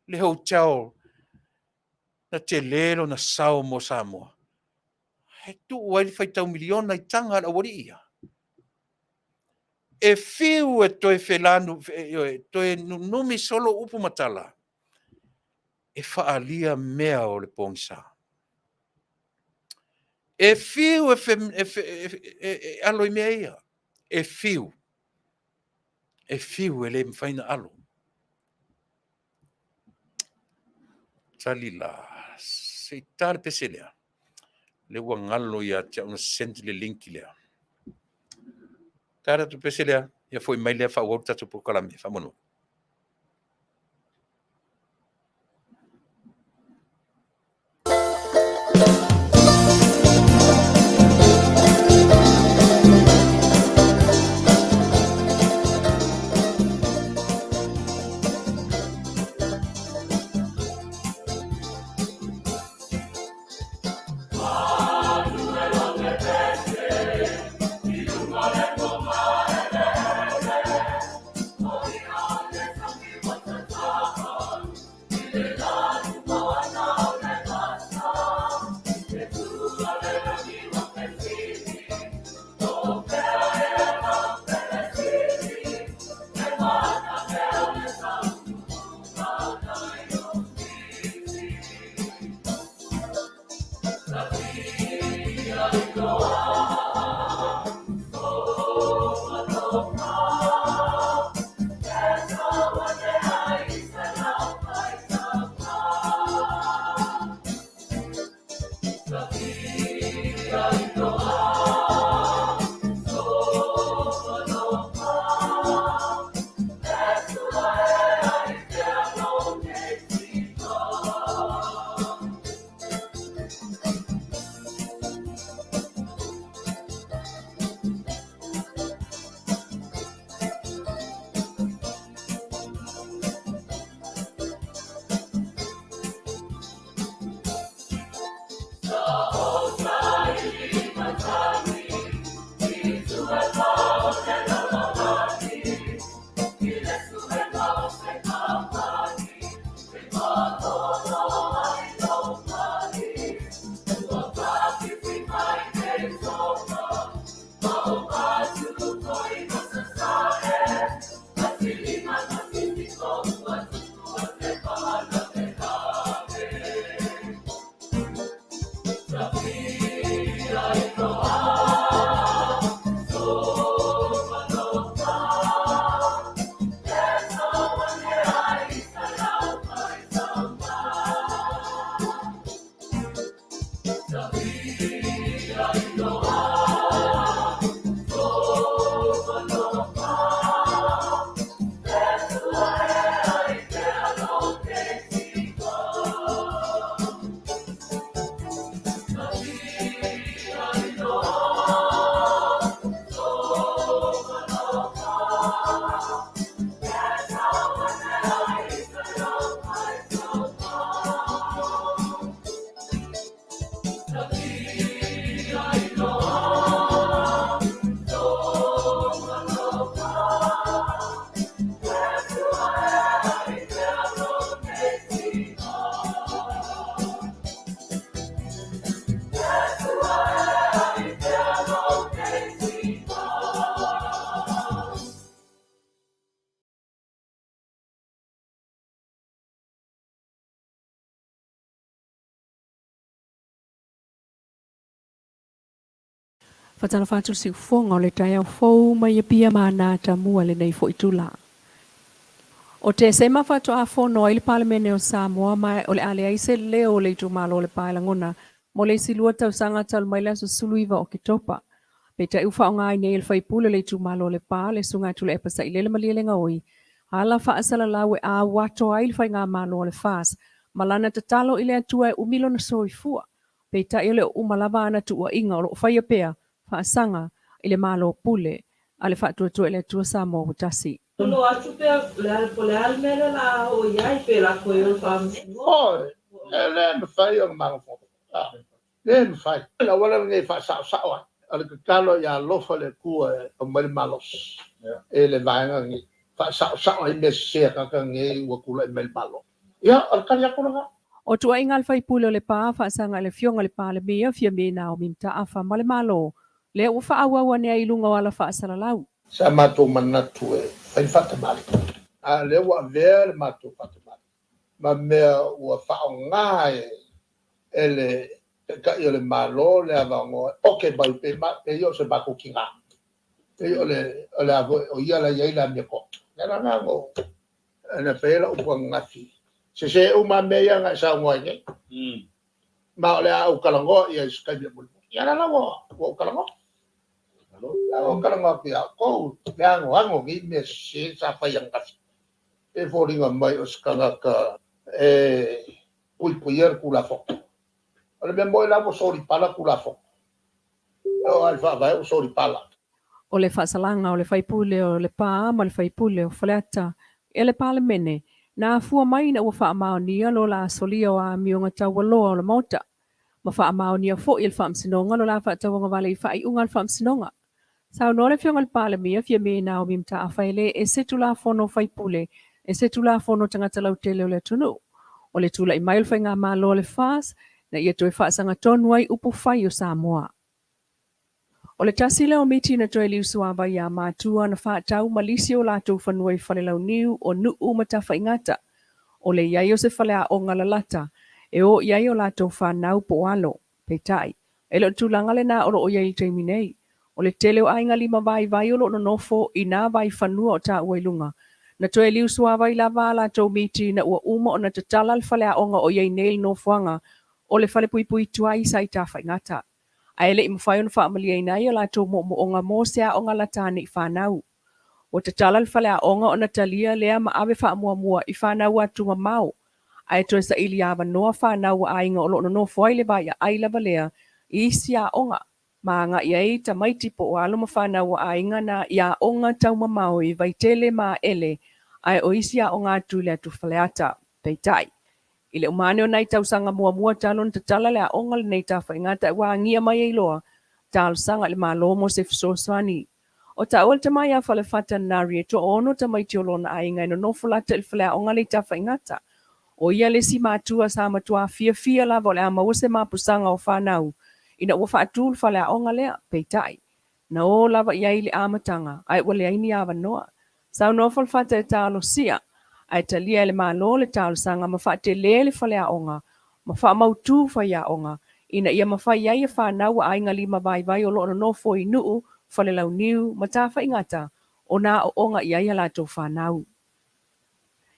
le hotel na te lelo na sao mo Samoa. He tu wai fai tau miliona i tanga la wari ia. E fiu e toi felanu, toi numi solo upu matala. E faalia mea o le pongsa. E fiu e alo i mea ia. E fiu. E fiu e le mwhaina alo. Talila. Se tale pese lea. Le ua ngalo ia tia una senti le linki lea. Tara tu pese lea. Ia foi mai lea wha uauta tu pokalame. Whamono. Fatala fatu si fonga o le tai au fou mai pia mana ta mua le nei fo itula. O te se mawhatu a whono i le palemene o Samoa mai o le ale ai se leo le tu malo o le paelangona mo le silua tau sanga tal mai la su suluiva o ki topa. Pe ta ufa o ngai nei le whaipule le tu malo o le pa le sunga Tuilaepa sa ilele maliele oi. Hala wha asala lawe a wato ai le whai ngā malo o le fas. Malana te talo i le atua e umilo na soifua. Pe ta i le umalava ana tu ua inga o lo whai apea wha asanga i le malo pule. Ale wha tua le atua Samoa utasi. Kuno atu pe le al mele la o iai pe la koe o whamu. Oh, le me fai o mga fo. Le me fai. La wala ngai fa sa sa wa. Ala ke kalo ya lofa le kua o mai malos. E le vaenga ngi fa sa sa o me se ka ka ngai wa kula mai malo. Ya, al ka ya kuna. O tua ingal fai pule o le pa fa sanga le fionga le pa le mea fia me na o minta afa male malo. Le u fa awa ne ai lunga wala fa sala lau. Sa mato manatu e fai fata mali. A le wa ver mato fata mali. Ma mea ua fa o ngai ele ka yo le malo le avango. Okay, ba pe yo se ba ko kinga. Pe yo le avo o ia la ia la me ko. Era ngo. Ana pe la u ngati. Se o ma mea nga sa ngoi ne. Ma le au kalango ia ska bi mo. Ya la o kalango. O kalango pia ko ya ngo ngi me se sa fa yang ka. E foringa mai o ska ka puier kula fo. Ole me mo la mo sori pala kula fo. O alfa vai o sori pala. O le whasalanga o le whaipule o le pā ma le whaipule o whaleata e le palemene na fua mai na ua whaamaonia lo la solia o a mionga tawaloa o le mota. Ma whaamaonia fo i le whaamsinonga lo la whaatawanga wale i whaiunga le whaamsinonga. Sao no le fionga le palemia fia me na o mimta a whaile e setu la fono whaipule e setu la fono tangata lau tele o le tunu. O le tula i mai le whainga malo le fas na ia toi whaasanga tonu ai upu whai o Samoa. O le tasile o miti na toi liu suawa ia mātua na whaatau malisi o lātou whanua i whalelau niu o nuu matafa ingata. O le iai o se whalea o ngalalata e o iai o lātou whanau po alo, Faafetai. E lo tūlanga le nā oro o iai teimi nei. O le tele o ainga lima vai o lo no nofo i nā vai whanua o tā uailunga. Na toi liu suawa i lava lātou miti na ua uma o na tatala le whalea onga o iai neil nofuanga o le whale pui tuai sa i tā whaingata. A ele i mawhai ona whaamalia i nai o lātou mo onga mō sea onga latane i whanau. O te tala le whalea onga o na talia lea ma awe whaamua i whanau atu ma mau. A e toi sa ili awa noa whanau a inga o lono no fwai le vai a ailava lea i isi a onga. Ma nga i ei ta maiti po o alo ma whanau a inga na i a onga tau ma mau i vai tele ma ele a o isi a onga atu le atu whaleata, Faafetai. I le umane o nei tausanga mua talon te tala le a onga le nei ta whaingata wa ngia mai e loa tal sanga le malo mo se fsoswani. O ta ol te mai a whale whata nari e to ono ta mai te olona a inga ino nofulata il whale a onga le ta whaingata. O ia le si mātua sa matua fia la vole a mawase mapusanga o whanau. Ina ua whaatul whale a onga lea, Faafetai. Na o lava iai le amatanga, ai wale aini awa noa. Sau noful whata e talo sia. Ai talia le malo le talo sanga ma whaate le whale a onga, ma wha mautu whai a onga, ina ia ma whai ai a whanau a inga lima vai o loro no fo i nuu, whale lau niu, ma tā whaingata, o nā o onga i ai a lato whanau.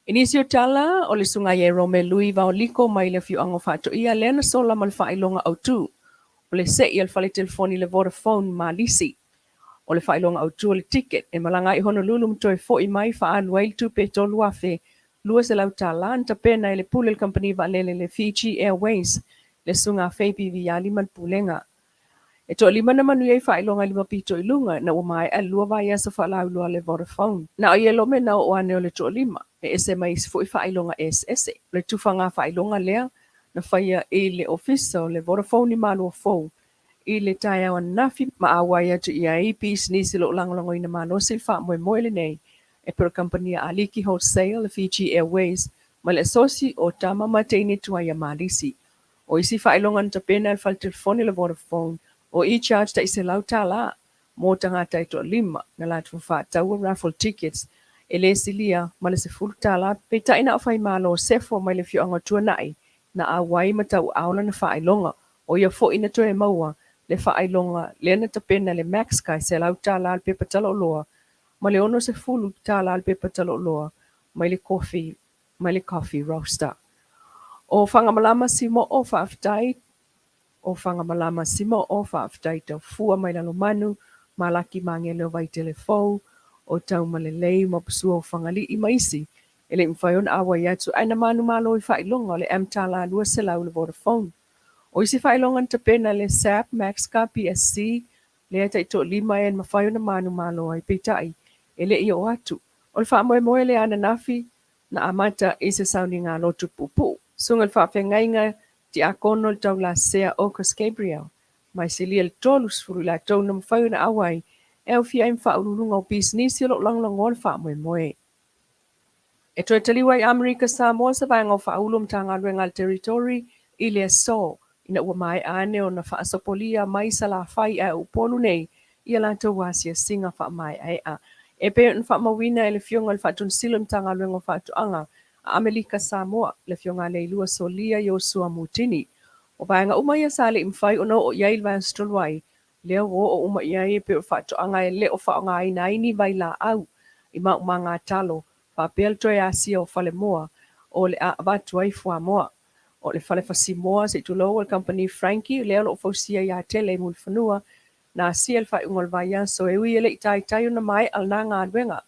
Inisio tala o le sunga i e Rome Lui va o liko mai le fiu ango whato ia lena sola ma le whailonga au tu, o le se i al whale telefoni le Vodafone ma lisi. O le whailonga au tu o le ticket, e malanga i Honolulu mtoi fo i mai wha anua il tu pe tolu afe, lua se lau tala, anta pena i le pule le company va le Fiji Airways, le sunga Fabi vi a lima pulenga. E to lima na Manuia i whailonga lima pito i lunga, na umai a lua vai asa whalau lua le Vodafone. Na o ielo me na o ane o le to lima, e ese mai fo i whailonga SS, le tufanga whailonga lea, na whaia i le office o le Vodafone i malua fou, i le tai au nafi ma awai atu i a EPs nisi lo langolongo ina mano silfa moe le nei, e per compania Aliki Wholesale, le Fiji Airways, ma le sosi o tama mateine tua ia malisi. O isi whailonga nta pena al fal telefoni le Vodafone, o i charge ta isi lau tala, mo tangata ito lima, na latu whaatau raffle tickets, e le silia, ma le se fulu tala, pe ta ina awhai malo sefo mai le fio angotua nai, na awai matau aula na whailonga, o ia fo ina toe maua, le whaailonga le ana tapena le max kai se lau tāla al pepa talo loa, ma le ono se fulu tāla al pepa talo loa, mai le coffee roaster. O whangamalama si mo o Faafetai, o whangamalama si mo o Faafetai tau fua mai lalo manu, malaki mange leo vai telefou, o tau malelei ma pasua o whangali i maisi, ele mwhaion awa iatu, aina manu malo i whailonga le amtala lua se lau le Vodafone. O isi whailonga ta pena le SAP, Maxca, PSC, le ata ito lima en mawhaion na manu malo ai peitai, ele i o atu. O le wha moe le ana nafi, na amata i se sauni ngā lotu pupu. Sunga le whawhengainga ti a kono le tau la ASEA Ocas Gabriel. Mai se lia le tolu sfuru la tau na mawhaion na awai, e au fia im whaururunga o business lo lang o le wha moe. E toi taliwa i Amerika Samoa sa vai ngau whaulum ta ngā ruenga territory i le so. Ina ua mai ane o na whaasapolia mai sa la whai a upolu nei i a lanta wasia singa wha mai ai a. E pe un wha mawina e le fionga le whaatun silum ta ngā ruenga whaatuanga a Amerika Samoa le fionga le ilua solia i o sua mutini. O vai ngā umai sa le imwhai o no o iai vai stolwai. Leo o uma iai pe o whaatuanga e le o whaonga i naini vai la au i ma ngā talo. Papel toi ASEA o fale moa o le a watu ai fua moa. O le fale fasi moa se tu loa company Frankie leo lo fausia ia tele mul fanua na ASEA le fai ungol vaya so e ui ele itai tai na mai al na ngā duenga.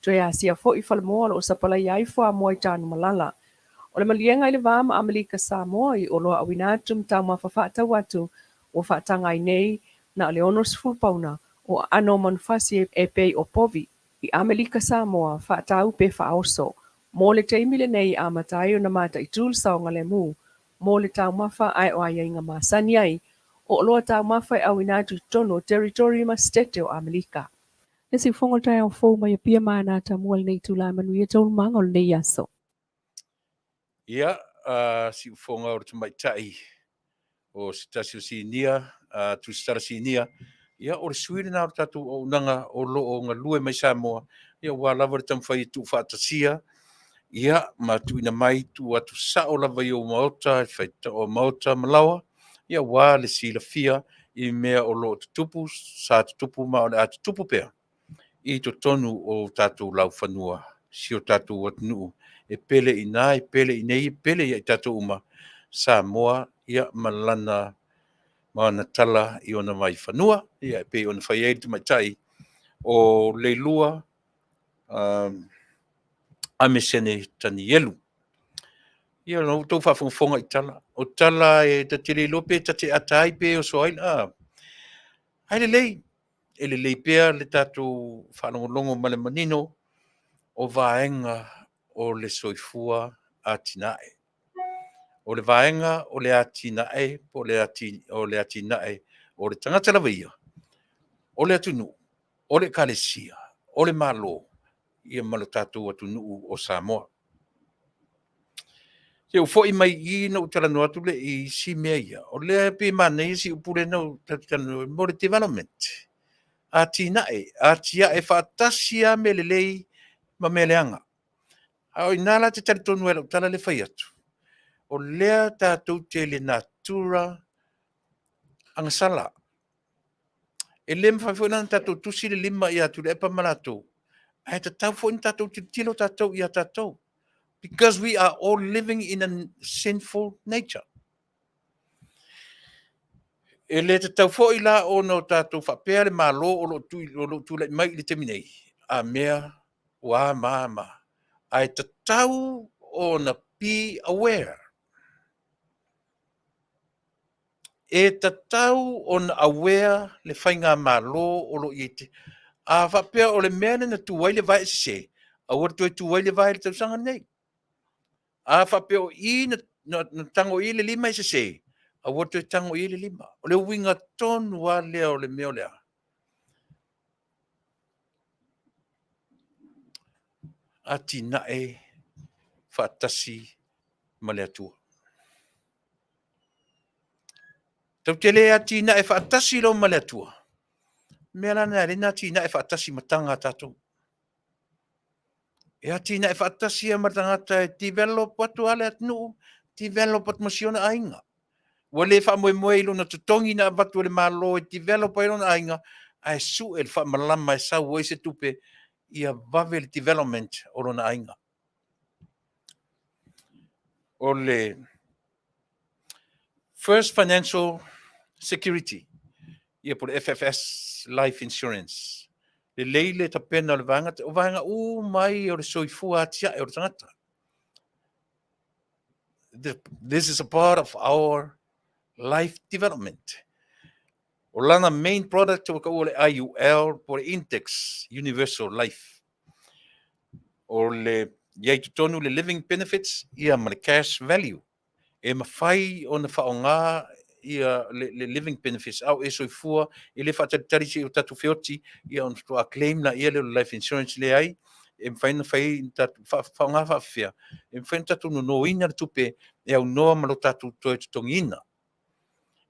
Toi ASEA fo i fale moa lo sapala iai fua moa i tānu malala. O le malienga i le vama Amerika Samoa i o loa awinatum tau ma whawhata watu o whaatanga i nei na le ono sfupauna o ano manufasi e pei o povi. I Amerika Samoa whaatau pe whaoso. Mō le teimile nei a matai o na mata i tūl saonga le mū. Mō le tau mawha ai o ai inga masani ai. O loa tau mawha au inatu tono territory ma stete o Amerika. Nesi whongol tai au fōu mai a pia mana ta mua le nei tūlai Manuia tōlu manga o le nei aso. Ia, si ufonga o tu mai tai o sitasio sinia, tu stara sinia. Ia, o le suiri na o tatu o unanga o lo o ngā lue mai Samoa. Ia, wā lava le tamwhai tu whaatasia. Ia, ma tu ina mai tu atu sao lava i o maota, whaita o maota malawa. Ia, wā le sila fia i mea o lo tutupu, sa tutupu ma o le atu tupu pea. I to tonu o tatu lau whanua, si o tatu watnu. E pele i nai, pele i nei, pele i tatu uma. Samoa, ia malana mana tala i ona mai whanua, ia pe ona whai tu mai tai, o leilua amesene tani elu. Ia no tau whawhonga i tala. O tala e ta tiri lope, ta te atai pe o soaina. Haere lei, ele lei pea le tatu whanongolongo male manino, o vaenga o le soifua a tinae. O le vaenga o le atinae, o le atinae, o le tangata lawia, o le atunu, o le kalesia, o le malo, ia malo tatu atunu o Samoa. Te ufo i mai i na utalanoa tu le i si mea ia, o le pe mana i si upure na utalanoa, mo le development. Atinae, atia e whaatasia me le lei ma me leanga. Ao inala te taritonu e utala le whai atu. O lea tātou te le natura angasala. E le mwhawhuna tātou tusi le lima i atu le epa malatou. Ai tātou fwoi tātou te tilo tātou i a tātou. Because we are all living in a sinful nature. E le tātou fwoi la o no tātou whapea le malo o lo tūlai mai le teminei. A mea wa mama. Ai tātou o na be aware. E tatau on aware le whainga malo o lo ite. A whapea o le mea na tuwai le vai se. A wara tuwai le vai le tausanga nei. A whapea o i na tango i le lima i se. A wara tango i le lima. O le winga tonu a lea o le mea o lea. A tina e whaatasi ma le atua. Tau te lea tina e whaatasi lo ma le atua. Mea lana rena tina e whaatasi matanga tātou. E tina e whaatasi a matangata e develop atu ale atnu, develop at masiona ainga. Wale fa mo lona tutongi na vatu le malo develop ai lona ainga ai su el fa malama sa wo se tupe ia vavel development o lona ainga. Ole first financial security ia por FFS life insurance. Le leile ta pena le vanga o mai o le soifua tia o tangata. This is a part of our life development. Olana main product o ka ole IUL por Index Universal Life. O le iai tutonu le living benefits ia ma le cash value. E mawhai o na whaonga ia le living benefits au e soifua i le whatatari si o tatu whioti ia on a claim na ia le life insurance le ai e mwhaina whai tatu whaonga whawhia e mwhaina tatu no ina le tupe e au noa malo tatu toe tutongi ina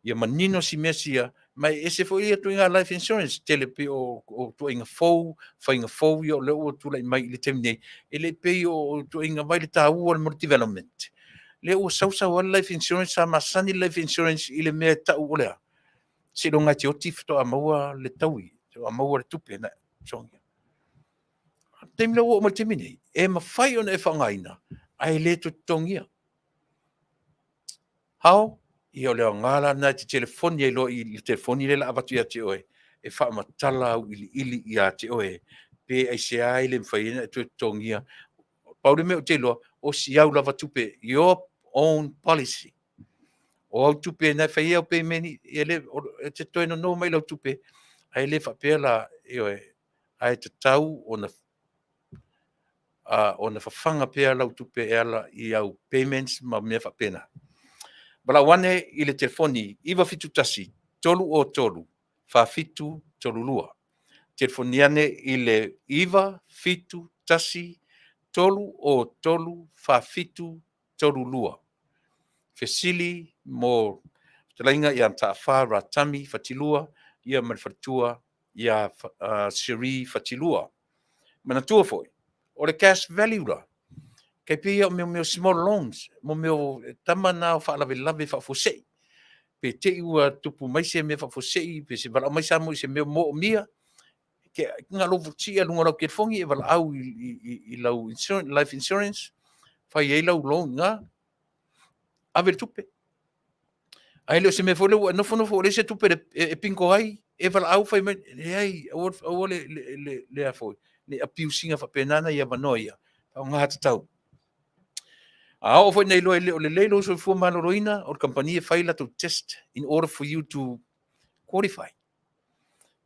ia manino si mesia mai e se fo ia tuinga life insurance tele pe o tuinga fou whainga fou ia o le o tu lai mai le temne e le pe o tuinga vai le tāua le more development le o sau life insurance sa masani life insurance i le mea tau o lea. Se lo ngati o tifto a maua le taui, a maua le tupe na songia. Teimla o ma temine, e ma whai ona e whangaina, ai le tu tongia. Hao, i o leo ngala na te telefoni e lo i telefoni le la abatu ia te oe, e wha matala au ili ia te oe, pe ai se ai le mwhaina e tu tongia. Paure me o te loa, o si au lava tupe, your own policy. O au tupe na whaia o pe meni, e le, te toi no mai lau tupe, ai le whapea la, ai te tau o na whawhanga pea lau tupe e ala i au payments ma mea whapena. Bala wane i le telefoni, iwa fitu tasi, tolu o tolu, whafitu tolu lua. Telefoni ane i le iwa fitu tasi, tolu o tolu, whafitu tolu lua. Fesili mo talainga ia ta'afa ratami fatilua ia malfatua ia siri fatilua manatua foi o le cash value la kai pia me small loans mo me tamana fa la lave fa fosei pe te ua tupu mai se me fa fosei pe se vala mai sa mo se me mo mia ke nga lo vutia lunga lo ke fongi e vala au i lau insurance life insurance fa ye lau loan nga ave tupe ai le se me fole no fo le se tupe e pinko ai e vala au fai me ai o le afo le apiusinga fa penana ia Manuia o nga tau a o foi nei lo le lo so fu maloroina o company fai la to test in order for you to qualify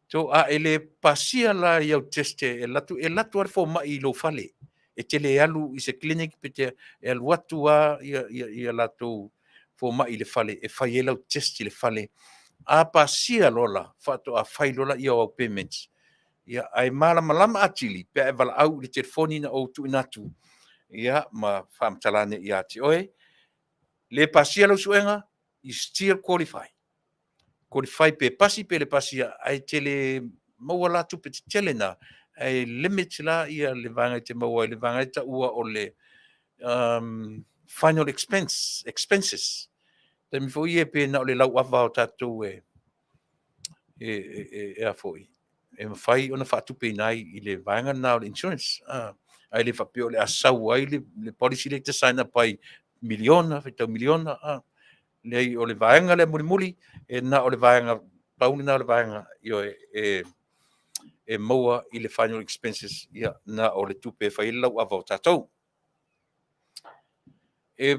so a ele pasia la ia test e latu ar fo mai lo fale e tele alu i se clinic pete e al watua ia latu fo mai le fale e fai ela test le fale a pasia lola fato a fai lola ia o payments ia ai malama atili pe e vala au le telefoni na o tu inatu ia ma famtalane ia ti oe le pasia lo suenga you still qualify pe pasi pe le pasia ai tele mawala tu pe tele na ai limit la ia le vanga te mawa le vanga ta ua o le final expenses te mi foi e pe na le lau ava o tatu e a foi e mawhai ona whatu pe nai i le vanga na o le insurance ai le whapio le asau ai le policy le te sign up ai miliona le o le vanga le muli e na o le vanga pauni na o le vanga io e moa i le final expenses ia na o le tupe whai lau ava o tatou e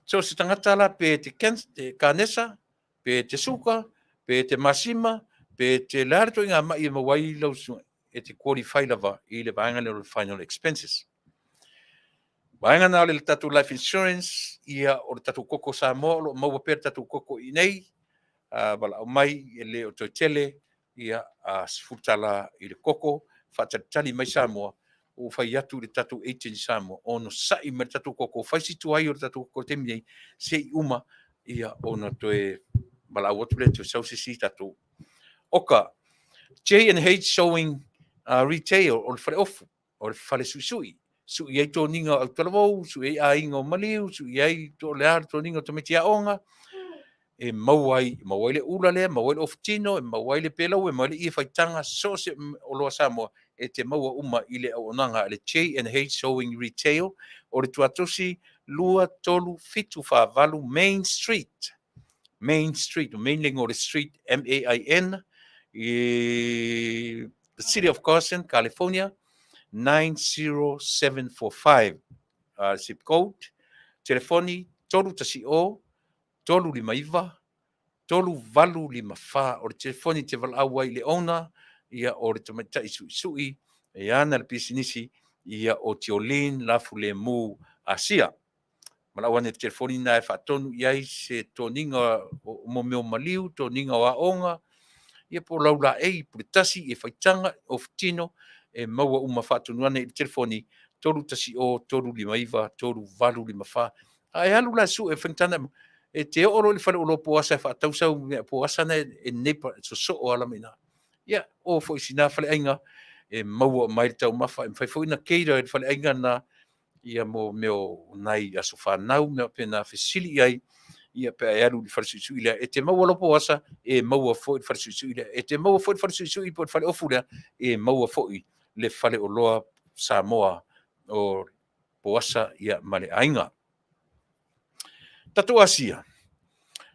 so se tangata la pe te kanesa pe te suka pe te masima pe te larto inga mai mawai lau e te qualify lava i le vanga le final expenses Vaenga na le tatu life insurance ia o le tatu koko Samoa lo mau per tatu koko i nei wala o mai e le o tele ia a sfutala i le koko fatatali mai Samoa o fai atu le tatu 18 Samoa ono sai me tatu koko fai situ ai o tatu koko temi se uma ia ona toe wala o le to so si tatu oka J&H showing retail o le fale ofu o le fale susui su ia to ninga au talavou su ia inga o maliu su ia to le ar to ninga to metia onga e mauai le ula le mauai le ofitino e mauai le pelau e mauai le ia faitanga so se o loa Samoa e te maua uma i le auonanga le J&H Sewing Retail o le tuatosi lua tolu fitu whaavalu Main Street o main ling o le street MAIN i the city of Carson, California 90745 zip code telefoni tolu lima iva tolu valu lima fa o le telefoni te valaau ai le ona ia o le tamaitaʻi suʻisuʻi e ana le pisinisi ia o Tiolin lafu lemu ASEA malaau ana le telefoni na e faatonu i ai se toniga o momeo maliu toniga o aʻoga ia po lau laʻei puletasi e faitaga ofitino e maua uma faatonu ana i le telefoni tolu lima iva tolu valu lima fa ae alu la suʻe faitana e te oro le fale o lo poasa fa tau sau me poasa na e nepa so ala mina ia o fo sina fale ainga e maua mai tau mafa e fai fo ina keira e fale ainga na ia mo meo nai aso fa nau me pena fesili ai ia pe alu le fale su ile e te maua lo poasa e maua fo le fale su ile e te maua fo le fale su i po fale ofula e maua fo le fale o loa Samoa o poasa ia male ainga Tatu ASEA.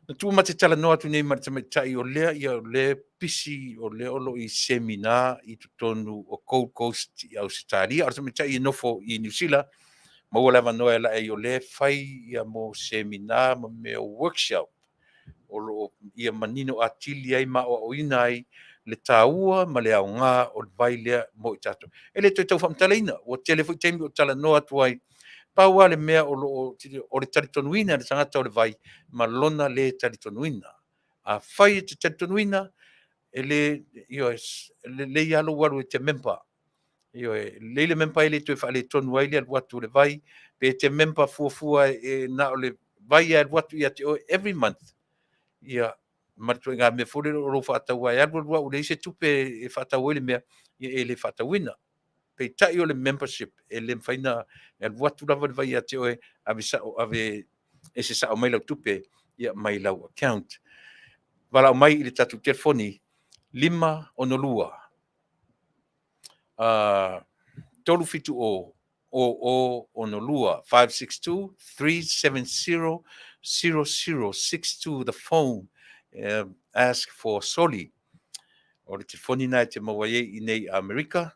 Na tu mate tala noa tu nei matamatai o lea ia o le pisi o le olo i semina i tonu o Gold Coast i Australia. Arta matai i nofo i New Zealand. Maua lava noa la e o le fai ia mo semina ma me o workshop. O lo ia manino atili ai ma o ina ai le taua ma le au ngā o le vai lea mo i tato. E le toi tau whamtalaina o telefo i teimi o tala noa tu ai paua le mea o le talitonuina le tangata o le vai ma lona le talitonuina a fai te talitonuina e le ialo walu e te mempa le mempa e le tue wha le tonu ai le watu le vai pe te mempa fuafua e na o le vai e watu ia te o every month ia matu ngā me fure o lo whaatau ai alu o le ise tupe e whaatau ele mea e le whaatauina pe tai o le membership e le faina e watu lava vai a te oe ave e se sa o mai lau tupe ia mai lau account wala o mai i le tatu telefoni 5 tolu fitu o Onolua 562-370-0062 the phone ask for Soli o le telefoni na te mawaye i nei Amerika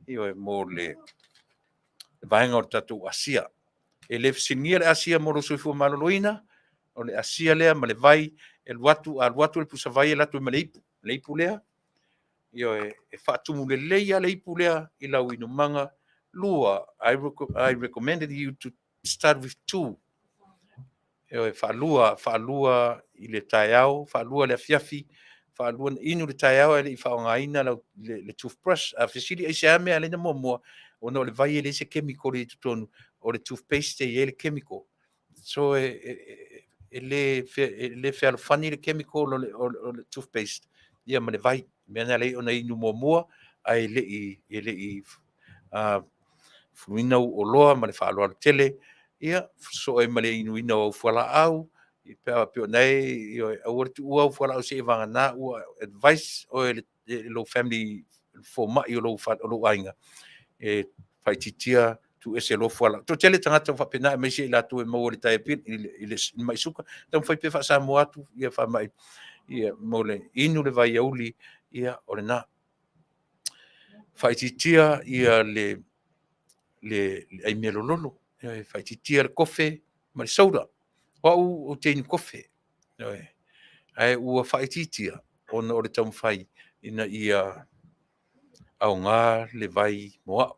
io mo le vaenga o tatu ASEA e le fisingia le ASEA mo lo soifua maloloina o le ASEA lea ma le vai e watu le pusavai e latu e leipu lea io e whaatumu le leia leipu lea i lau inumanga lua I recommended you to start with 2 io e whaalua i le taiao whaalua le Afiafi whaalua inu le taiao e le i whaongaina le toothbrush a fesili ai se ame alena momoa o no le vai e le se chemical i tutonu o le toothpaste e le chemical so le whealofani le chemical o le toothpaste ia ma le vai mea lei ona inu momoa ai le i fuina o loa ma le whaaloa le tele ia so e ma le inu ina o fuala au i pea peo nei i au tu ua fuala au se e vanga na ua advice o le low family for ma i o lo ainga e faititia tu ese lo fuala to tele tangata fa pena me se la tu e mo le tai pin i le mai suka tam fai pe fa sa mo atu ia fa mai ia mo le inu le vai auli ia o le na faititia ia le ai melololo ia faititia le kofe ma le soda wa o tein kofe ai ua faititia ona o le tam fai ina ia au ngā le vai moa.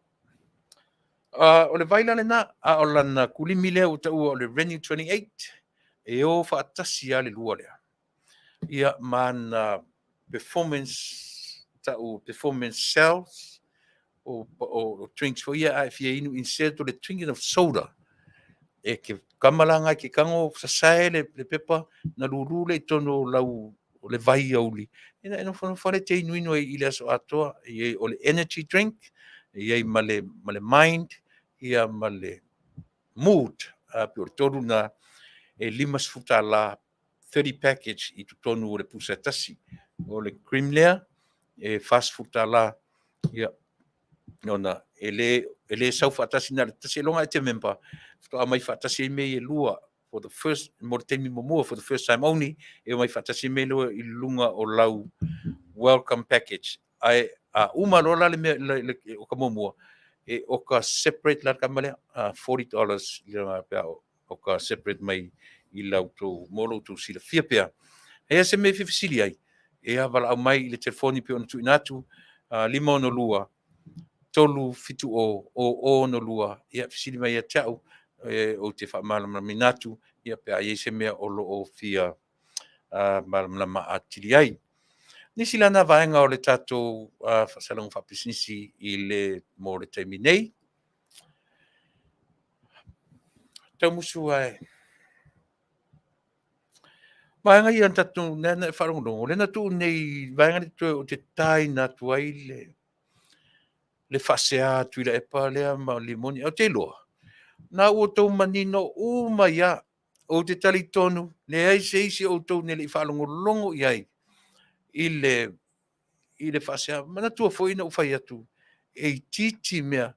O le vai lana na, a o lana kulimi lea o taua o le Renew 28, e o whaatasi a le lua lea. Ia mana performance cells, o drinks for ia a fia inu instead o le drinking of soda. E ke kamalanga ke kango sasae le pepa na lulu le tono lau o le vai auli. Ina whane te inu i le aso atoa, i o le energy drink, i ma le mind, ia ma le mood, pe o le toru na e 5 futa la 30 package i tonu o le pusa tasi o le cream lea e fast food la ia ona ele sau fatasi na tasi longa e te member to mai fatasi me e lua for the first mo te mi mo for the first time only e mai fatasi me lo i lunga o lau welcome package ai a uma lola le o ka mo e o ka separate la ka male $40 le pa o ka separate mai i lau to molo to sila fia pea e se me fisili ai e avala au mai le telefoni pe ona tu inatu lima no lua tolu fitu o no lua ia fisili mai tau o te fa malama minatu ia pe ai se me o lo o fia malama atili ai nisi lana vaenga o le tatou fasalong fa pisnisi i le mo le terminei tau musu ai vaenga i an tatou nena wharongo le na tu nei vaenga ni tu o te tai na tu ai le ASEA Tuilaepa lea ma limoni au te loa na ua tau manino uma ia o te tali tonu le ai se isi o tau nele i whalongo longo i ai i le ASEA mana tua foi na ufai atu e titi mea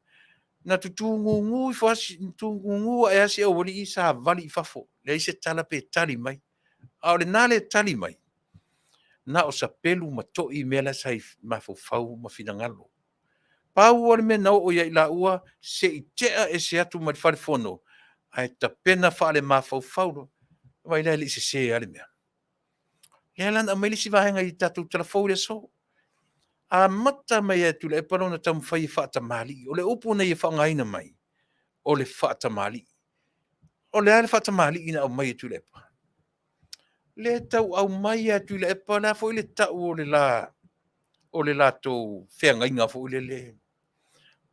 na tutungu i fasi tutungu e asi o wali i sa vali i fafo le ai se tala pe tali mai au le nale tali mai na o sa pelu ma to i mela sai ma fau ma finangalo pau o me no o ia la ua se i tea e se atu ma fale fono ai ta pena fale ma fau vai la li se ale mea ia lan a mai si vahenga i tatu telefone so a mata mai e tu le parona tam fai fata mali o le upu nei fa ngaina mai o le fata mali o le ale fata mali ina o mai tu le tau au mai e tu le pana foi le tau o le lato fenga inga foi le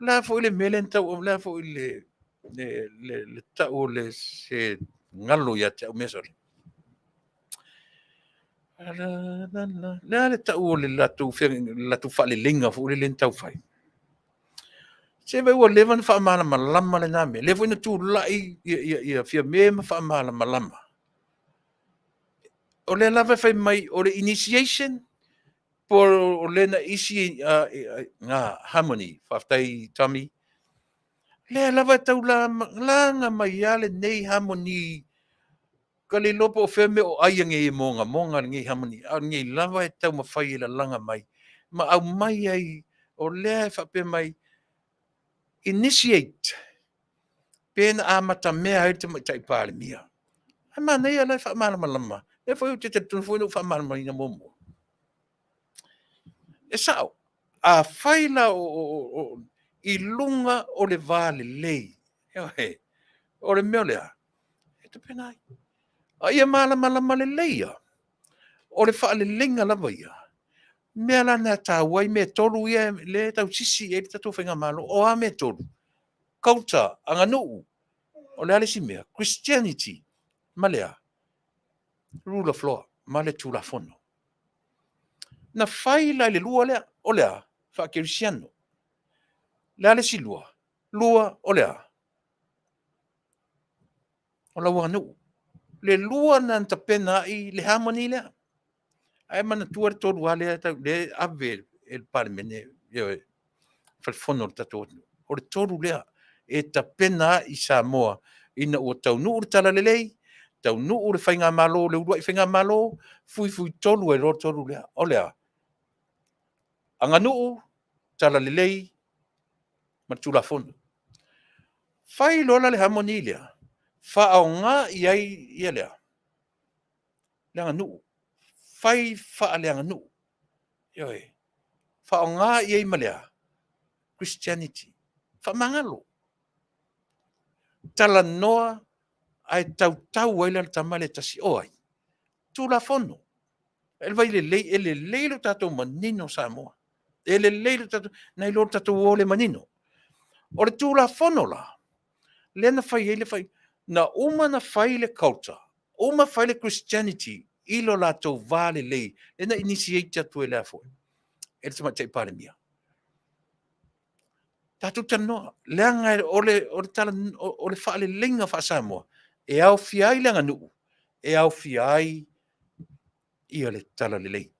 la foi le melen tau la foi le tau le se ngalo ya tau mesori la le tau le lato fenga lato fa le linga foi le tau fai se vai o levan fa mala malama le name le foi na tu lai ia fia me fa mala malama o le lava fai mai o le initiation por o le na isi nga harmony Faafetai tami le lava tau langa mai ale nei harmony ka le lopo o feme o ai nge monga nge harmony a nge lava e tau mawhai la langa mai ma au mai ai o le fa pe mai initiate pen amata mea ai te mai pale mia ama nei ala fa malama e foi o te foi no fa malama ina momo e sao a faila o i lunga o le vale lei o le meolea e te penai a ia malama le leia o le fa le lenga lava ia mea lana ta wai me tolu ia le tau sisi e tatu whenga malo o a me tolu culture anganu o le ale si mea Christianity malea rule of law male tula fono na faila le lua lea o lea fa kirisiano le ale si lua o lea o la wanu le lua nan ta pena i le harmony lea ai mana tuar tolu wale ta le ave el parmene yo fal fono tatu o le tolu lea e ta pena i Samoa ina o tau nu tala lelei tau nu le fainga malo le ua fainga malo fui tolu e ro tolu lea o lea anga nu tala lelei matula fono fai lola le harmony lea fa aunga ia lea le anga nu fai fa le anga nu yo fa aunga ia malea Christianity fa mangalo tala noa ai tau ai la tamale tasi oi tu la fono el vai le lo tato manino Samoa ele le tato nei lo tato ole manino o tu la fono la le na fai na uma na fai le culture uma fai le Christianity ilo la to vale le na initiate tu ele fo el tama te pare mia tatu tano langa ole tala ole fa le linga fa Samoa e au fiai langa nu e au fiai ia le tala le lei.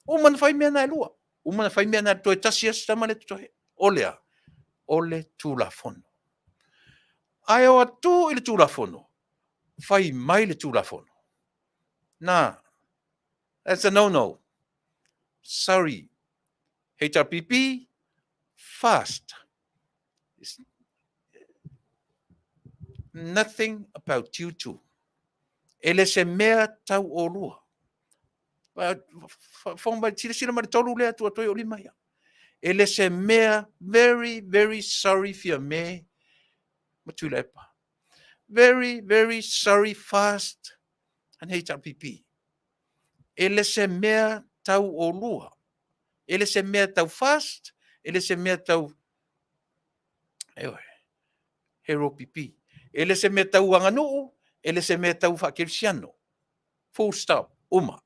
Uma na fai mea na lua. Uma na fai mea na toe tasia stama le toe. Olea. Ole tulafono. Ai o atu i le tulafono. Fai mai le tulafono. Nah. That's a no-no. Sorry. HRPP, fast. It's nothing about you two. Ele se mea tau o lua. Fomba sila mari tolu lea tua toi o lima ia. Ele se mea very, very sorry for me. Ma Tuilaepa. Very, very sorry fast and HRPP. Ele se mea tau o lua. Ele se mea tau fast. Ele se mea tau hero pipi. Ele se mea tau anganuu. Ele se mea tau whakirisiano. Full stop. Uma.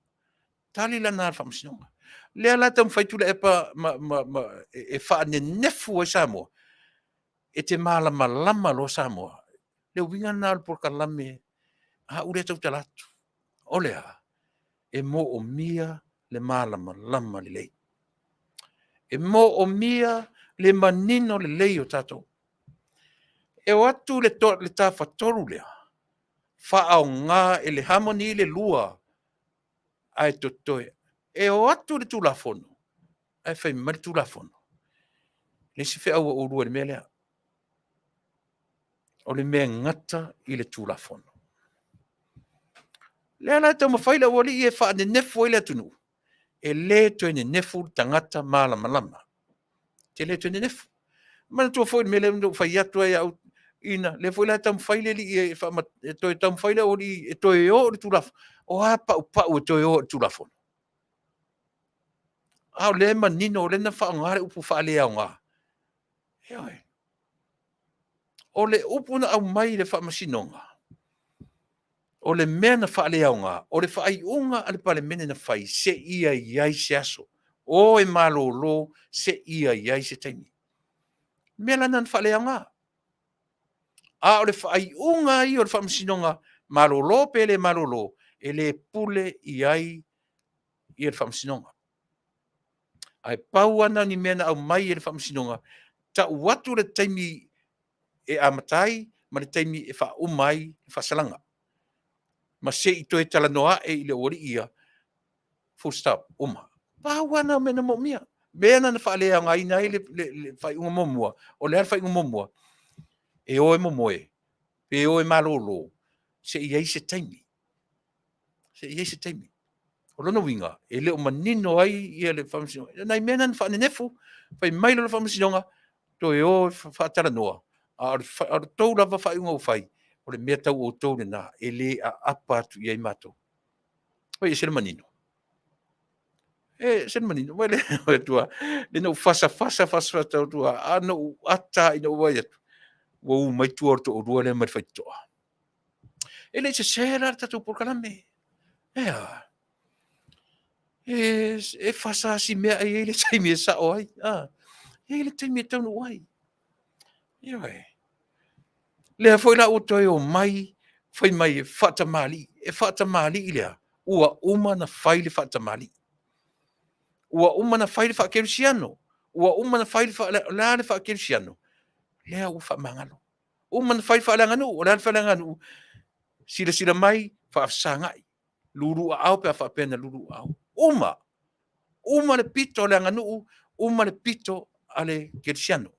Tali la nār whamsinonga. Lea la tam whai Tuilaepa e whaane nefu e Samoa. E te malama lama lo Samoa. Leo winga nār por ka lame. Ha ure tau talatu. Olea. E mo o mia le malama lama le lei. E mo o mia le manino le lei o tatou. E o atu le tā whatoru lea. Whaao ngā e le harmoni le lua. Ai totoe. E o atu le tulafono. Ai whai mari tulafono. Le si whi aua o rua le mea lea. O le mea ngata i le tulafono. Lea lai tau mawhaila wali i e wha ne nefu i le atunu. E le toi ne nefu tangata malama lama. Te le toi ne nefu. Mana tua fwoi me le mdo whai atu ai au ina. Le fwoi lai tau mawhaile li i e toi tau mawhaile o li e toi o le tulafono. O hapa upau e toi o le tulafono. Au le manino o le na wha ngare upu wha le au ngā. Eoi. O le upu na au mai le wha masinonga. O le mea na wha le au ngā. O le wha ai unga ale pale mene na whai se ia iai se aso. O e malo lo se ia iai se taimi. Mea lana na wha le au ngā. A o le wha ai unga i o le wha masinonga. Malo lo pe le malo lo. E le pule iai i le wha masinonga. Ai pau ana ni mena au mai e le whamasinonga. Ta watu le taimi e amatai, ma le taimi e wha umai, e wha salanga. Ma se i toi talanoa e i le ori ia, full stop, uma. Pau ana mena mo mia. Mena na wha lea ngai nai le whai unga momua, o le whai unga momua. E oe momoe, e oe malolo, se i eise taimi. Se i eise taimi. O lono winga, e leo manino ai i le whamasinonga. Nai mena na whaane nefu, whai mailo le whamasinonga, to e o Faatalanoaga. A tau lava whai unga o whai, o le mea tau o tau le nā, e le a apa atu i ai mato. Oi, e sena manino. E sena manino, wai le tua, le nau fasa tau tua, a nau ata i nau wai atu. Wau mai tua orto o rua le mari whai toa. E le se sera tatu por kalame. Ea. E fasa si mea e le taimi e sao ai. E le taimi e taunu ai. Ioi. Lea foi la o toi o mai, foi mai e whatamali. E whatamali i lea. Ua uma na whai le whatamali. Ua uma na whai le whakerisiano. Ua uma na whai le whakerisiano. Lea u whamangalo. Uma na whai whalanganu. O lea whalanganu. Sila mai whaafsangai. Luru a au pe a whapena luru au. Uma le pito le anganu, uma le pito ale kerisiano.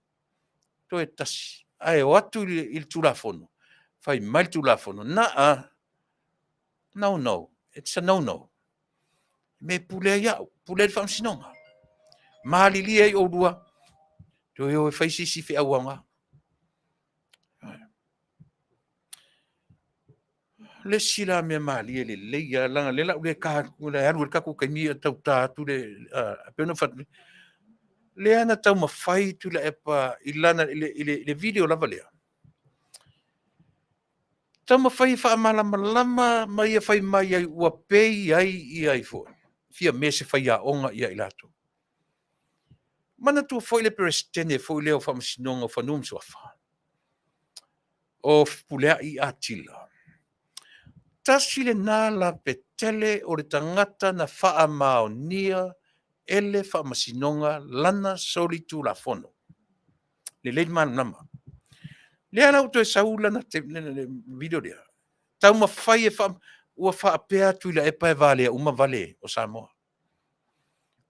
To e tasi. Ai o atu il tulafono. Fai mai tulafono. No. It's a no. Me pule iau. Pule le whamsinonga. Mahali lia i o rua. To e o e fai sisi fi awanga. Le sila me mali le leia langa le la le ka le aru ka ku kai tau ta tu le pena fat le ana tau ma fai tu la epa ilana le video lava le tau ma fai fa malama mai fai mai ai ua pei ai i ai fo fia me se fai a onga ia ilato mana tu foi le presidente foi le fa msinonga fa num so fa o pulea i atila tasile na la pe tele o le tangata na whaamaonia ele whaamasinonga lana soli tulafono. Le leid manama. Le ana uto e saula na te video lea. Tau mawhai e ua whaapea Tuilaepa e Vale uma Vale o Samoa.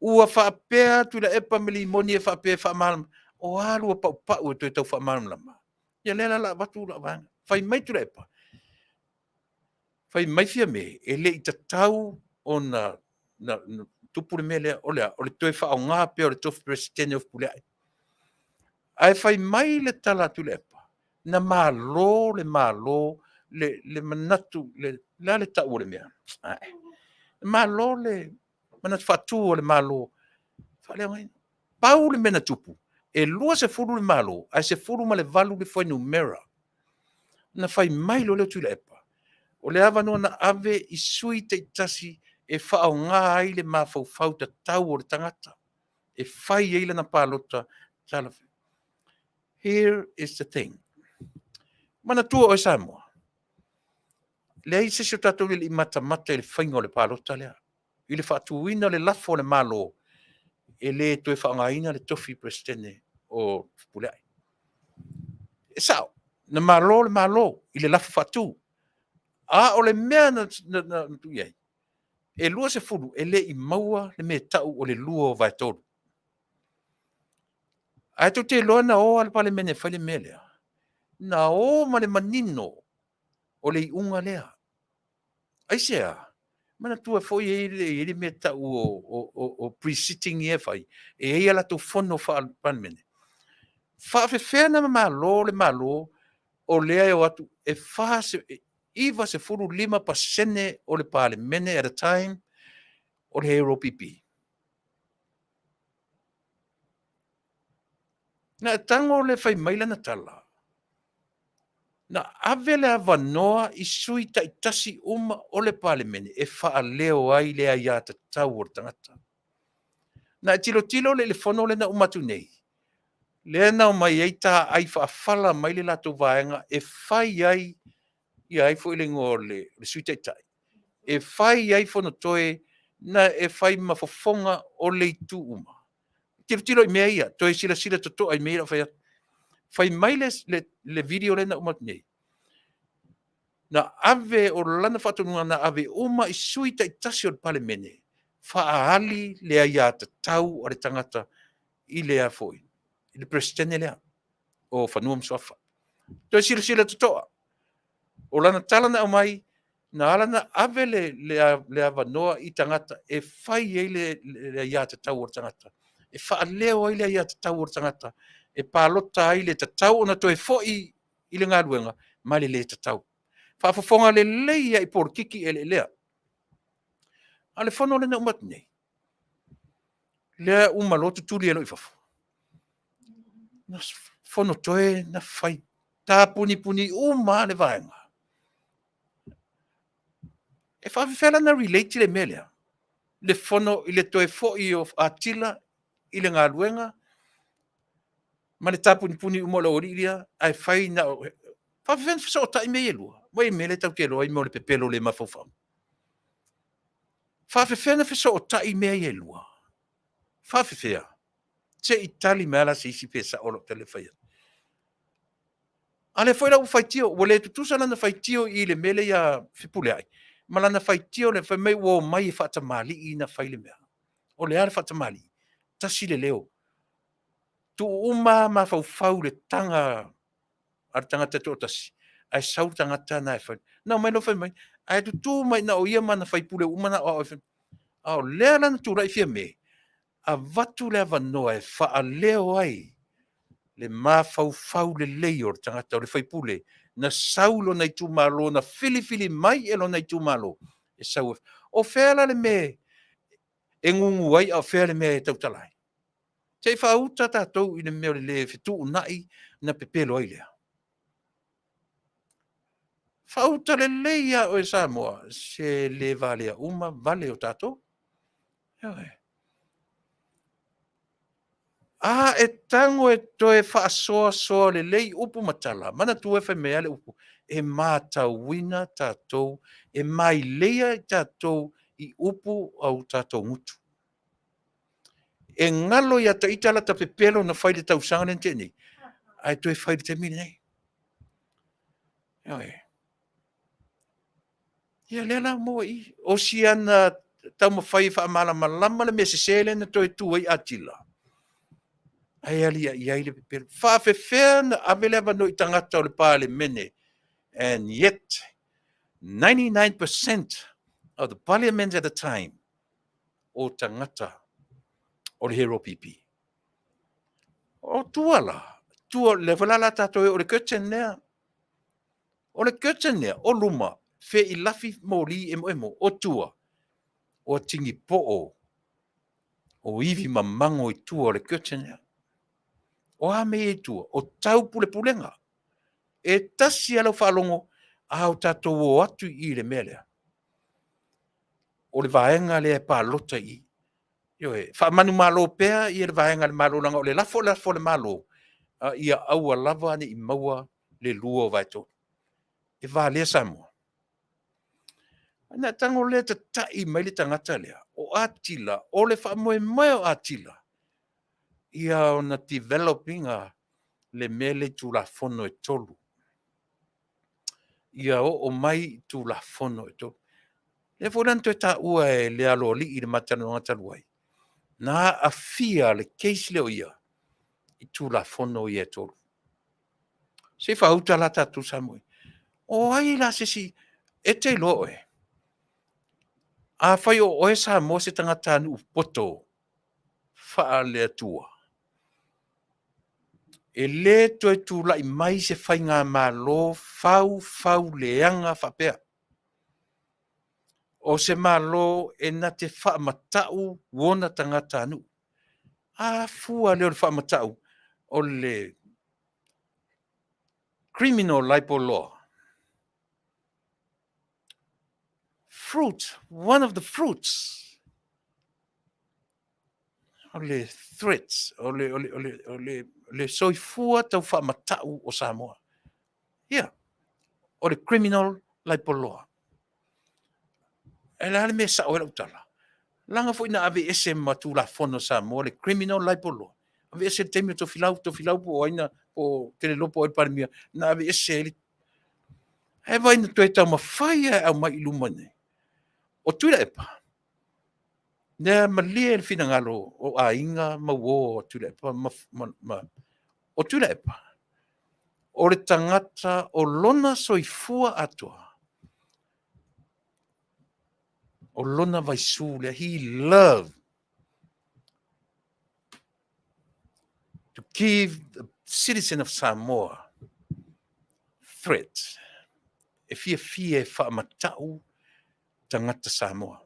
Ua whaapea Tuilaepa me limoni e whaapea whaamalama. O alu a pau e toi tau whaamalama lama. Ia lea la watu la vanga. Whai mai Tuilaepa. Whai mai fia me, e le i tatau o na tupure me lea o le toi whao ngā pia o le tofu presidente of Puleai. Ai whai mai le tala Tuilaepa. Na malo, le manatu, le tau o le mea. Malo le, manatu whatu o le malo. Whalea ngai. Pau le mena tupu. E lua se furu le malo, ai se furu ma le valu le whainu mera. Na whai mai lo le Tuilaepa. O le awa noa na ave i sui te itasi e whao ngā ai le mawhau ta tau o le tangata. E whai eile na pālota talawe. Here is the thing. Mana tua o e Samoa. Le ai sesio tatou i mata i le whainga o le pālota lea. I le whaatuina le lafo le malo. E le toi whaangaina le tofi presidente o Puleai. E sao, na malo le malo, i le lafo whaatu. A o le mea na tu iei. E lua se furu, e le i maua le mea tau o le lua o vai tolu. Ai tu te loa na o al pale mene whaile mea lea. Na o ma le manino o le iunga lea. ASEA, mana tua foi e le mea tau o pre-sitting e whai. E ea la tu fono wha al pale mene. Faafetai na malo le malo o lea e o atu e wha se... Iwa se furu 5% o le pale mene at a time o le hero pipi. Na tango le whai maila na tala. Na ave le avanoa i sui ta itasi uma o le pale mene e wha leo ai lea ia ta tau o tangata. Na tilo le fono le na umatu nei. Le na o mai eita ai wha fala mai le lato vaenga e whai ai ia ai fo ile ngole le suita tai e fai ai fo no toe na e fai mafofonga o le tu uma tiro i meia toe sila to ai meia fai mai le video le na uma nei na ave o lana fatu na ave uma i suita i tasi o pale mene fa ali le ia ta tau o le tangata i le a foi i le presidente le o fa nuam sofa toe sila to o lana tala na mai na alana ave le avanoa i tangata e fai ei le ia te tau o tangata. E wha leo ei le ia te tau o tangata. E pālota ai le te tau ona toi foi i le ngā ruenga, mai le te tau. Wha fofonga le leia i por kiki e le lea. A le whono le na umat nei. Lea umalotu tuli e no i fafo. Na whono toe na whai tā puni uma le vaenga. E whawhiwhela na relate le melea. Le whono i le toe foi o atila i le ngā luenga. Ma le tāpuni umola o riria, ai whai na... Whawhiwhena whasa o tai mei e lua. Wai mele tau te loa i mo le pepelo le mawhawhau. Whawhiwhena whasa o tai mei e lua. Whawhiwhea. Te i tali meala si isi pesa olo tele whaia. A le whaira u whaitio, wale tutusa lana whaitio i le mele ia whipule ai. Malana whaitio le whai mei wo mai whatamali i na whaile mea. O le ara whatamali. Tasi le leo. Tu uma ma whau le tanga ar tanga te tōtasi. Ai sau tangata na e whai. Nā mai no whai mai. Ai tu tū mai na o ia mana whaipule umana o whai. Ao lea lana tu rai fia me. A vatu le avanoa e wha leo ai. Le ma whau le leo tangata o le whaipule. Na saulo nei tu malo, na fili mai elo nei tu malo. E sau o whela le me, e ngungu ai a whela le me e tautalai. Te whauta tātou i le mea le whitu unai na pepelo ai lea. Whauta le leia o e Samoa, se le Vale Ae Vale o tātou. E tango e toe whaasoa le lei upu matala. Mana tu e whai mea le upu. e mātauina tātou, e mai leia tātou I upu au tātou ngutu. E ngalo ia ta itala ta pepelo na whaide tau sangane tēnei. Ai toi whaide te mini nei. Ioi. Ia lela mo I. O si ana tau ma whai wha amala malama le mese sele na toi tuai atila. Ai ali ia ile pepelo. Faafetai na avele no I tangata o le pāle mene. And yet, 99% of the parliament at the time o tangata o le hero pipi. O tuala. Tua levelala tātou o le curtain nea. O le curtain nea, o luma. Fe I lafi mōli emo o tua. O tingi po'o. O iwi mamango I tua o le curtain nea. O ame I tua. O tau pule pulenga. E tasi alo whalongo. Au tātou o atu I le melea. O le vaenga le pālota I. Ioe, whaamanu malo pēa I le vaenga le malo langa. O le lafo le malo. Ia aua lava ni I maua le lua o vaito. E Vale Ae Samoa. Ana tango le te tai mai le tangata lea. O atila, o le whaamoe mai o atila. Ia ona developing le mele tu la fono e tolu. Ia o mai tu la fono e tolu. Le volanto e ta ua e le alo li I le matano ngataluai. Na afia le case leo ia. I tu la fono I e tolu. Se whauta la tatu Samoa. O ai la sesi e te loe. A whai o oe Samoa se tangata anu poto. Wha le atua. E le toi tu lai mai se whai ngā malo fau leanga whapea. O se malo e na te whaamatau wona tangata anu. A fua leo le whaamatau o le criminal libel law. Fruit, one of the fruits. O le threats, o le soifua tau whaamatau o Samoa. Yeah, o le criminal libel law. E la me sa o utala. Langa fo ina ave ese matu la fono Samoa le criminal libel law. Ave ese temi to filau po aina o tele lopo o parmia na ave ese li. E vai na toi tau mawhaia au mai ilumane. O Tuilaepa. Nea malia el fina ngalo o ainga mawo o Tuilaepa. O Tuilaepa. O le tangata o lona soifua atua. O lona vaisule. He loved to give the citizen of Samoa threats. E fia whaamatau tangata Samoa.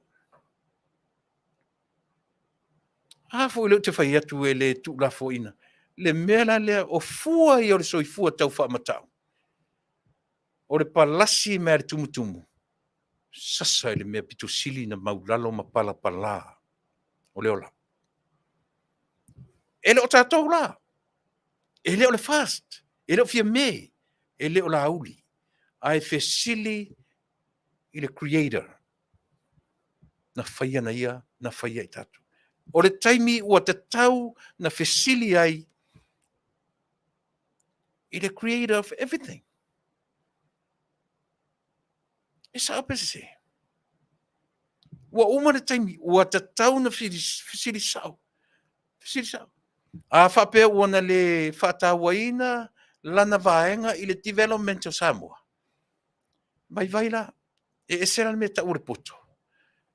Fo leo te whai atu e le tu la fo ina. Le mea lea o fua I o le soifua tau whaamatau. O le palasi mea le tumutumu. Sasa le mea pitu sili na maulalo ma pala. O leo la. E leo tātou la. E leo le fast. E leo fia me. E leo la auli. Ai fe sili I le creator. Na whaia na ia, na whaia I tātou. O le taimi ua te tau na fe sili ai I le creator of everything. E sa apese. Ua uma le taimi, ua te tau na fesili sao. Fesili sao. A whapea ua na le whatawaina lana vaenga I le development o Samoa. Vai la. E sera me ta ure poto.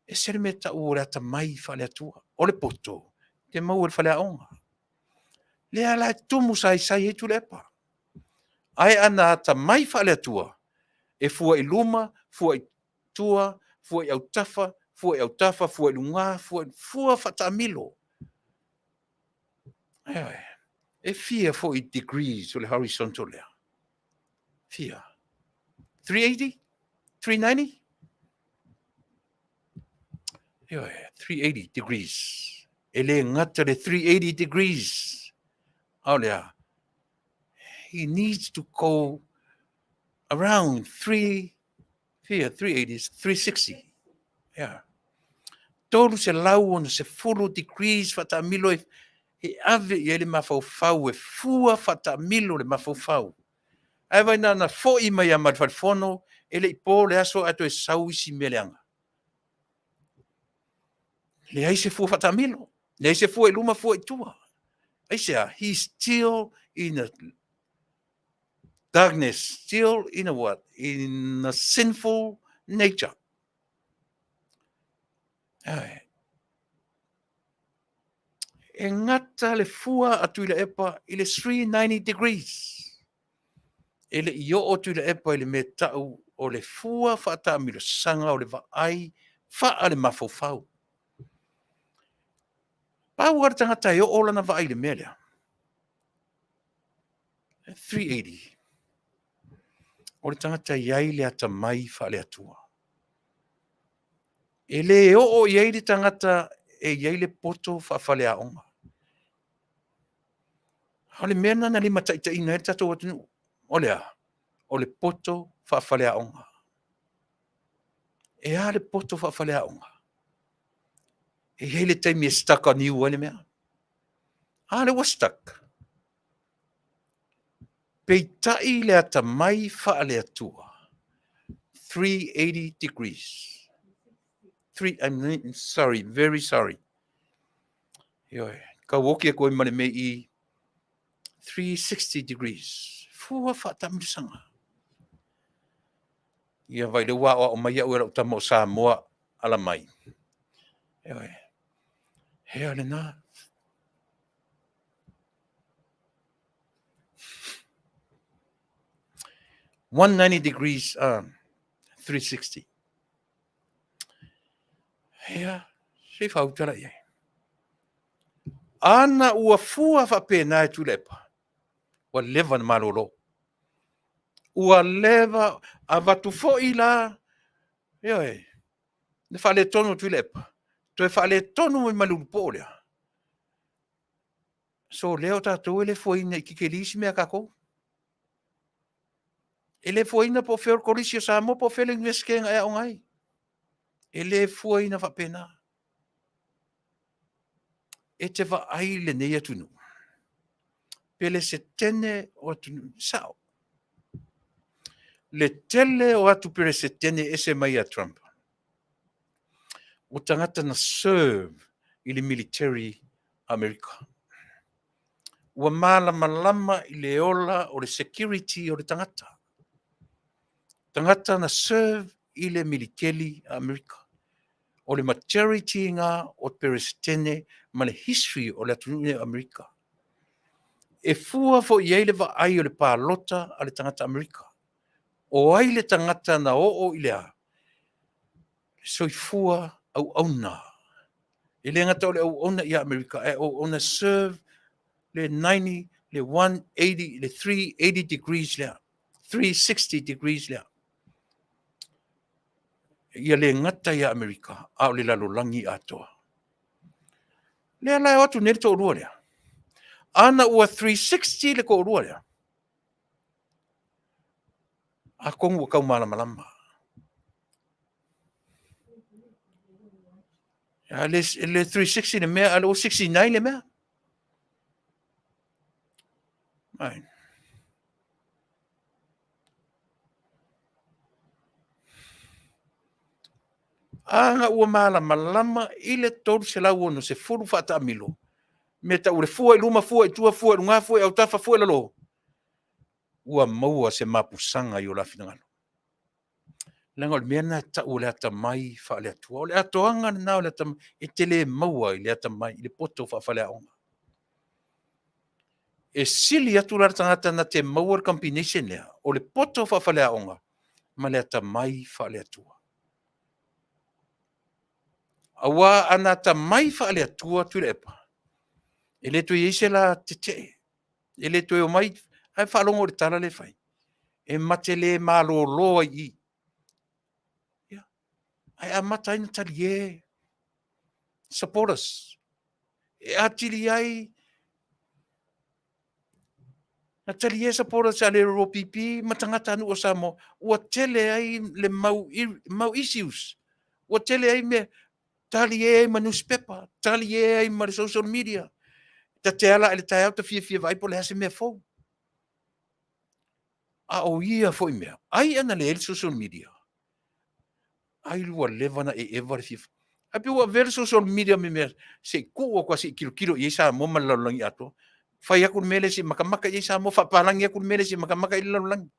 E sera me ta ure ata mai whale atua. O le poto. Te mau le whale aonga. Le ala tumu sai e Tuilaepa. Ai ana ata mai whale atua. E fua I luma, fua I tua, fua I autafa, fua I lunga, fua whatamilo. E fia fo I degrees o le horizontal lea. Fia. 380? 390? 380 degrees. E le ngata le 380 degrees. Au lea. He needs to go around 380, 360. Yeah. Tolu se lau ona se 4 degrees fatamilo e ave i ele mafaufau e fua fatamilo le mafaufau. Ai vai na fo i mai a marfafono ele i po le aso ato e sau isi meleanga. Le ai se fua fatamilo. Le ai se fua i luma fua i tua. Ai se he's still in a darkness, still in a what? In a sinful nature. Ai. E ngata le fua a Tuilaepa i le 390 degrees. E le i o Tuilaepa i le me tau o le fua fatamilo sanga o le vaai faa le mafaufau. Pau ar tangata i o ola na vaai le melea. 380. O le tangata iai le ata mai faa le atua. E le o iai le tangata e iai le poto faa fale a onga. O le mena na lima taita ina e tato watunu. O le a. O le poto faa fale a onga. E a le poto faa fale a onga. E iai le taimi e stuck on you wale mea. A le was stuck. Peitai le ata mai faa le atua. 380 degrees. I'm sorry, very sorry. Yoi, ka woki e koe mane me i 360 degrees. Fua fata mirisanga. Ia vai le wa o mai au era tamo Samoa ala mai. Yoi. Hea le na. $190 degrees, 360. Hea, se fautara ia. Ana ua fua fa pena e Tuilaepa. Ua leva na malolo. Ua leva a vatu fo ila. Yoi. Ne fa le tonu Tuilaepa. Toe fa le tonu i malulupo lea. So leo tātou ele fuaina I kikelisi mea kako. Ele fuaina po feo korisi o Samoa po feo ingweskenga ea ongai. Ele fuaina fa pena. E te va aile nei atunu. Pele se tene o atunu. Sao. Le tele o atu pele se tene ese mai a Trump. O tangata na serve I le military America. Ua malama I le ola o le security o le tangata. Tangata na serve I le military America. O le maturity nga o peresitene ma le history o le atunu America. E fua fo I le va ai o le pālota a le tangata America. O ai le tangata na o ilea. So I fua au auna. E le ngata o le au auna I America. E o ona serve le 90, le 180, le 380 degrees lea. 360 degrees lea. Ia le ngata I America. A o le lalolangi atoa. Lea lai atu nere to urua lea. Ana ua 360 le ko urua lea. A kongu o kau malama. Ya le 360 le mea, ale o 69 le mea. Ai. Anga ua malama I le tolu se lau ono se furu fata amilo. Me ta ure fua I luma fua I tua fua I lunga fua I au tafa fua I lalo. Ua maua se mapusanga I o la finangalo. Lenga o le mea ta ule ata mai fa le atua. O le atoanga na o le ata e tele maua I le ata mai I le poto fa le aonga. E sili atu la tangata na te maua combination lea. O le poto fa le aonga. Ma le ata mai fa le atua. Awa ana ta mai fa le atua Tuilaepa. E le tue ise la tete. E le tue o mai ai fa longo le tala le fai. E mate le malo loa I. Ai amata ina talie. Support us. E atili ai. Na tali esa pora sa le ro pipi matangata anu o Samoa. Ua tele ai le mau issues. Ua tele ai me tali ai ma newspaper, tali ai ma social media. Ta te ala ele tai au ta fia vai po le hase mea fou. A o ia foi mea. Ai ana le social media. Ai lua levana eva le fia. Api ua vere social media me mea se ku o kwa si kilo i sa mo malalangi ato. Fai aku mele si makamaka i sa mo fapalangi aku mele si makamaka i lalangi.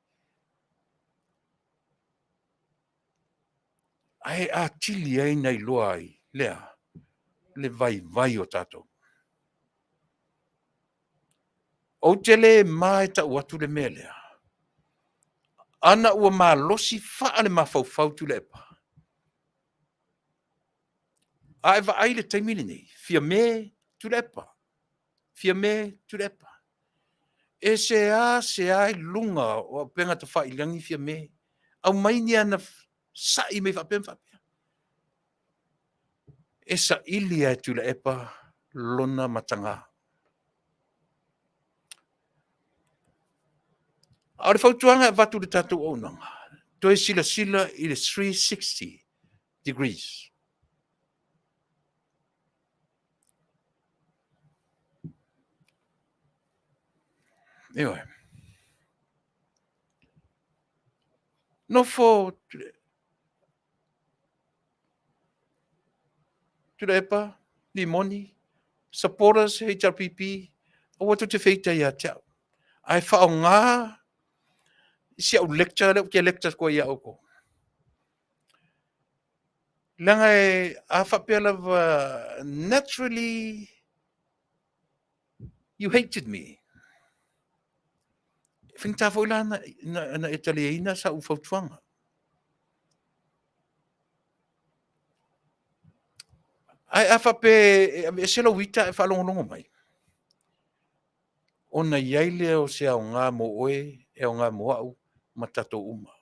Ai a tili ai nei loa ai. Lea. Le vai o tato. O tele mai ta watu le mele. Ana ua malosi faa le mafaufau Tuilaepa. Ai va ai le taimini nei. Fia me Tuilaepa. Fia me Tuilaepa. E se ai lunga o penga ta faa ilangi fia me. Au mai ni ana sai me whapem whapea. E sa ili ai Tuilaepa lona matanga. Au le fautuanga e vatu le tatu o nanga. Toi sila i le 360 degrees. Anyway. No for Tuilaepa, Limoni, supporters, HRPP, o watu te feita ia tau. Ai whao ngā, si au lecture, ke lecture ko ia oko. Langa e a whapela naturally, you hated me. Whinta fo ila na Italiana sa ufautuanga. Ai a whape, e selo wita e whalongolongo mai. Ona iaile o se au ngā mo oe, e au ngā mo au, matato uma.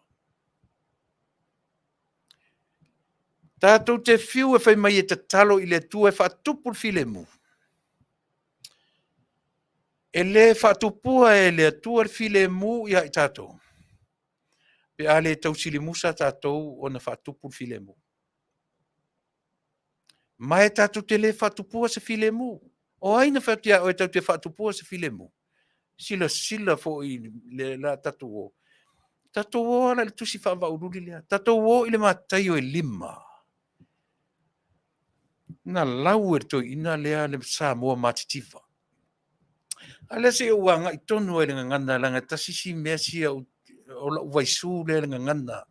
Tātou te whiu e whai mai e te talo i le tua e whaatupur file mu. E le whaatupua e le tua file mu ia i tātou. Pe a le tausili musa tātou o na whaatupur file mu. Mai tātou te le whaatupua se file mu. O aina whaatia o e tau te whaatupua se file mu. Sila fo i le la tātou o. Tātou o ala le tusi whaava ururi lea. Tātou o i le mātai o e 5. Na lau e to ina lea le Samoa matitifa. Ala se ua nga i tonu e le ngana langa tasisi mea sia o la uvaisu le ngana.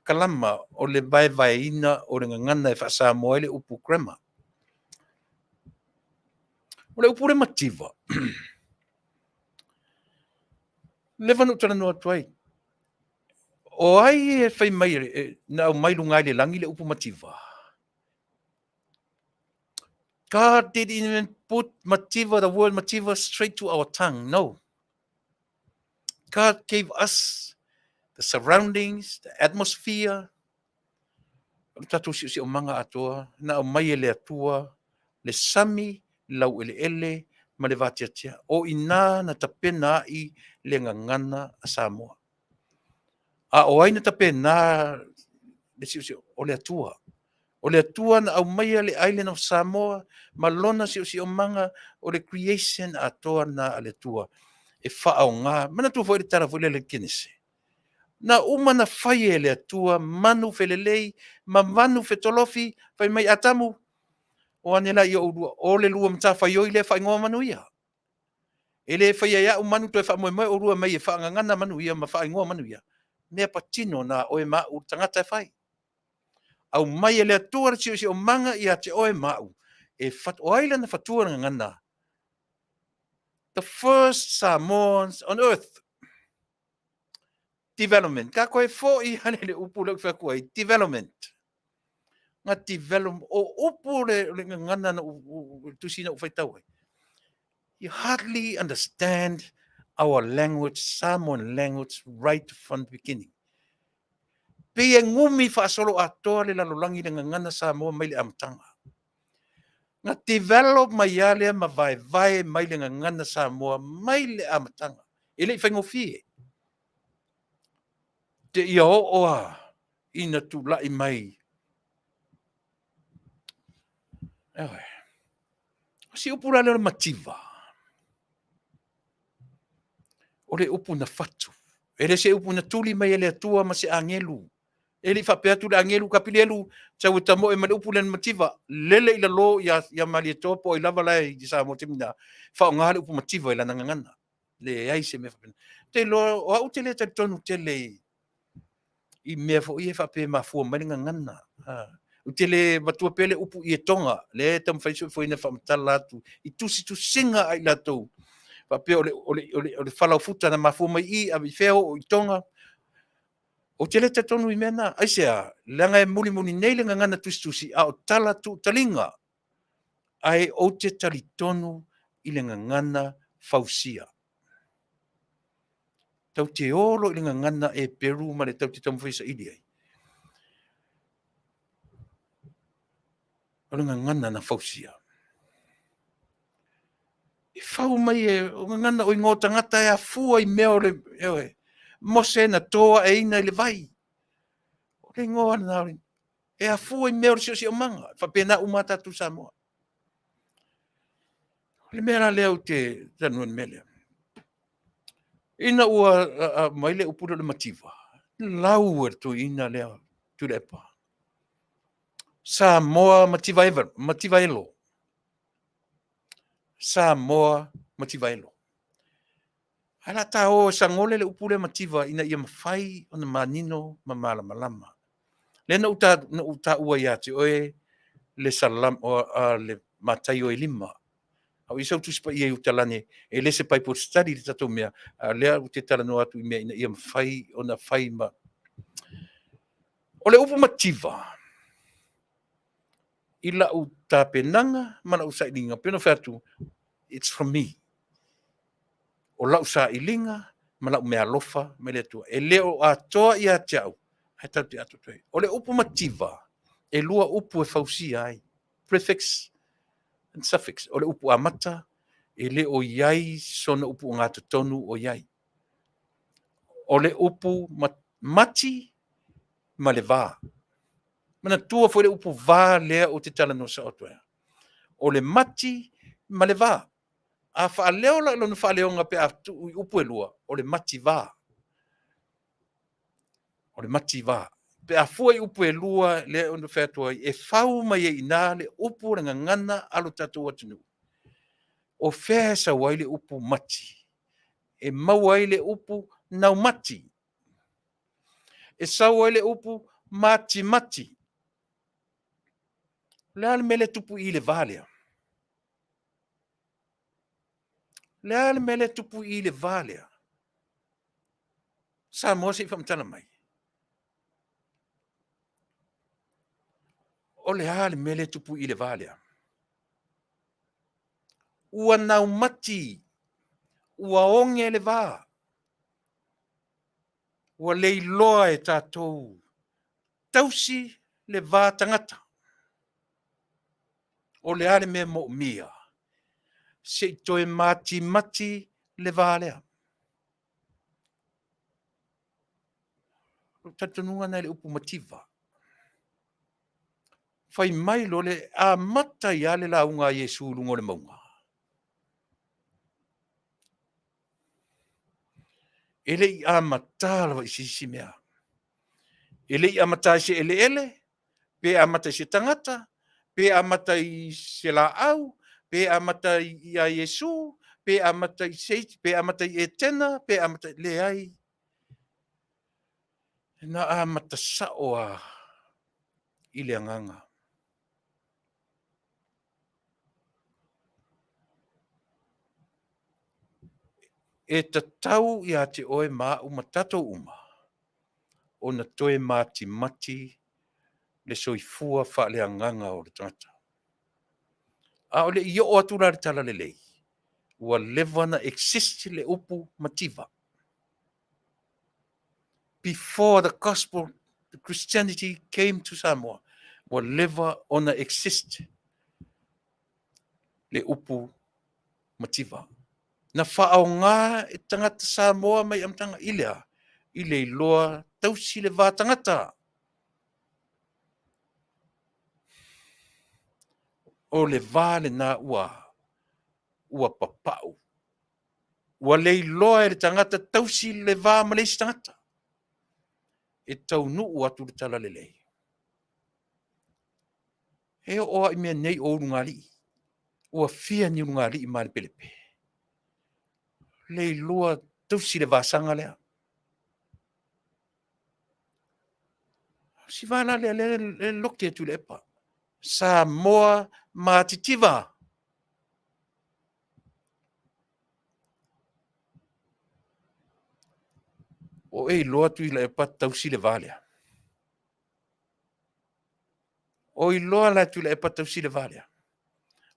Kalama o le vai ina o le ngana e wha Samoa le upu krema. O le upu le mativa. Le vanu tana noa tuai. O ai e whai mai na o mai lungai le langi le upu mativa. God didn't even put mativa, the word mativa, straight to our tongue. No. God gave us the surroundings, the atmosphere. Tatu si o manga atoa, na o mai ele atua, le sami, lau ele, ma le vatiatia. O ina na tapena i le ngangana a Samoa. A o aina tapena le si o le atua. O le atua na au mai le island of Samoa, malona si o manga o le creation atoa na ale atua. E whaau ngā, mana tua fwere tara fwere le kinese. Na umana whai e le atua, manu whelelei, ma manu whetolofi, whai mai atamu, o anela i o le lua mta whai oi le whai ngoa Manuia. E le whai ia manu toi wha moe o rua mai e wha ngangana Manuia, ma whai ngoa Manuia. Mea patino na oe mau tangata e whai. Au mai e le atua si o manga i a te oe mau. E what o aila na whatua ngangana. The first Samoans on earth. Development. Ka koe fo i hane le upu le whakua i development. Nga development. O upu le ngana na tusina uwhaitau. You hardly understand our language, Samoan language, right from the beginning. Pe e ngumi whaasolo atoa le lalolangi le ngana Samoa mai le amtanga. Nga develop mai alea ma vai mai le ngana Samoa mai le amtanga. Ele whaingofi. Te ia oa ina tu lai mai. Ewe. Si upura leo mativa. Ole upu na fatu. Ele se upu na tuli mai ele atua ma se angelu. Ele whapea tu le angelu kapili elu tau tamo e male upu le mativa. Lele ila lo ya mali topo i lava lai di sa mo timina. Whao ngale upu mativa ila nangangana. Le ai se me whapena. Te lo o au te le te tonu te le i mea fo i e whapea ma fua mai ngangana. O te le matua pele upu i e tonga. Le tam whaisu fo ina whamatala atu. I tusi tu singa ai latou. Whapea ole whalau futa na ma fua mai i a wheo o i tonga. O te le te tonu i mena, ASEA, langa e muli nei le ngana tusi a o tala tu talinga. Ai o te tali tonu i le ngana fausia. Tau te olo i le ngana e Peru ma le tau te tamu whaisa ili ai. O le ngana na fausia. E whau mai e o ngana o ingo tangata e a fua i mea o le, mose na toa e ina i le vai. O le ingo ana rin. E a fua i mea o le si o manga. Whapena umata tu Samoa. Le mea leo te tanuan mele. Ina ua mai le upura le mativa. Lau tu ina leo Tuilaepa. Samoa mativa elo. Samoa mativa elo. Ala ta o sangole le upura mativa ina ia mawhai o na manino ma malama. Le na uta ua ia te oe le salam o le matai o lima. Au isau tu sipa ia utalane e lese pai por study le tatou mea lea u te talanoa atu i mea ina ia mawhai o na whai ma. O le upu mativa. Ila u ta penanga mana u sa ilinga. Peno whatu, it's from me. O lau sa ilinga, mana u mea lofa, me le tua. E leo a toa ia te au. Hai tau te atu toi. O le upu mativa. E lua upu e fausia ai. Prefix and suffix. O le upu amata. E le o iai sona upu o ngata tonu o iai. O le upu mati ma le vā. Mana tua foi le upu vā lea o te talano sa otoea. O le mati ma le vā. A whaaleo la lona whaaleonga pe a upu e lua. O le mati vā. O le mati vā. Pe a fuai upu e lua lea o na whatua e whau mai e ina le upu ranga ngana alo tatou atinu. O whea sa wai le upu mati. E mau ai le upu nau mati. E sa wai le upu mati. Lea le mele tupu i le valea. Lea le mele tupu i le valea. Samoa se whamtana mai. O lea le mele tupu i le valea. Ua nau mati. Ua onge le vā. Ua leiloa e tātou. Tausi le vā tangata. O lea le me mo mia. Se toe mati le valea. Tatanunga nei le upu mativa. Fai mai lo le a mata ia le launga Yesu lungo le maunga. Ele i a mata lawa i sisi mea. Ele i a mata i se ele, pe a mata i se tangata, pe a mata i se la au, pe a mata i a Yesu, pe a mata i seiti, pe a mata i etena, pe a mata i le ai. Na a mata saoa i le anganga. E tatau i a te oe maa umatato uma. O na toe mati le soifua wha le anganga o le tangata. A o le i o atura le tala le lei. Ua levana exist le upu mativa. Before the gospel, the Christianity came to Samoa, ua leva ona exist le upu mativa. Na whaonga e tangata Samoa mai am tanga ilea. I le loa tausi le vā tangata. O le vale na ua papau. Ua le loa e le tangata tausi le vā malesi tangata. E taunuu atu le tala le lei. E oa I mea nei o rungali. Ua fia ni rungali I male pelepe. Le loa tausi le vā sanga lea. Si vana le loke Tuilaepa. Samoa matitiva. O e loa Tuilaepa tausi le valea. O I loa la Tuilaepa tausi le valea.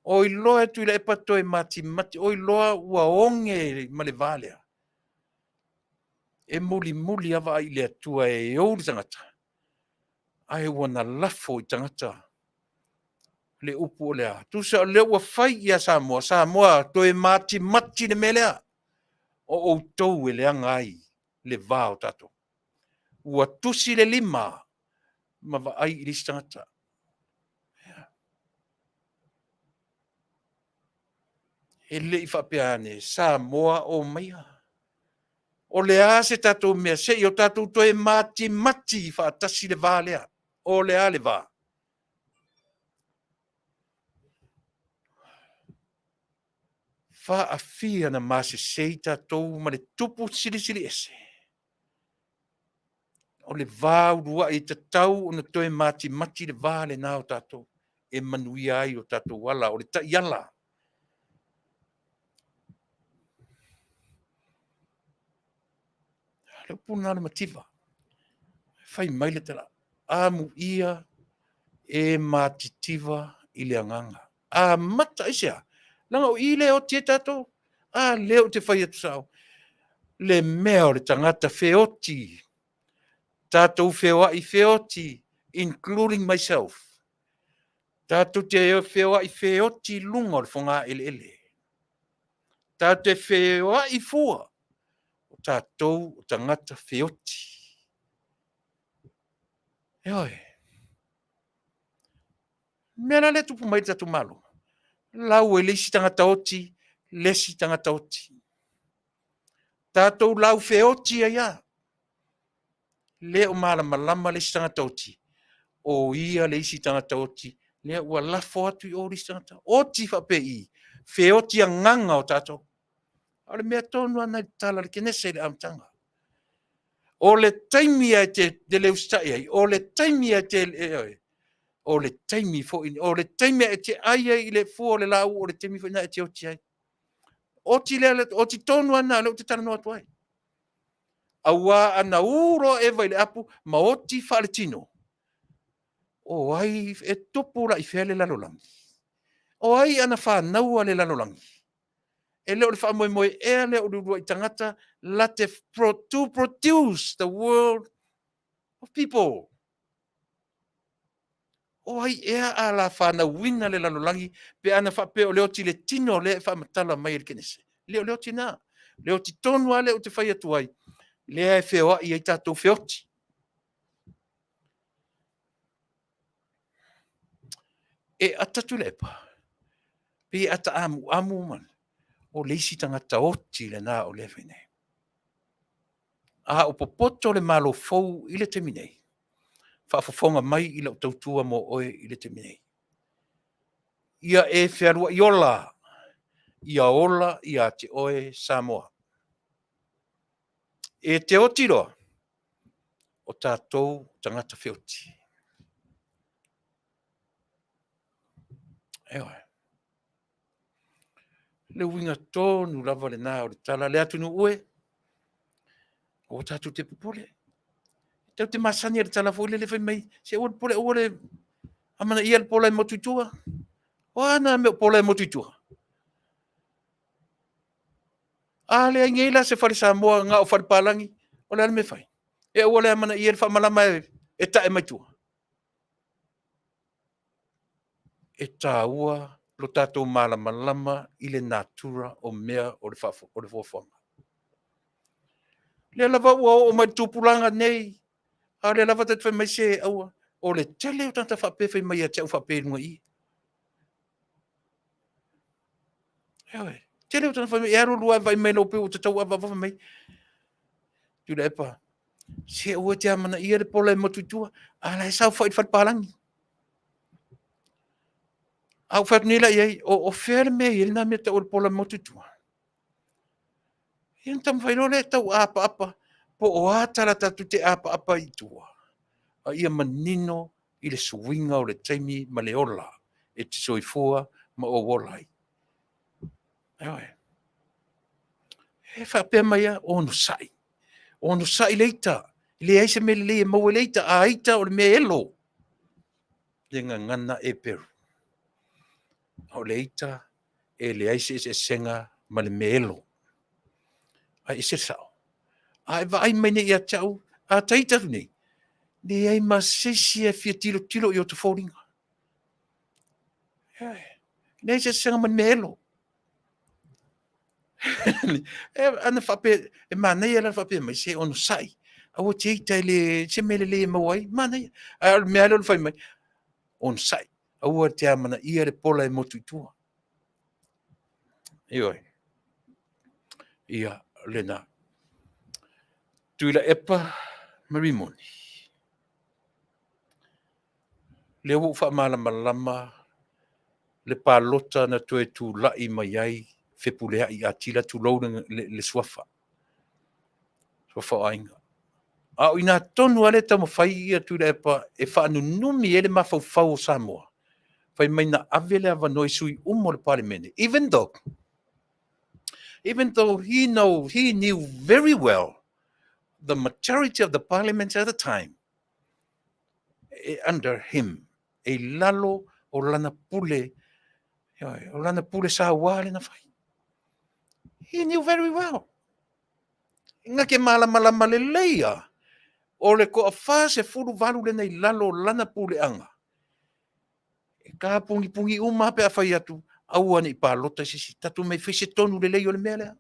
O I loa Tuilaepa toe mati. O I loa ua onge ma le valea. E muli ava I le atua e ouri tangata. Ai wana lafo I tangata. Le upu o lea. Tusa le ua fai ia Samoa. Samoa toe mati le melea. O tou e leanga ai le vā o tato. Ua tusi le lima. Ma va ai I lisi tangata. E le I whapeane Samoa o maia. O lea se tato mea se I o tato toe mati I whaatasi le vā lea. O lea le vā. Faafia na mase sei tatou ma le tupu sili ese. O le vā urua I tatau o na toe mati le vā le nā o tatou. E Manuia ai o tatou wala o le taiala. Le puna le mativa. Fai mai le tala. Amu ia e matitiva I le anganga. A mata isea. Langa o I le o te tatou. A leo te fai atu sao. Le mea o le tangata feoti. Tatou feoti, including myself. Tatou te feoti lunga o le whonga ele. Tatou te fua. O tatou o tangata feoti. E oi. Mena le tupu mai tatou malo. Lau e lesi tangata oti, lesi tangata oti. Tatou lau feoti ia. Le o malama lesi tangata oti. O ia lesi tangata oti. Le ua lafo atu I o lesi tangata. Oti whapei. Feoti a nganga o tatou. O le mea tonu ana I tala le kenese le amtanga. O le taimi ai te leu stai ai. O le taimi ai te o le taimi fo in. O le taimi ai te aia I le fua o le lau. O le taimi fo ina ai te oti ai. Oti tonu ana leo te tala noa tuai. Awa ana uro eva I le apu. Ma oti whaletino. O ai e tupu la I fea le lalolangi. O ai ana whanaua le lalolangi. E leo le whamoe ea leo urua I tangata la te to produce the world of people. O ai ea a la whanauina le lalolangi pe ana whapeo leo ti le tino le whamatala mai le kenese. Leo tina. Leo ti tonua leo te whai atu ai. Lea e wheo I ai tātou wheoti. E ata Tuilaepa. Pe ata amu man. O leisi tangata oti le nā o le whenei. A o popoto le malo fou I le teminei. Whaafofonga mai I le tautua mo oe I le teminei. Ia e whiarua I ola. Ia ola ia te oe Samoa. E te oti roa. O tātou tangata whioti. Ewa. Le winga tonu lava le nā o le tala le atunu ue. O tātou te popole. Tau te masani le tala fōile le whai mai. Se ua pole ua amana ia le pola I motuitua. O ana me pola I motuitua. A le ngela se whare Samoa ngā o whare pālangi. O le me whai. E ua le amana ia le whamalama e tae mai tua. E tā ua lo tātou malama I le natura o mea o le Fofogaina. Le lava ua o mai tupulanga nei, a le lava tatu mai se aua, o le tele o tanta whape mai a te au whape nua I. Ewe, tele o tanta whape, e aro lua vai mai lope o te tau ava mai. Tuilaepa, se ua te amana ia le pola e matutua, a la e sau whait palangi. Au what nila iei, o where mea I na mea te o le pola matutua. Ian tam whaino le tau apa, po o atara tatu te apa I tua. A ia manino I le suinga o le taimi ma le ola, e te soifua ma o wolai. Ewe. E whapea mai a ono sai. Ono sai leita. Le aise me le maua leita a aita o le mea elo. Le ngana e peru. O leita e le aise e senga ma le mea elo. A ise sao. A eva ai mai ne ia tau. A taita nei. Le ai ma sesi e fia tilo I o te fōringa. Le aise e senga ma le mea elo. Ana whape, e manei ala whape mai se ono sai. Awa te ita le, se mele le mawai, manei. A mea alo whai mai, ono sai. Awa te amana ia le pola e motu itua. Ioi. Ia lena. Tuilaepa marimoni. Le wu wha malama, le palota na tue tu lai mai ai, whepulea I atila tu lau le swafa. Swafa ainga. A ina tonu ale tamo whai ia Tuilaepa e whaanu numi ele mawhau Samoa. Whai mai na avele ava noi sui le parliament. Even though he knew very well the majority of the parliament at the time under him. E lalo o lana pule sa wale na whai. He knew very well. Inga ke malama le leia. O le ko a fase furu valu le nei lalo lana pule anga. E ka pungi uma pe a whai atu. Aua ni pa lota sisi. Tatu mai fese tonu le lei o le mea lea.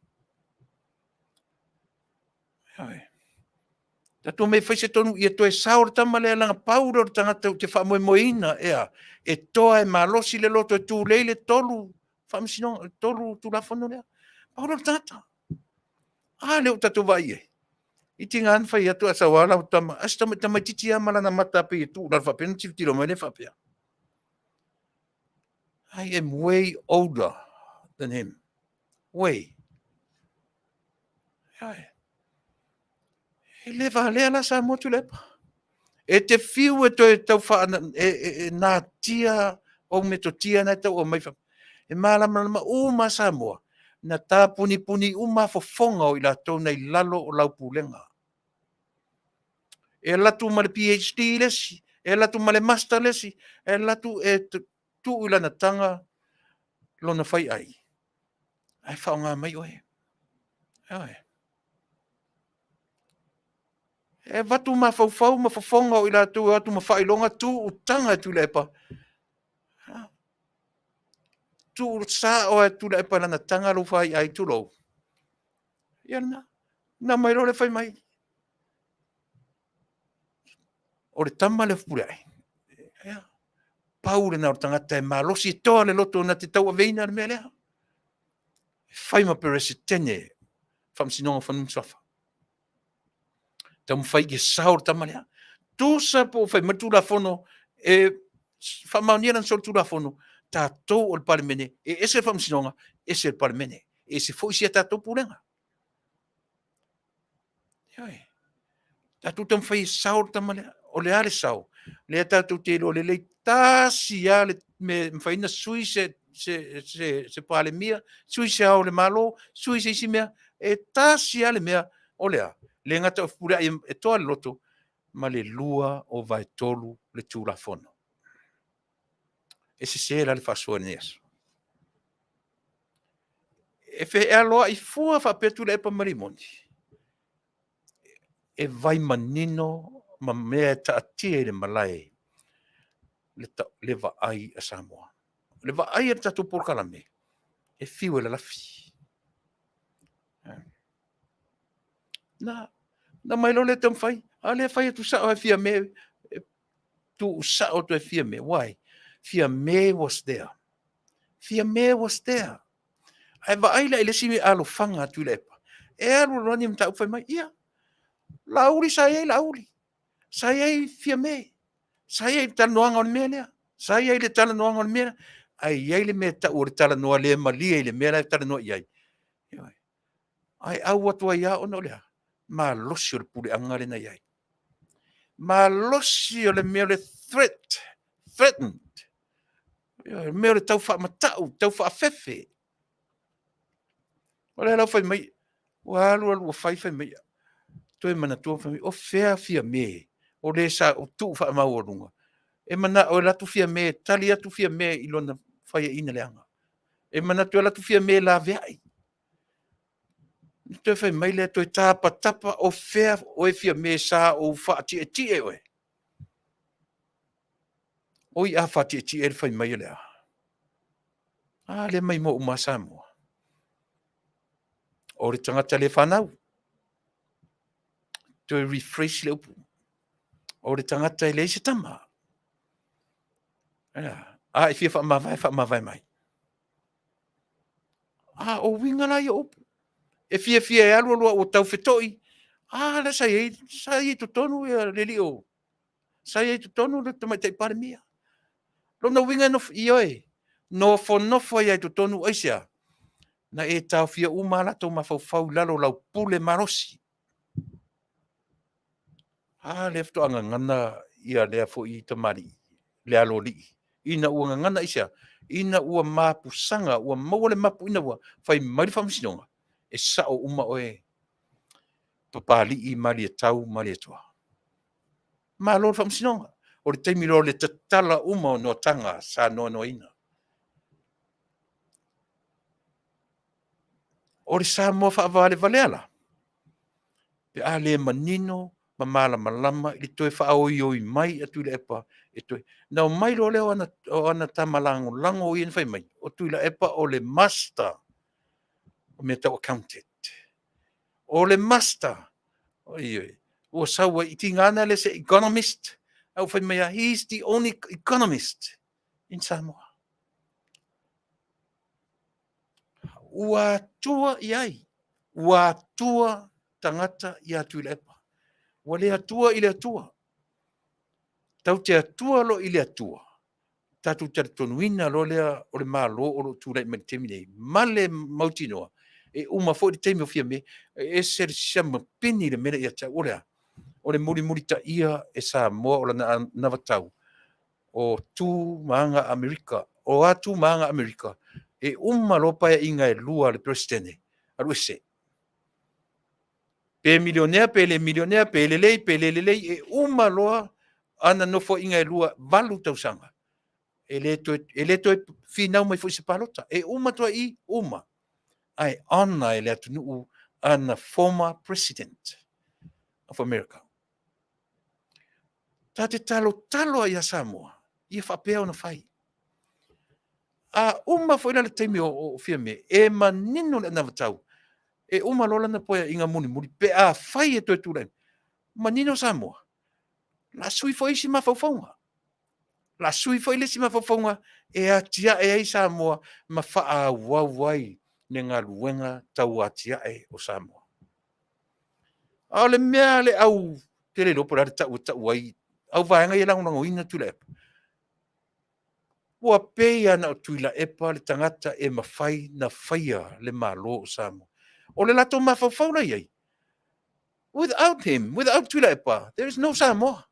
Tatu mai fese tonu I toe saur tama le langa paura o tangata te wha moina ea. E toa e malosi le loto e tu leile tolu. Whamsinong, tolu tu la whanu lea. Paura o tangata. Leo tatu vai e. I tinga an whai atu asa wala o tama. Asta tama titi amala na mata pe tu. La whapena tiro mai le whapea. I am way older than him. Way. E lewa lea la sa motu lepa. E te fiu e toi tau wha nā tia o me to tia na tau o mai wha. E malama uma Samoa. Na tā puni uma fofonga o I la tau nei lalo o lau pulenga. E latu ma le PhD lesi. E latu ma le master lesi. E latu e tu ila na tanga lona whai ai. Ai whaonga mai oe. E watu ma fau ma fofonga o I la tu atu ma whailonga tu o tanga Tuilaepa. Tu sa o e Tuilaepa lana tanga lo whai ai tu lo. Iana. Na mai lo le whai mai. O le tama le fure ai. Paule na o tangata e malosi e toa le loto na te tau a veina le mea lea. Whai ma perese tene. Whamsinonga whanum swafa. Tam whai ke saur tama lea. Tusa po whai matu la fono e whamaunia na sol tu la fono. Tātou o le palemene. E ese whamsinonga, ese le palemene. E se foisia tātou pulenga. Tātou tam whai saur tama lea. O le ale sau. Le tātou te lo le lei tāsi a le me whaina sui se palemia, sui se au le malo, sui se isi mea, e tāsi a le mea o lea. Le ngata o pura e toa le loto, ma le lua o vai tolu le tūla fono. E se la le whasua neas. E whe e aloa I fua whapetu le epa marimoni. E vai manino ma mea ta atia le malai le Vale Ae Samoa. Le va ai tatu por kalame. E fiu e la lafi. Na mai lo le tam fai. Ale fai tu sa o fia me tu sa o tu fia me. Why? Fia me was there. Fia me was there. Ai va ai le simi alo fanga Tuilaepa. E alo rani mta fai mai ia. Lauri sai lauri. Sai fia me. Sai tal noanga on me. Sai le tal noanga on me. Ai le me ta o tal noa le mali le me tal noa ai. Ai au atua ia ono lea. Ma losi o le pule angare na iai. Ma losi o le mea le threatened. Mea le tau wha matau, tau wha fefe. O le lau fai mai, o alu alu o fai mai. Toi mana tua fai mai, o fea fia me. O le sa o tu wha mau o runga. E mana o latu fia me, tali atu fia me ilona fai ina leanga. E mana tua latu fia me la veai. Toi fai mai le toi tapa o fea o e fia me sa o wha tie oe. Oi a wha tie e fai mai lea. Le mai mo uma Samoa. O le tangata le whanau. Toi refresh le upu. O le tangata e le ise tama. E fia wha mawai mai. O winga lai o upu. E fia e alua o tau whetoi. La sai to tonu e le lio. Sai to tonu le tamai te pare mia. Lona winga no i oe. No fo ia to tonu aisia. Na e tau fia umala tau mawhau lalo lau pule marosi. Le fto anga ngana ia lea fo i tamari. Lea lo li. Ina ua ngana isia. Ina ua mapu sanga. Ua maua le mapu ina ua. Fai mairi whamisinonga. E sao uma oe. Papali i mali e tau mali e tua. Ma lo whamisinonga. O le teimi lo le tatala uma no tanga sa no ina. O le sa mo whaavale valeala. Pe a le manino. Mamala malama i toi whaoi oi mai a Tuilaepa e toi. Nau mai lo leo ana tamalango lango o ian whai mai. O Tuilaepa o le master. O mea tau accountant. O le master. O sawa i tingana le se economist. Au whai mai he's the only economist in Samoa. Ua tua iai. Ua tua tangata i a Tuilaepa. Wa le atua i le atua. Tau te atua lo i le atua. Tatu te tonuina lo lea o le malo o lo tūlai mai temi nei. Male mautinoa. E uma fo i temi o fia me. E ser siama pini le mena i a tau. O le muri ta ia e Samoa o la navatau. O tū maanga Amerika. O a tū maanga Amerika. E uma lo paia inga e lua le presidente. Alu ese. Pe milionea, pe le lei, e uma loa ana nofo inga e lua valu tausanga. E le toi finau mai foi se palota. E uma toa i uma. Ai ana e le atunu ana former president of America. Ta te talo ai a Samoa. Ia whapea ona whai. Uma foi la le teimi o fia me. E manino le navatau. E uma lola na poia inga muni. Pe a whai e toi tūrei. Manino Samoa. La sui foi si mawhauwhaunga. La sui foi le si mawhauwhaunga. E atia e ai Samoa. Ma wha wai ne ngā luenga tau atia e o Samoa. Le mea le au te le lopo rare tau ai. Au vaenga i lango nango ina Tuilaepa. Ua pei ana o Tuilaepa le tangata e mawhai na whaia le malo o Samoa. O le lato mawhauwhauna iai. Without him, without Tuilaepa, there is no Samoa.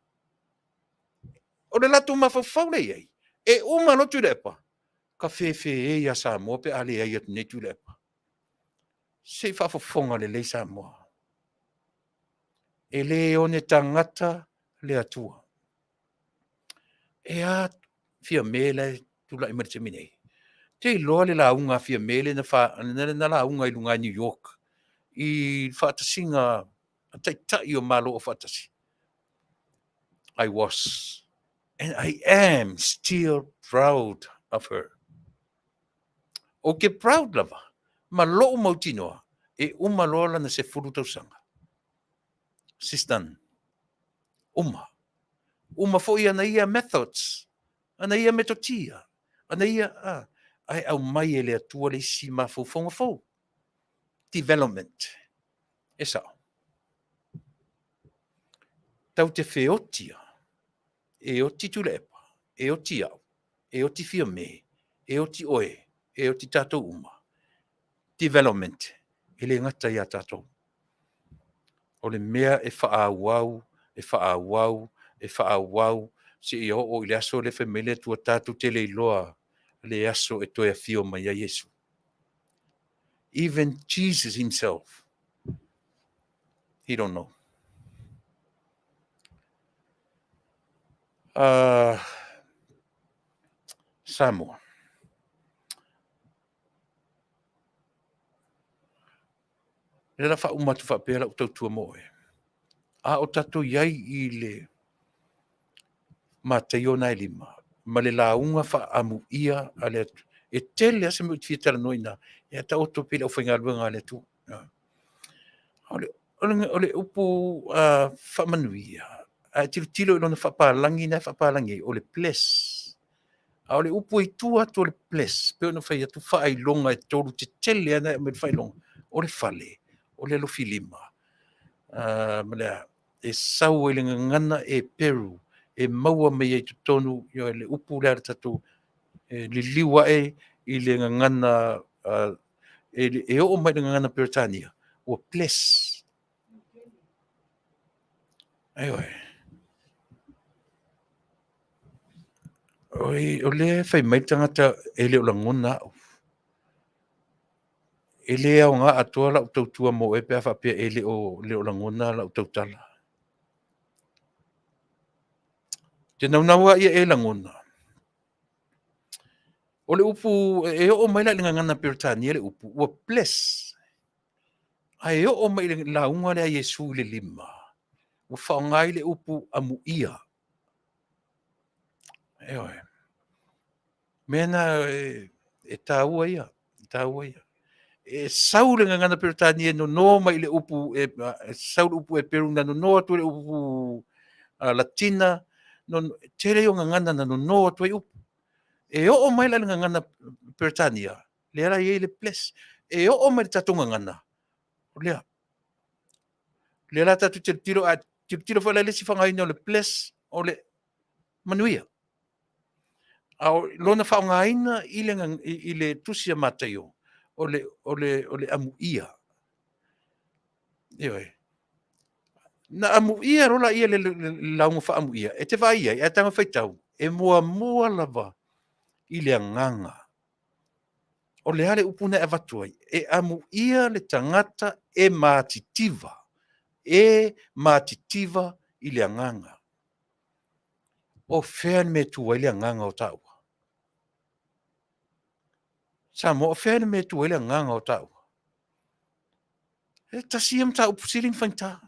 O le lato mawhauwhauna iai. E uma no Tuilaepa. Ka fefe e ia Samoa pe ale ai atu ne Tuilaepa. Se whawhauwhonga le Samoa. E le o ne tangata le atua. E a fia mele tula i marite Te loa le launga fia mele na launga i lunga New York. I whaatasinga a taitai o malo o whaatasi. I was and I am still proud of her. O ke proud lava. Ma lo mautinoa. E uma lola na se furu tausanga. Sistan. Uma fo ia na ia methods. Ana ia metotia. Ana ia, ai au mai ele atua le si mafufonga fo. Development. Esa. Tau te feotia. E o ti Tuilaepa. E o ti au. E o ti fiame. E o ti oe. E o ti tatou uma. Development. Ele ngata ia tatou. O le mea e whaawau. E whaawau. E whaawau. Si i o le aso le femele tua tatou te le iloa. Le aso e toi a fio mai a Yesu. Even Jesus himself. He don't know. Samoa. Le la wha umatu wha pēra o tautua moe. A o tatou iai I le ma te iona e lima. Ma le launga wha amu ia a le atu. E tele ase mo tia tala noina. E ta oto pila o whainga luanga le tu. Ole upu wha manuia. A tilo ilona wha pālangi na wha pālangi. Ole bless. A ole upu I tua to le bless. Peo no whai atu wha ai longa e toru te tele ana e me whai longa. Ole whale. Ole lo filima. Malea. E sau e le ngana e Peru. E maua me e tonu yo le upu le tatu le liwa I le ngana e o mai le ngana Britania o bless ai o le fai mai tangata e le o langona e le au nga atua la tautua mo e pe fa pe e le o langona la tautala te naua ia e langona o le upu e o mai la le ngana Britania le upu o bless ai o mai le launga le Yesu le lima o whaongai le upu amu ia mena e tāua ia e saule ngana Britania no mai le upu saule upu e Peru na no tu le upu Latina no tere o ngana na no tu upu e o mai la ngana Britania le era ye le place e o mai tatunga ngana le la tatu tiro fa le si fanga ino le place o le Manuia au lona whaongaina I le tusia matayo o le amu ia. Na amu ia rola ia le launga wha amu ia. E te wha ia, e tanga whaitau. E mua lava I le anganga. O le hale upuna e watuai. E amu ia le tangata e mātitiva. E mātitiva I le anganga. O whea me tua I le anganga o tau. Samoa, o whea me tua I le anganga o tau. E tasi am tau pusirin whainta.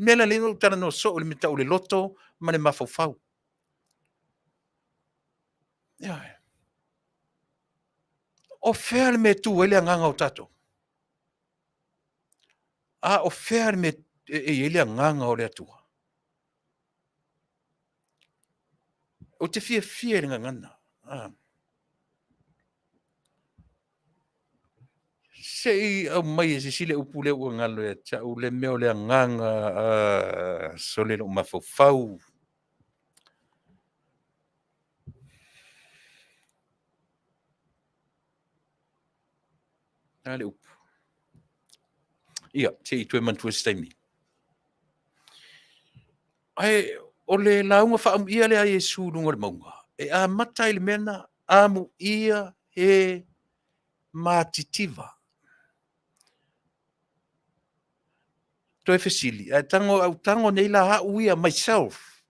Mela le no tana no so le mita o le loto, ma le mafau. O whea me tua I le anganga o tato. O whea me e le anganga o le atua. O te fia le ngana. Sei au mai e sile upule o ngalo e cha o le meo le anganga so le o mafau. Ale upu. Ia, te I tue mantua staimi. Ai, o le launga wha ia le a Yesu lunga le maunga. E a matai le mena, amu ia e mātitiva. Toi fesili. Tango nei la hau ia myself.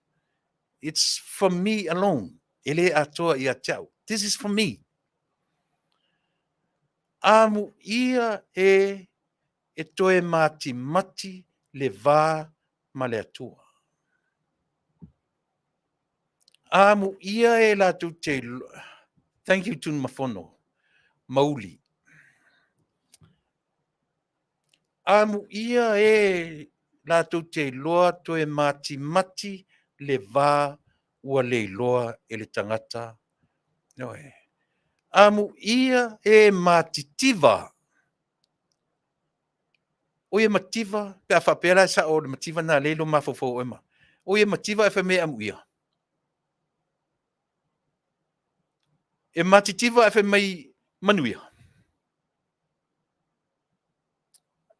It's for me alone. Ele atoa ia tau. This is for me. Amu ia e toe mati le vā ma le atua. Amu ia e la tu te thank you to mafono. Mauli. Amu ia la te loa to e mati le vā ua le loa e le tangata. Noe. Amu ia matitiva. O ia mativa, pe a whapera sa o le mativa na leilo mafofo ema. O ia mativa e whamea amu ia. E matitiva e whamei manuia.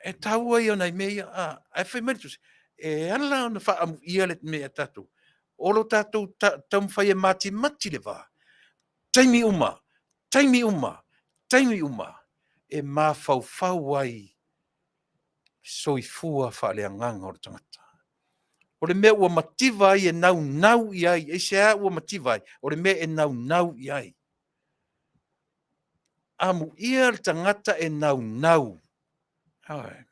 E taua ia nei mea, e whamei tusi. E ala ona wha amu ia le mea tatou. Olo tatou tam whai e mati le vā. Taimi uma. E mawhau ai soifua whaaleanganga o le tangata. O le mea ua mativa ai e nau i ai. E sea ua mativa ai. O le mea e nau i ai. Amu ia le tangata e nau. Hai.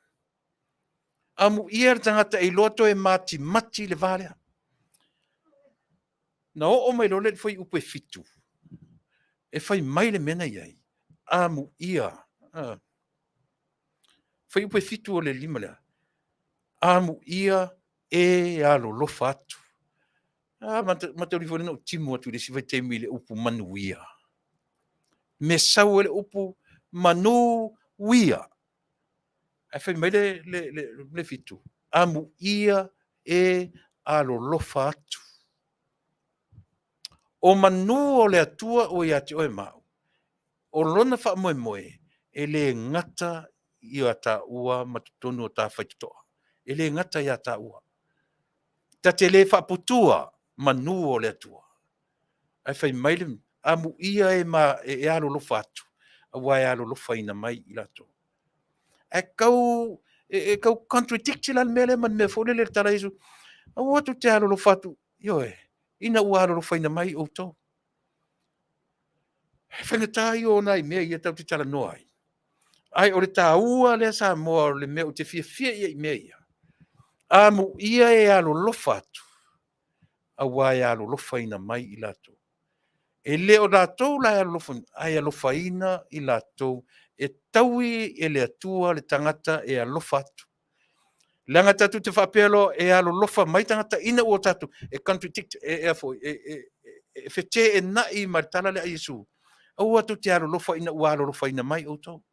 Amu ia le tangata e loto e mati le valea. Na o mai lo le foi upe fitu. E fai mai le mena i ai. Amu ia. Fai upe fitu o le lima lea. Amu ia e alo lofa atu. Mata uri no timu atu le siwai teimi le upu manuia. Me sau le upu manuia. E fai mai le fitu. Amu ia e alo lofa atu. O manu o le atua o iati o e mau. O lona wha moe. E le ngata i a ta ua matutonu o ta whaitutoa. E le ngata i a ta ua. Ta te le whaputua manu o le atua. Ai whai maile, amu ia e alo lofa atu. Awa e alo lofa ina mai i lato. E kau contradict lan mele man me fole le tala isu. Awa tu te alo lofa atu. Ina ua alo lofa ina mai o tau. Whangatai o nai mea ia tau te tala noa ai. Ai o le tā ua le Samoa le mea o te fia ia i mea ia. Amu ia e alo lofa atu. Awa e alo lofa ina mai i lato. E leo lato la e alofa ina i lato. E taui e le atua le tangata e alofa atu. Langa tatu te whapelo e alo lofa mai tangata ina ua tatu. E contradict e fete e nai maritala le aisu. Aua tu te alo lofa ina ua alo lofa ina mai o tau.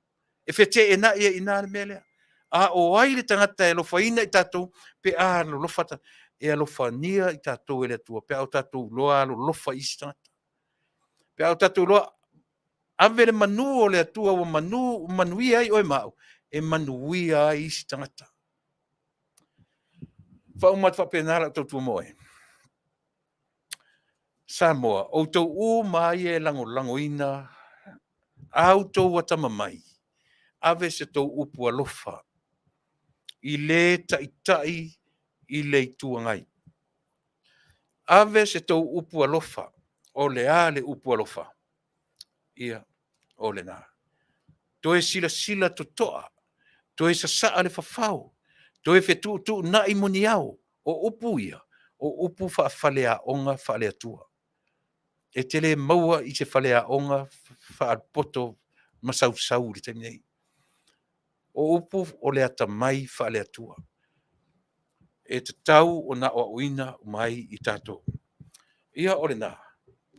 E fete e nai e ina le melea. A o ai le tangata e lofa ina i tatu. Pe a alo lofa ta. E alofa nia i tatu e le atua. Pe au tatu loa alo lofa isi tangata. Pe au tatu loa. Ave le manu o le atua o manuia ai o e mau. E manuia ai isi tangata. Whaumat whapenara tau tua moe. Samoa, o tau o mai e lango ina. Au tau watama mai. Ave se tau upu alofa. I le taitai i le tuangai. Ave se tau upu alofa. O le a le upu alofa. Ia, o le nā. Toe sila totoa. Toe sa le fafau. Toe fetu na i muni au. O upu ia. O upu whaalea onga whaalea tua. E tele maua i se whalea onga whaalpoto masau le taimi nei. O upu o le ata mai whaalea tua. E te tau o na o uina mai i tato. Ia o le nā.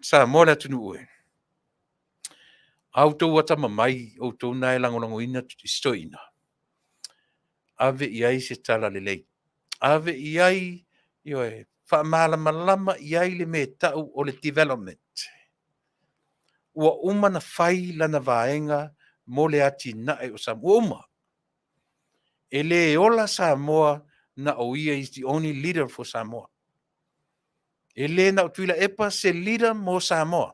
Sa mo le tunu ue. Au tau wata mai o tau nai lango ina stoina. Ave iai se tala le lei. Ave iai malama iai le me tau o le development. Ua uma na whai lana vaenga mo le ati nae o Samoa uma. E le ola Samoa na o ia is the only leader for Samoa. E le na o Tuilaepa se leader mo Samoa.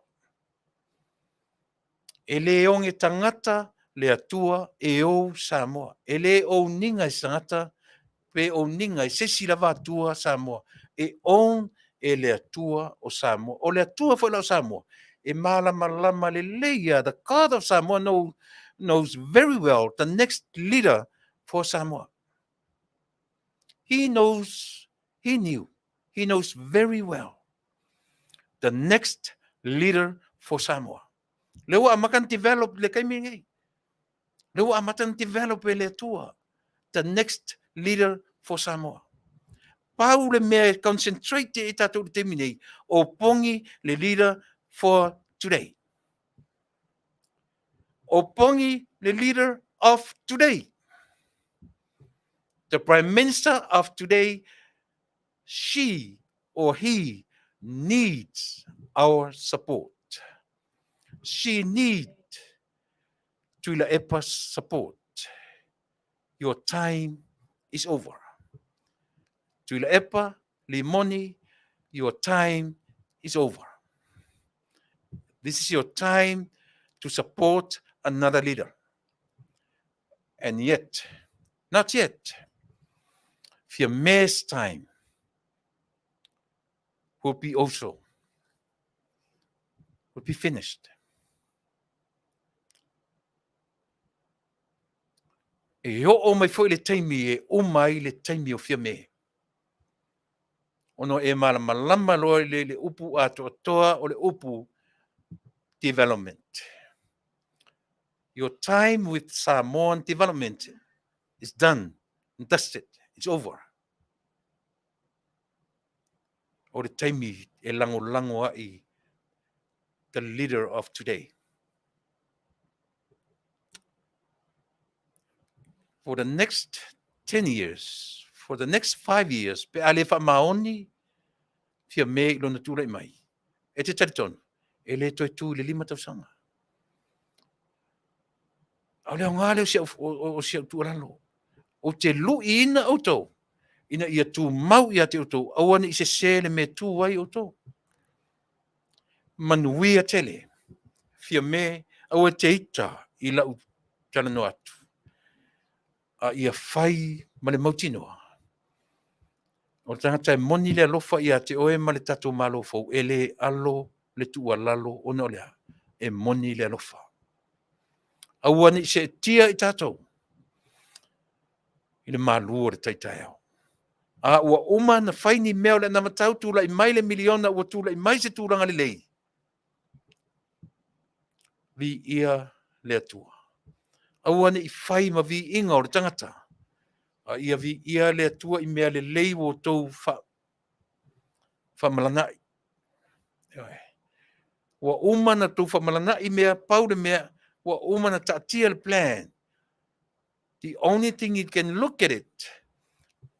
E le onge tangata le atua e o Samoa. E le o ninga i tangata pe o ninga i se silava atua Samoa. E on e le atua o Samoa. O le atua foi la Samoa. E malama le leia. The God of Samoa knows very well the next leader for Samoa. He knows very well the next leader for Samoa. Lewa amakan develop le kai mingi. Lewa amatan develop le atua. the next leader for Samoa. Pau le mea concentrate e tātou te minei o pongi le leader for today. O pongi le leader of today. The Prime Minister of today, she or he needs our support. She needs Tuilaepa's support. Your time is over. Tuilaepa, Limoni, your time is over. This is your time to support another leader. And yet, not yet, Fiame's time will be finished. E o mai foi le taimi e o mai le taimi o Fiame. Ono e malama loa le upu atoa o le upu development. Your time with Samoan development is done and dusted. It's over. O le taimi e lango ai the leader of today. For the next 10 years, for the next 5 years, pe ale fa maoni fia me lo na tula mai. E te tariton, e le toi tu le 5 tausanga. Au leo ngale o sia tu lalo. O te lu ina auto. Ina ia tu mau ia te auto. Awana i se sele me tu wai auto. Manuia tele. Fia me au te ita i lau talano atu. A ia fai ma le mautinoa. O tangata e moni le alofa ia te oe ma le tatou malofa o ele alo le tua lalo o no lea. E moni le alofa. Aua ni se tia i tatou. I le malua le taitai au. A ua uma na faini mea le na matau tula i mai le miliona ua tula i mai se tūranga le lei. Vi ia le atua. Aua ni i fai ma vi inga o le tangata. A ia vi ia le atua i mea le lei o tau fa malanai. Ua uma na tau fa malanai mea pau le mea ua uma na taatia le plan. The only thing you can look at it,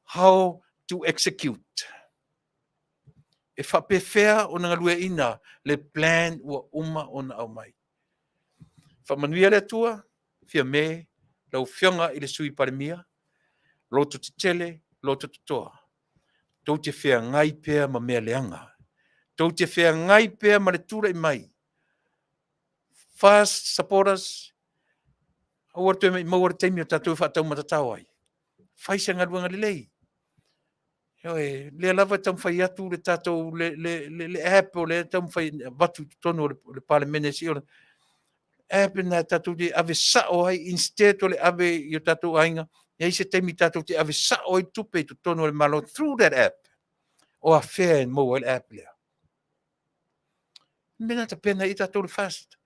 how to execute. E whapewhea o nga lua ina le plan ua uma o na au mai. Whamanuia le atua, fia me, lau whionga i le sui parimia, loto te tele, loto te toa. Tau te whea ngai pēr ma mea leanga. Tau te whea ngai pēr ma le tura i mai. Fast supporters, awar tu mai mawar taimi o tātou whaatau matatau ai. Whaisa ngā luanga le lei. Le lava tam whai atu le tātou le app o le tam whai watu tono le parlemene si o le app na tātou te ave sao ai instead o le ave i o tātou ainga. Ia se taimi tātou te ave sao ai tupe tu tono le malo through that app. O a fair and mobile app lea. Mena ta pena i tātou le fast.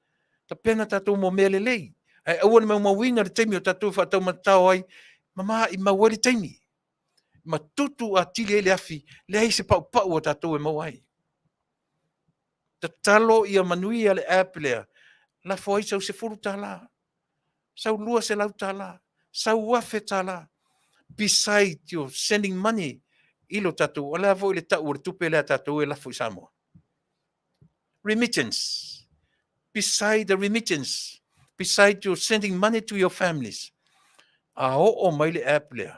Ta pena tātou mo mea le lei. Ai aua ni mawinga le taimi o tātou whaatau matau ai, mama i mawari taimi. Ma tutu a tili e le afi, le ai se pau o tātou e mawai. Ta talo i a Manuia le app lea, la fo ai sau se furu tāla, sau lua se lau tāla, sau wafe tāla, beside you sending money, ilo tātou, o lea fo i le tau o le tupe lea tātou e la fo i Samoa. Remittance, beside the remittance, beside you sending money to your families. A o mai le app lea.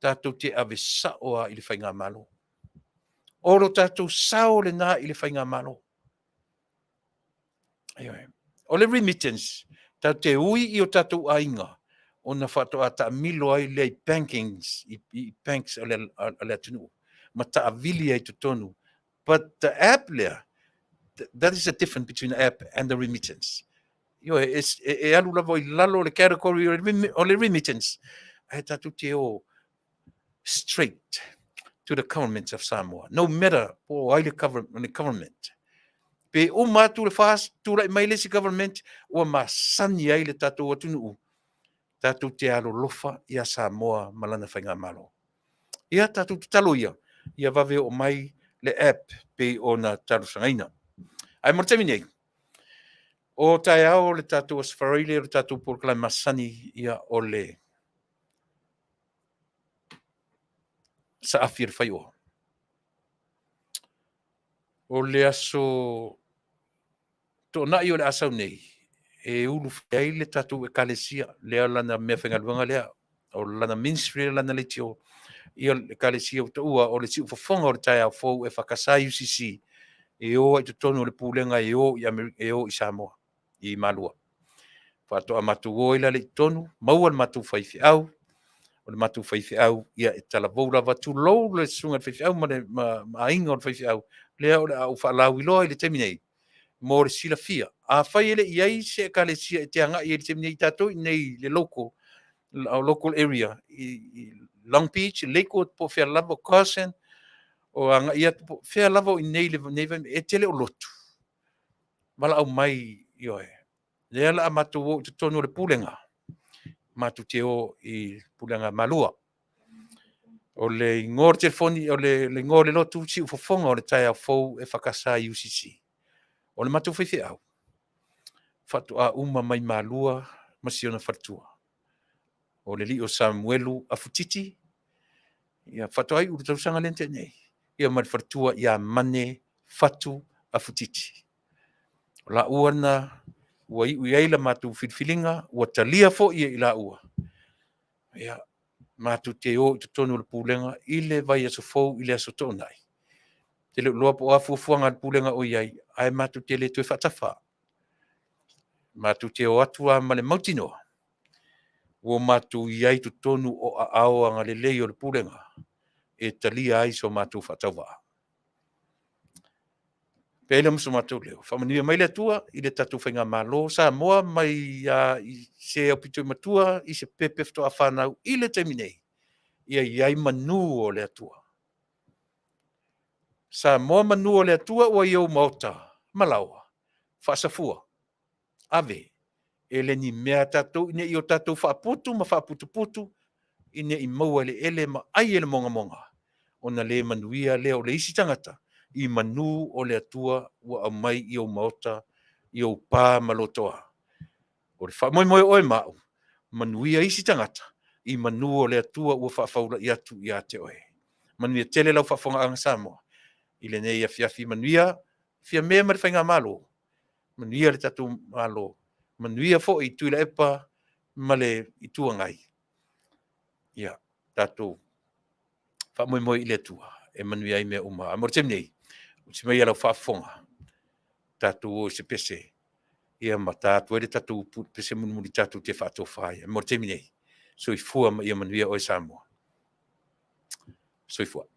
Tātou te ave saoa i le whainga malo. Oro tātou sao le nā i le whainga malo. O le remittance, tātou te ui i o tātou ainga. O na whātua ta milo ai le bankings, i banks o le atunu. Ma ta avili ai tu tonu. But the app lea, that is the difference between the app and the remittance. E alu lavo i lalo le category o le remittance. E tatu te o straight to the government of Samoa. No matter o ai le government. Pe o matu le fast, tu lai mai le si government, o ma sani ai le tatu o tunu. Tātou te alolofa ia Samoa malana whainga malo. Ia tātou talo ia vave o mai le app pe o na tarusangaina. Ai mortemi nei. O tai ao le tātou asfarile le tātou porklai masani ia o le sa afir whai o. O le aso to na i o le asau nei. E ulu whai le tātou e kalesia lea lana mea whengaluanga lea o lana ministry lana le tio ia le kalesia o ua o le tiu fofonga o le tai au fou e whakasai UCC e o ai tonu le pulenga e o i Samoa i Malua. Whātoa matu o ila le tonu, maua le matu whaifi au, o le matu whaifi au, ia e tala voula watu lou le sunga le whaifi au, ma inga o le whaifi au, lea o le au whaalau iloa i le teminei, mo le sila fia. A whai ele iai se ka le sia e te anga i le teminei tato i nei le local area, i Long Beach, Lakewood, po whea lavo Carson, o anga ia po whea lavo i nei le neva e tele o lotu. Mala au mai ioe. Lea la matu o te tonu le pulenga. Matu te o i pulenga Malua. O le ngor telefoni, o le ngor le lotu si ufofonga o le tai au fou e whakasa UCC. O le matu whaifi au. Fatu a uma mai Malua, masiona fatua. O le li o Samuelu a futiti. Ia fatu ai uru tausanga lente nei. Ia mai fatua ia mane fatu a futiti. La uana ua i la matu filfilinga, ua talia fo ia i la ua. Ia, matu te o te tonu le pulenga, i le vai aso fou, i le aso tonai. Te le loa po afuafuanga le pulenga o iai, ai matu te le tue whatafa. Matu te o atua ma le mautinoa. Ua matu iai tu tonu o a aoanga le lei o le pulenga, e talia ai so matu whatawaa. Pele muso matu leo. Whamanuia mai le atua, i le tatu whainga malo, Samoa mai i se au pitu matua, i se pepe fto a whanau, i le teminei. Ia iai manu o le atua. Samoa manu o le atua, ua iau maota, malaua, whaasafua, ave, ele ni mea tatou, ine i o tatou whaaputu, ma whaaputu-putu, ine i maua le ele ma ai ele monga-monga. Ona le manuia leo le isi tangata, i manu o le atua ua au mai i o maota i o pā malotoa. O le whamoimoe oe mau, manuia isi tangata, i manu o le atua ua whaafaula i atu i ate oe. Manuia tele lau whaafonga anga Samoa. I le nei Afiafi manuia, fia mea mare whainga malo. Manuia le tatu malo. Manuia fo i Tuilaepa, male i tuangai. Ia, tatu whamoimoe i le atua. E manuia i mea uma. Amor temnei. Si mai ala whaafonga. Tatu o se pese. Ia ma tatu ele tatu pese muni tatu te whaato whaia. Mor te minei. So i fua ma ia manuia o Samoa. So i fua.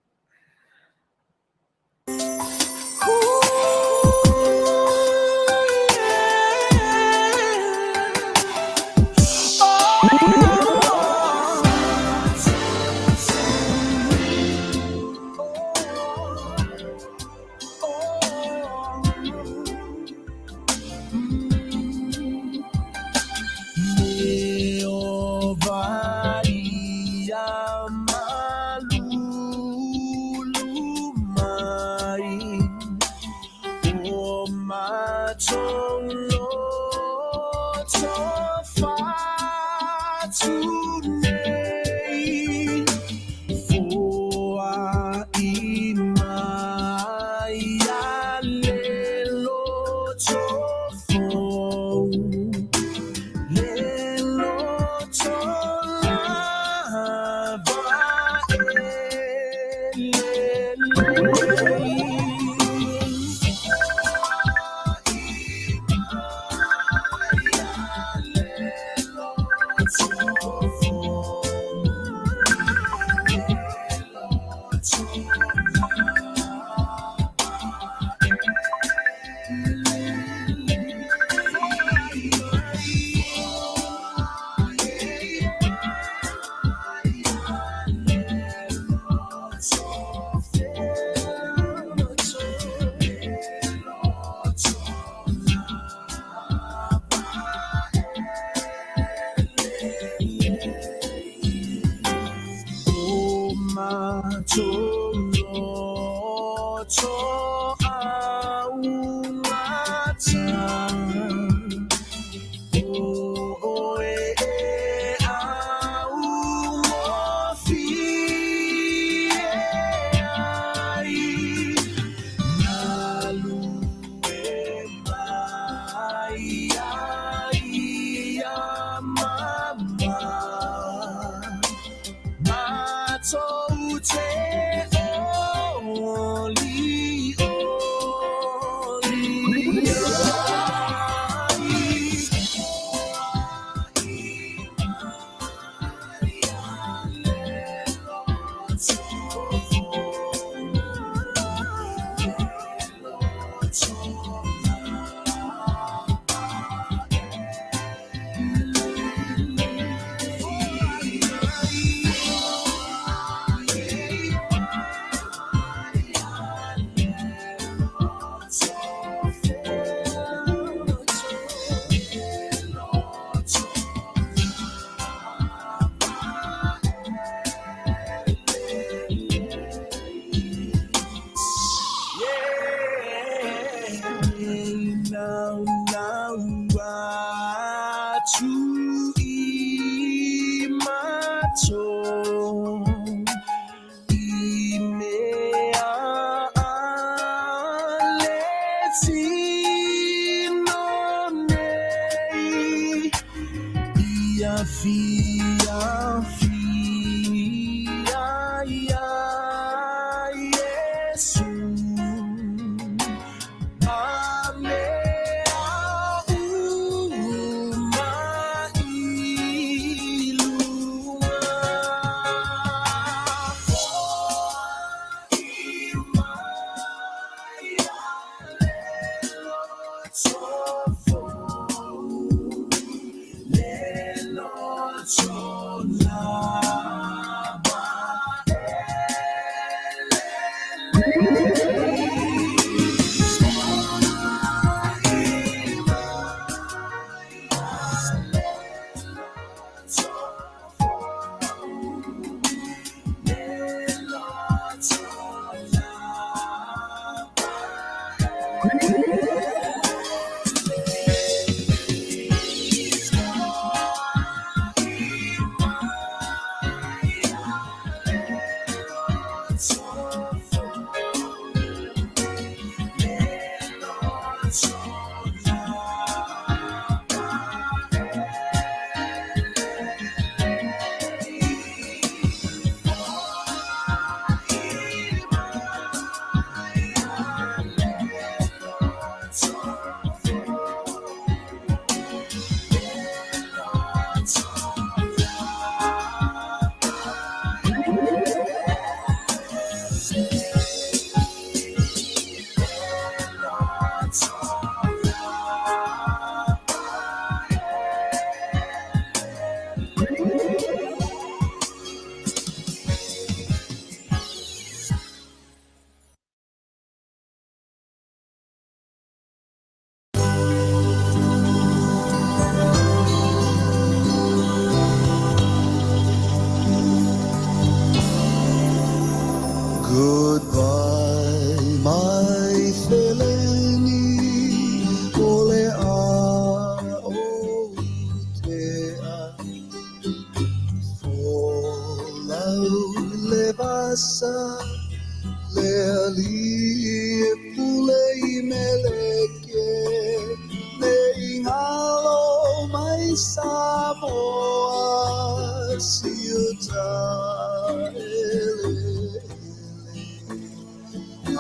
Samoa siuta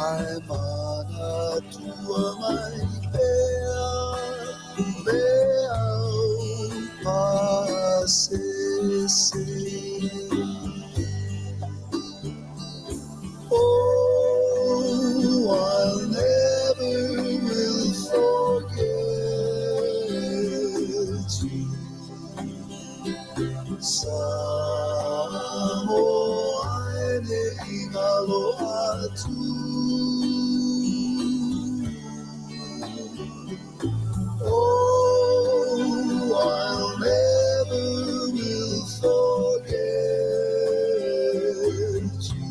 ai mana tua mai pea leau pasese. Oh, I'll never will forget you. Samoa ne ingaloa tu. Oh, I'll never will forget you.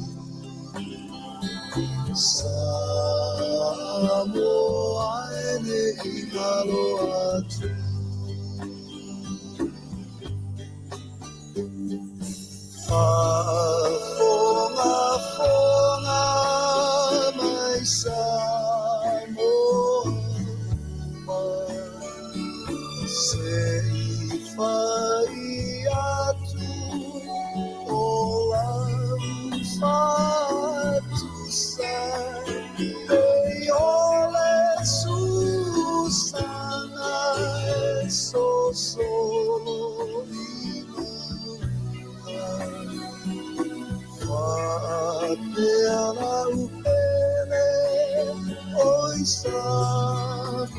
Samoa ne ingaloa tu. Fonga mai Samoa sei fai atu olau fatu sai ei ole susana e so Faafetai upele oi Samoa